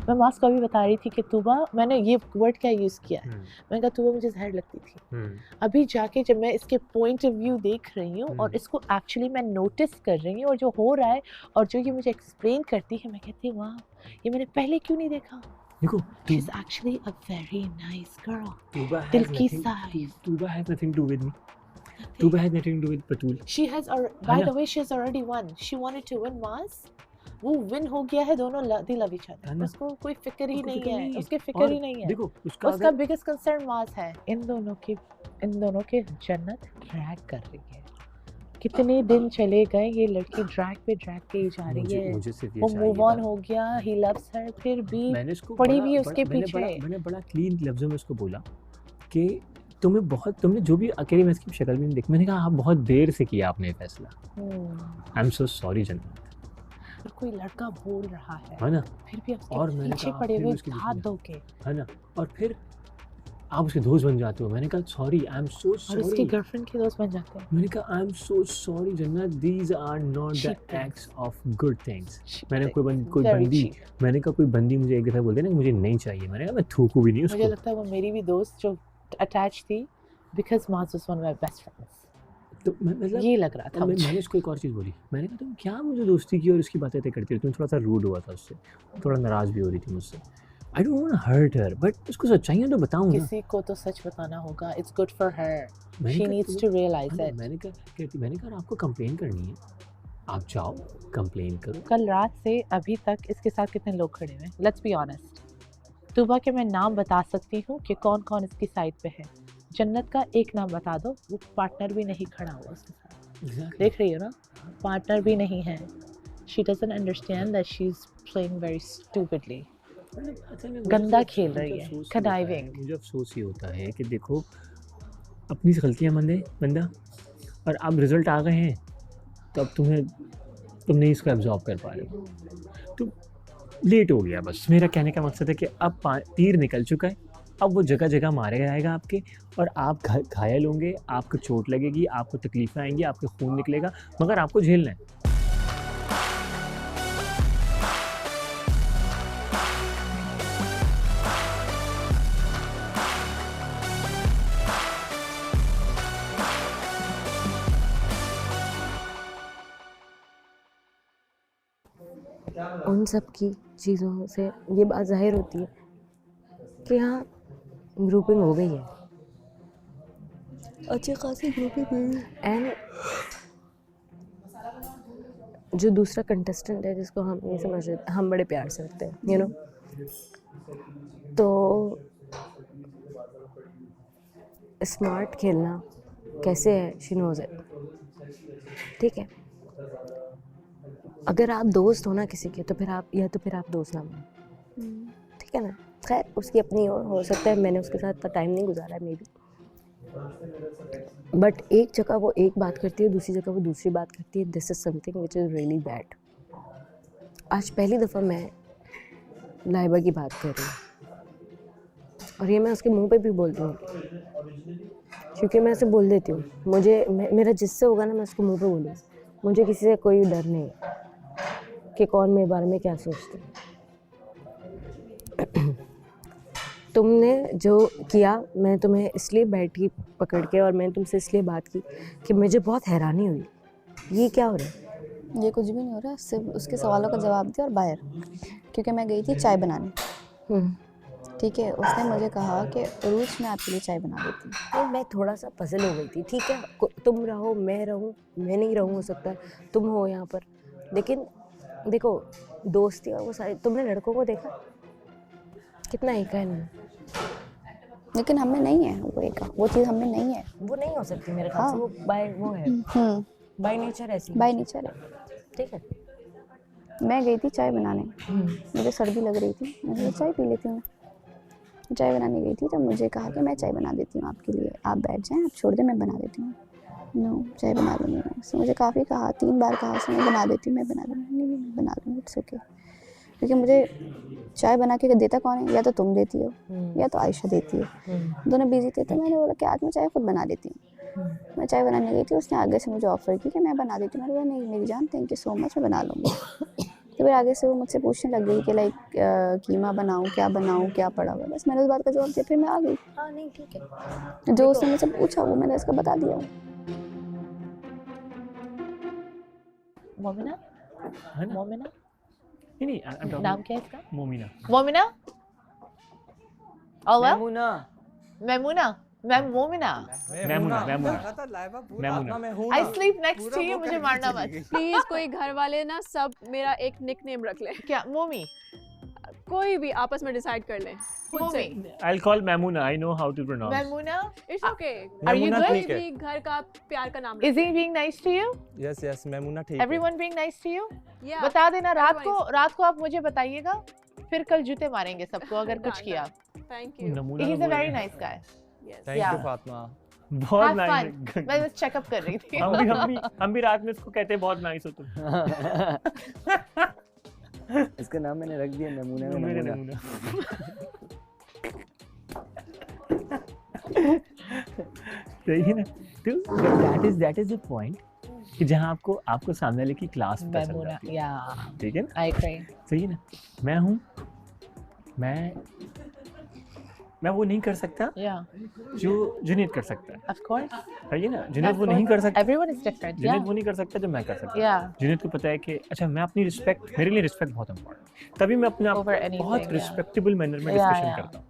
मैं मास को भी बता रही थी कि तूबा, मैंने ये वर्ड क्या यूज़ किया है, मैंने कहा तूबा मुझे जहर लगती थी। अभी जाके जब मैं इसके पॉइंट ऑफ व्यू देख रही हूँ और इसको एक्चुअली मैं नोटिस कर रही हूँ और जो हो रहा है और जो ये मुझे एक्सप्लेन करती है, मैं कहती हूँ वाह, ये मैंने पहले क्यों नहीं देखा।
देखो
She's actually a very nice girl.
Tuba
दिल
has
की
nothing.
साफ.
Tuba has nothing to do with me. Tuba has nothing to do with Batul.
She has, by the way, she has already won. She wanted to win Maz. वो win हो गया है, दोनों they love each other. उसको कोई फिक्र ही नहीं है, उसके फिक्र ही नहीं है.
देखो
उसका biggest concern माज है. इन दोनों के जन्नत ड्रैग कर रही है. कितने दिन चले गए, ये लड़की ड्रैग पे ही जा रही है. वो मूव ऑन हो गया, he loves her, फिर भी पड़ी हुई है उसके पीछे.
मैंने बड़ा क्लीन लफ्जों में उसको बोला कि तुमने जो भी अकेले में इसकी शक्ल भी नहीं देखी. मैंने कहा आप बहुत देर से किया आपने फैसला. आई एम सो सॉरी जन्नत.
कोई लड़का बोल रहा
है ना,
फिर भी और पीछे पड़े हुए हाथ धो के,
है ना, और फिर आप उसके दोस्त बन जाते हो. मैंने कहा sorry, I am so sorry.
और उसकी गर्लफ्रेंड के दोस्त बन जाते हैं.
मैंने कहा I am so sorry Jannat, these are not the acts of good things. मैंने कोई बंदी मुझे एक दफा बोल देना मुझे नहीं चाहिए, मैंने कहा मैं थूकू भी नहीं उसको.
मुझे लगता है वो मेरी भी दोस्त जो अटैच थी, बिकॉज माज was one of my best friends.
तो मतलब
ये लग रहा था.
मैंने उसको एक और चीज़ बोली. मैंने कहा तुम क्या मुझे दोस्ती की और उसकी बातें करती रही. तुम थोड़ा सा रूड हुआ था उससे, थोड़ा नाराज़ भी हो रही थी मुझसे. I don't want to hurt her, but उसको सच्चाइयाँ तो बताऊँ.
किसी को तो सच बताना होगा. It's good for her. She needs to realise it.
मैंने कहा आपको कंप्लेन करनी है, आप जाओ कंप्लेन करो.
कल रात से अभी तक इसके साथ कितने लोग खड़े हैं. Let's be honest. तुबा के मैं नाम बता सकती हूँ कि कौन कौन इसकी साइड पे है. जन्नत का एक नाम बता दो, वो पार्टनर भी नहीं खड़ा हुआ उसके साथ. देख रही हो ना, पार्टनर भी नहीं है. She doesn't understand that she is playing very stupidly. गंदा खेल रही है, कनाइविंग.
मुझे अफसोस ही होता है कि देखो अपनी गलतियाँ बंदा, और अब रिजल्ट आ गए हैं तो अब तुम नहीं इसको एब्जॉर्ब कर पा रहे हो. तो लेट हो गया. बस मेरा कहने का मकसद है कि अब तीर निकल चुका है. अब वो जगह जगह मारे जाएगा आपके, और आप घायल होंगे, आपको चोट लगेगी, आपको तकलीफें आएंगी, आपके खून निकलेगा, मगर आपको झेलना है.
उन सब की चीज़ों से ये बात जाहिर होती है कि यहाँ ग्रुपिंग हो गई है, अच्छी खासी ग्रुपिंग हुई है. एंड जो दूसरा कंटेस्टेंट है जिसको हम ये समझ रहे, हम बड़े प्यार से रखते हैं, यू नो, तो स्मार्ट खेलना कैसे है, शी नोज़ इट. ठीक है, अगर आप दोस्त हो ना किसी के, तो फिर आप दोस्त ना बनो. ठीक है ना. खैर उसकी अपनी हो सकता है मैंने उसके साथ इतना टाइम नहीं गुजारा है मे बी, बट एक जगह वो एक बात करती है, दूसरी जगह वो दूसरी बात करती है. This is something which is really bad. आज पहली दफ़ा मैं लाइबा की बात कर रही हूँ, और ये मैं उसके मुंह पे भी बोल दूँगी, क्योंकि मैं उसे बोल देती हूँ. मेरा जिससे होगा ना मैं उसको मुंह पे बोलूँगी. मुझे किसी से कोई डर नहीं कि कौन मेरे बारे में क्या सोचते. तुमने जो किया, मैं तुम्हें इसलिए बैठी पकड़ के और मैंने तुमसे इसलिए बात की कि मुझे बहुत हैरानी हुई. ये क्या हो रहा है?
ये कुछ भी नहीं हो रहा, सिर्फ उसके सवालों का जवाब दिया और बाहर, क्योंकि मैं गई थी चाय बनाने. ठीक है, उसने मुझे कहा कि रोज मैं आपके लिए चाय बना देती हूँ.
मैं थोड़ा सा पजल हो गई थी. ठीक है, तुम रहो, मैं रहूँ, मैं नहीं रहूँ, हो सकता है तुम हो यहाँ पर, लेकिन देखो दोस्ती और वो सारी, तुमने लड़कों को देखा कितना एक है इनमें,
लेकिन हमें नहीं है वो एक, वो चीज़ हमें नहीं है.
वो नहीं हो सकती मेरे ख्याल से. वो बाय नेचर ऐसी,
बाय नेचर है.
ठीक है,
मैं गई थी चाय बनाने, मुझे सर्दी लग रही थी, मैंने चाय पी लेती हूँ. चाय बनाने गई थी तो मुझे कहा कि मैं चाय बना देती हूँ आपके लिए, आप बैठ जाएं, आप छोड़ दें, मैं बना देती हूँ. नो, चाय बना लूँगी मैं. उसने मुझे काफ़ी कहा, 3 बार कहा उसने, मैं बना देती हूँ, मैं बना लूँगी. नहीं बना लूँगी, इट्स ओके. क्योंकि मुझे चाय बना के देता कौन है, या तो तुम देती हो या तो आयशा देती है. दोनों बिजी थे, तो मैंने बोला कि आज मैं चाय खुद बना देती हूँ. मैं चाय बनाने गई थी, उसने आगे से मुझे ऑफ़र की कि मैं बना देती हूँ. मैंने बोला नहीं मेरी जान, थैंक यू सो मच, मैं बना लूँगी. तो फिर आगे से वो मुझसे पूछने लग गई कि लाइक कीमा बनाऊँ, क्या पड़ा हुआ. बस मैंने उस बात का जवाब दिया, फिर मैं आ गई.
हाँ नहीं ठीक है,
जो उसने मुझसे पूछा वो मैंने उसका बता दिया.
मोमिना,
नहीं,
नाम क्या है इसका?
Momina.
All well?
Maimuna
Memuna. I sleep next to you. मुझे मारना मत.
प्लीज कोई घर वाले ना सब मेरा एक निकनेम रख ले.
क्या मोमी?
कोई भी आपस में डिसाइड कर लें.
मोमी.
I'll call Memuna. I know how to pronounce.
Memuna.
It's okay.
Are you good?
ठीक है.
भी घर का प्यार का नाम.
Is he being nice to you?
Yes, Memuna ठीक है.
Everyone being nice to you?
Yeah.
बता देना रात को आप मुझे बताइएगा. फिर कल जूते मारेंगे सबको अगर कुछ किया.
Thank you.
He's a very nice guy.
Thank you Fatima.
बहुत
Have fun.
नाइस.
मैं बस चेकअप कर रही थी.
हम भी रात में इसको कहते हैं बहुत नाइस हो तुम.
इसका नाम मैंने रख दिया नमूना.
सही है ना. तो that is the point कि जहाँ आपको सामने वाले की क्लास पता चल जाती है. ठीक है ना.
I agree.
सही है ना. मैं वो नहीं कर सकता जो जुनैद कर सकता है.
Of course.
है ना. जुनैद वो नहीं कर सकता.
Everyone is different.
जुनैद वो नहीं कर सकता जो मैं कर सकता. जुनैद को पता है कि अच्छा मैं अपनी रिस्पेक्ट, मेरे लिए रिस्पेक्ट बहुत इंपॉर्टेंट. तभी मैं अपने आप बहुत रिस्पेक्टेबल मैनर में डिस्कशन करता हूँ.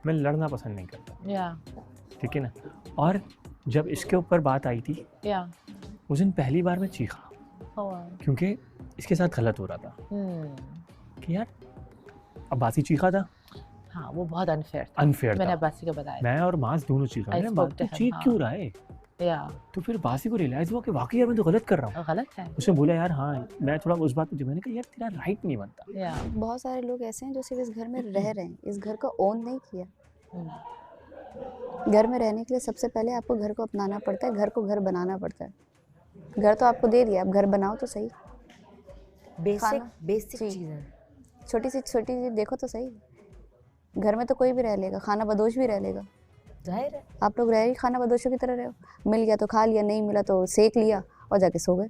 मैं लड़ना पसंद नहीं करता. ठीक है ना. और जब इसके ऊपर बात आई थी उस दिन पहली बार मैं चीखा क्योंकि इसके साथ गलत हो रहा था कि यार अब्बासी चीखा था.
हाँ वो बहुत अनफेयर मैंने अब्बासी को बताया.
मैं और मास दोनों चीखा. मैंने बात तो चीख क्यों रहा है. तो फिर बासी को रियलाइज हुआ कि वाकई यार मैं तो गलत कर रहा हूँ.
गलत है.
उसने बोला यार हाँ मैं थोड़ा उस बात पे मैंने कहा यार तेरा राइट नहीं बनता.
बहुत सारे लोग ऐसे हैं जो सिर्फ इस घर में रह रहे हैं, इस घर को ओन नहीं किया. घर में रहने के लिए सबसे पहले आपको घर को अपनाना पड़ता है, घर को घर बनाना पड़ता है. घर तो आपको दे दिया, अब घर बनाओ तो सही.
बेसिक चीज़ है.
छोटी सी देखो तो सही. घर में तो कोई भी रह लेगा, खाना बदोश भी रह लेगा.
जाहिर है.
आप लोग रह ही खाना बदोशों की तरह रहे हो. मिल गया तो खा लिया, नहीं मिला तो सेक लिया और जाके सो गए.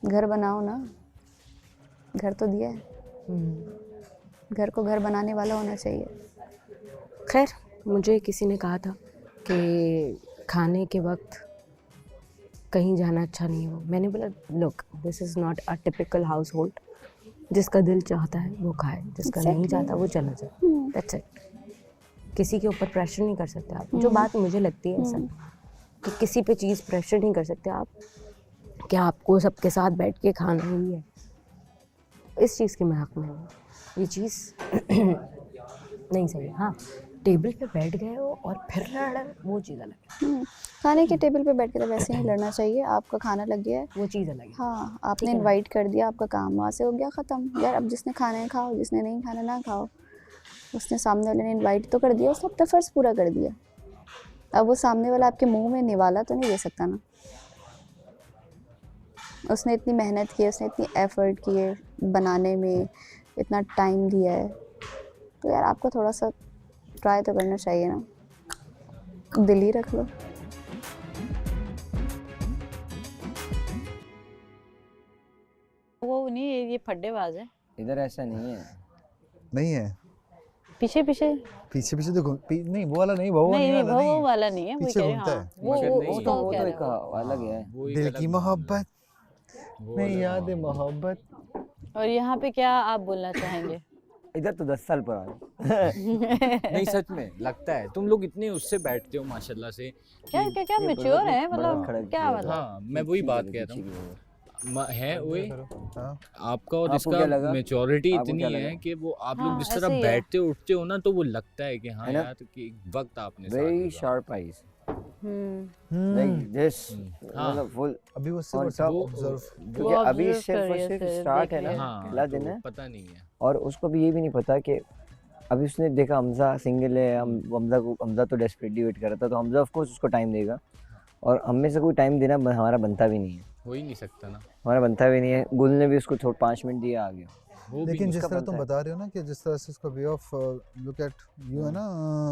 घर बनाओ ना. घर तो दिया है. घर को घर बनाने वाला होना चाहिए.
खैर मुझे किसी ने कहा था कि खाने के वक्त कहीं जाना अच्छा नहीं हो. मैंने बोला look this is not a typical house hold. जिसका दिल चाहता है वो खाए, जिसका नहीं चाहता वो चला जाए. That's it. किसी के ऊपर प्रेशर नहीं कर सकते आप. जो बात मुझे लगती है ऐसा कि किसी पे चीज़ प्रेशर नहीं कर सकते आप कि आपको सबके साथ बैठ के खाना ही है. इस चीज़ के मैं हक में हूँ. ये चीज़ नहीं सही है. हाँ टेबल पे बैठ गए हो और फिर लड़ वो चीज़ अलग है.
खाने के टेबल पे बैठ के तो वैसे ही लड़ना चाहिए. आपका खाना लग गया है
वो चीज़ अलग है.
हाँ आपने इनवाइट कर दिया, आपका काम वहाँ से हो गया ख़त्म. यार अब जिसने खाना है खाओ, जिसने नहीं खाना ना खाओ. उसने सामने वाले ने इनवाइट तो कर दिया, उसने अपना फ़र्ज़ पूरा कर दिया. अब वो सामने वाला आपके मुंह में निवाला तो नहीं दे सकता ना. उसने इतनी मेहनत की है, उसने इतनी एफ़र्ट की है बनाने में, इतना टाइम दिया है, तो यार आपको थोड़ा सा ट्राई तो करना चाहिए ना. दिल ही रख लो.
वो नहीं ये फड्डेबाज है.
इधर ऐसा नहीं है.
नहीं है.
पीछे
देखो नहीं वो वाला नहीं, वो
वाला नहीं है.
पीछे घूमता है.
वो तो एक अलग है.
दिल की मोहब्बत नहीं याद है मोहब्बत.
और यहाँ पे क्या आप बोलना चाहेंगे.
इधर तो 10 साल पुराना.
नहीं सच में लगता है तुम लोग इतने उससे बैठते हो माशाल्लाह से.
क्या मैच्योर है मतलब क्या मतलब.
हाँ मैं वही बात कह रहा हूँ है वो आपका और इसका मैच्योरिटी इतनी है कि वो आप लोग जिस तरह बैठते उठते हो ना तो वो लगता है कि हाँ यार कि वक्त आपने
very sharp eyes like this. मतलब फुल
अभी वो सिर्फ ऑब्जर्व
क्योंकि अभी सिर्फ स्टार्ट है ना, पहला दिन है,
पता नहीं है.
और उसको भी ये भी नहीं पता कि अभी उसने देखा हमजा सिंगल है. हमजा तो डेस्परेटली वेट कर रहा था, तो हमजा ऑफ कोर्स उसको टाइम देगा. और हम में से कोई टाइम देना हमारा बनता भी नहीं है.
हो ही नहीं सकता ना.
हमारा बनता भी नहीं है. गुल ने भी उसको 5 मिनट दिया आ गया.
लेकिन जिस तरह तुम बता रहे हो ना कि जिस तरह से उसका way of look at you है ना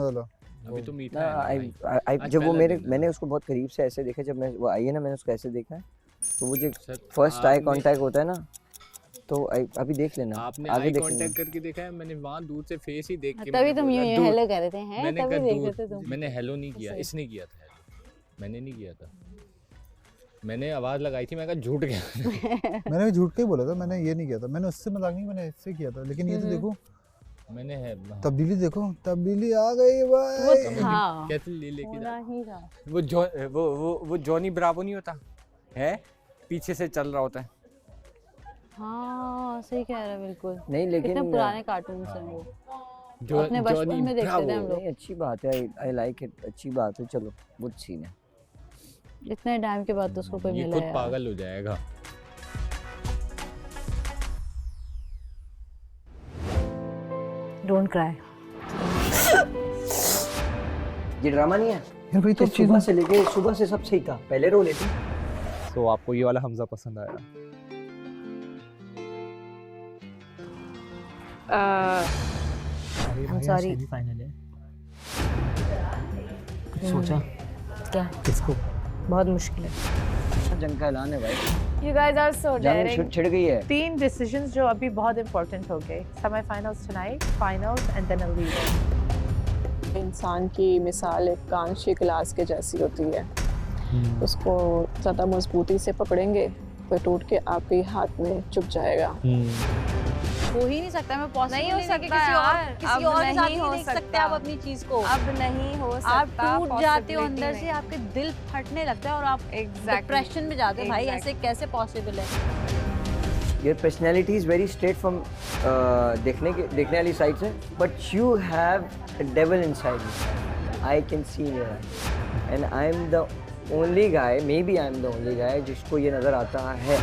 वाला.
अभी तो मीठा है.
जब वो मैंने उसको बहुत करीब से ऐसे देखा, जब मैं वो आई है ना मैंने उसको ऐसे देखा है, तो वो जो फर्स्ट आई कांटेक्ट होता है ना, तो अभी देख लेना.
आपने आई कांटेक्ट करके देखा है. मैंने वहां दूर से फेस ही देख के
तभी तुम ये हेलो कह रहे थे हैं. तभी देख रहे थे तुम.
मैंने हेलो नहीं किया, इसने किया था. मैंने नहीं किया था. मैंने आवाज लगाई थी. मैं कहा झूठ गया.
मैंने भी झूठ के ही बोला था. मैंने ये नहीं किया था. मैंने उससे मजाक नहीं, मैंने इससे किया था. लेकिन ये तो देखो
मैंने है
तब्दीली देखो, तब्दीली आ गई भाई।
वो था
कैसे ले लेके
होना ही था।
वो जॉनी ब्रावो नहीं होता है, पीछे से चल रहा होता है।
हाँ सही कह रहा है बिल्कुल।
नहीं लेकिन
कितने पुराने कार्टून्स हैं वो, अपने बचपन में देखते थे हम लोग।
अच्छी बात है, आई लाइक इट, अच्छी बात है। चलो गुड सीन है।
इतने टाइम के बाद तो उसको कोई मिला
है, खुद पागल हो जाएगा।
Don't cry.
ये ड्रामा नहीं है
यार भाई, तो
सुबह से लेके सुबह से सब सही था, पहले रो लेती।
तो आपको ये वाला हमजा पसंद आया?
सॉरी
फाइनल है।
सोचा क्या
किसको?
बहुत मुश्किल है।
जंग का ऐलान है भाई।
You guys are so daring.
छिड़ गई है।
3 डिसीजंस जो अभी बहुत इंपॉर्टेंट हो गए। Semifinals tonight, finals and then a leader.
इंसान की मिसाल एक कांच की गिलास के जैसी होती है। उसको ज़्यादा मजबूती से पकड़ेंगे तो टूट के आपके हाथ में चुप जाएगा।
हो ही नहीं सकता। मैं पॉसिबल
नहीं हो सकता
किसी और के साथ नहीं देख सकते आप अपनी चीज को।
अब नहीं हो सकता।
आप टूट जाते हो अंदर से, आपके दिल फटने लगता है और आप डिप्रेशन में जाते हो। भाई ऐसे कैसे पॉसिबल है?
Your personality is very straight from देखने वाली साइड से, but you have a devil inside you. I can see it, and I'm the only guy, maybe I'm the only guy जिसको ये नजर आता है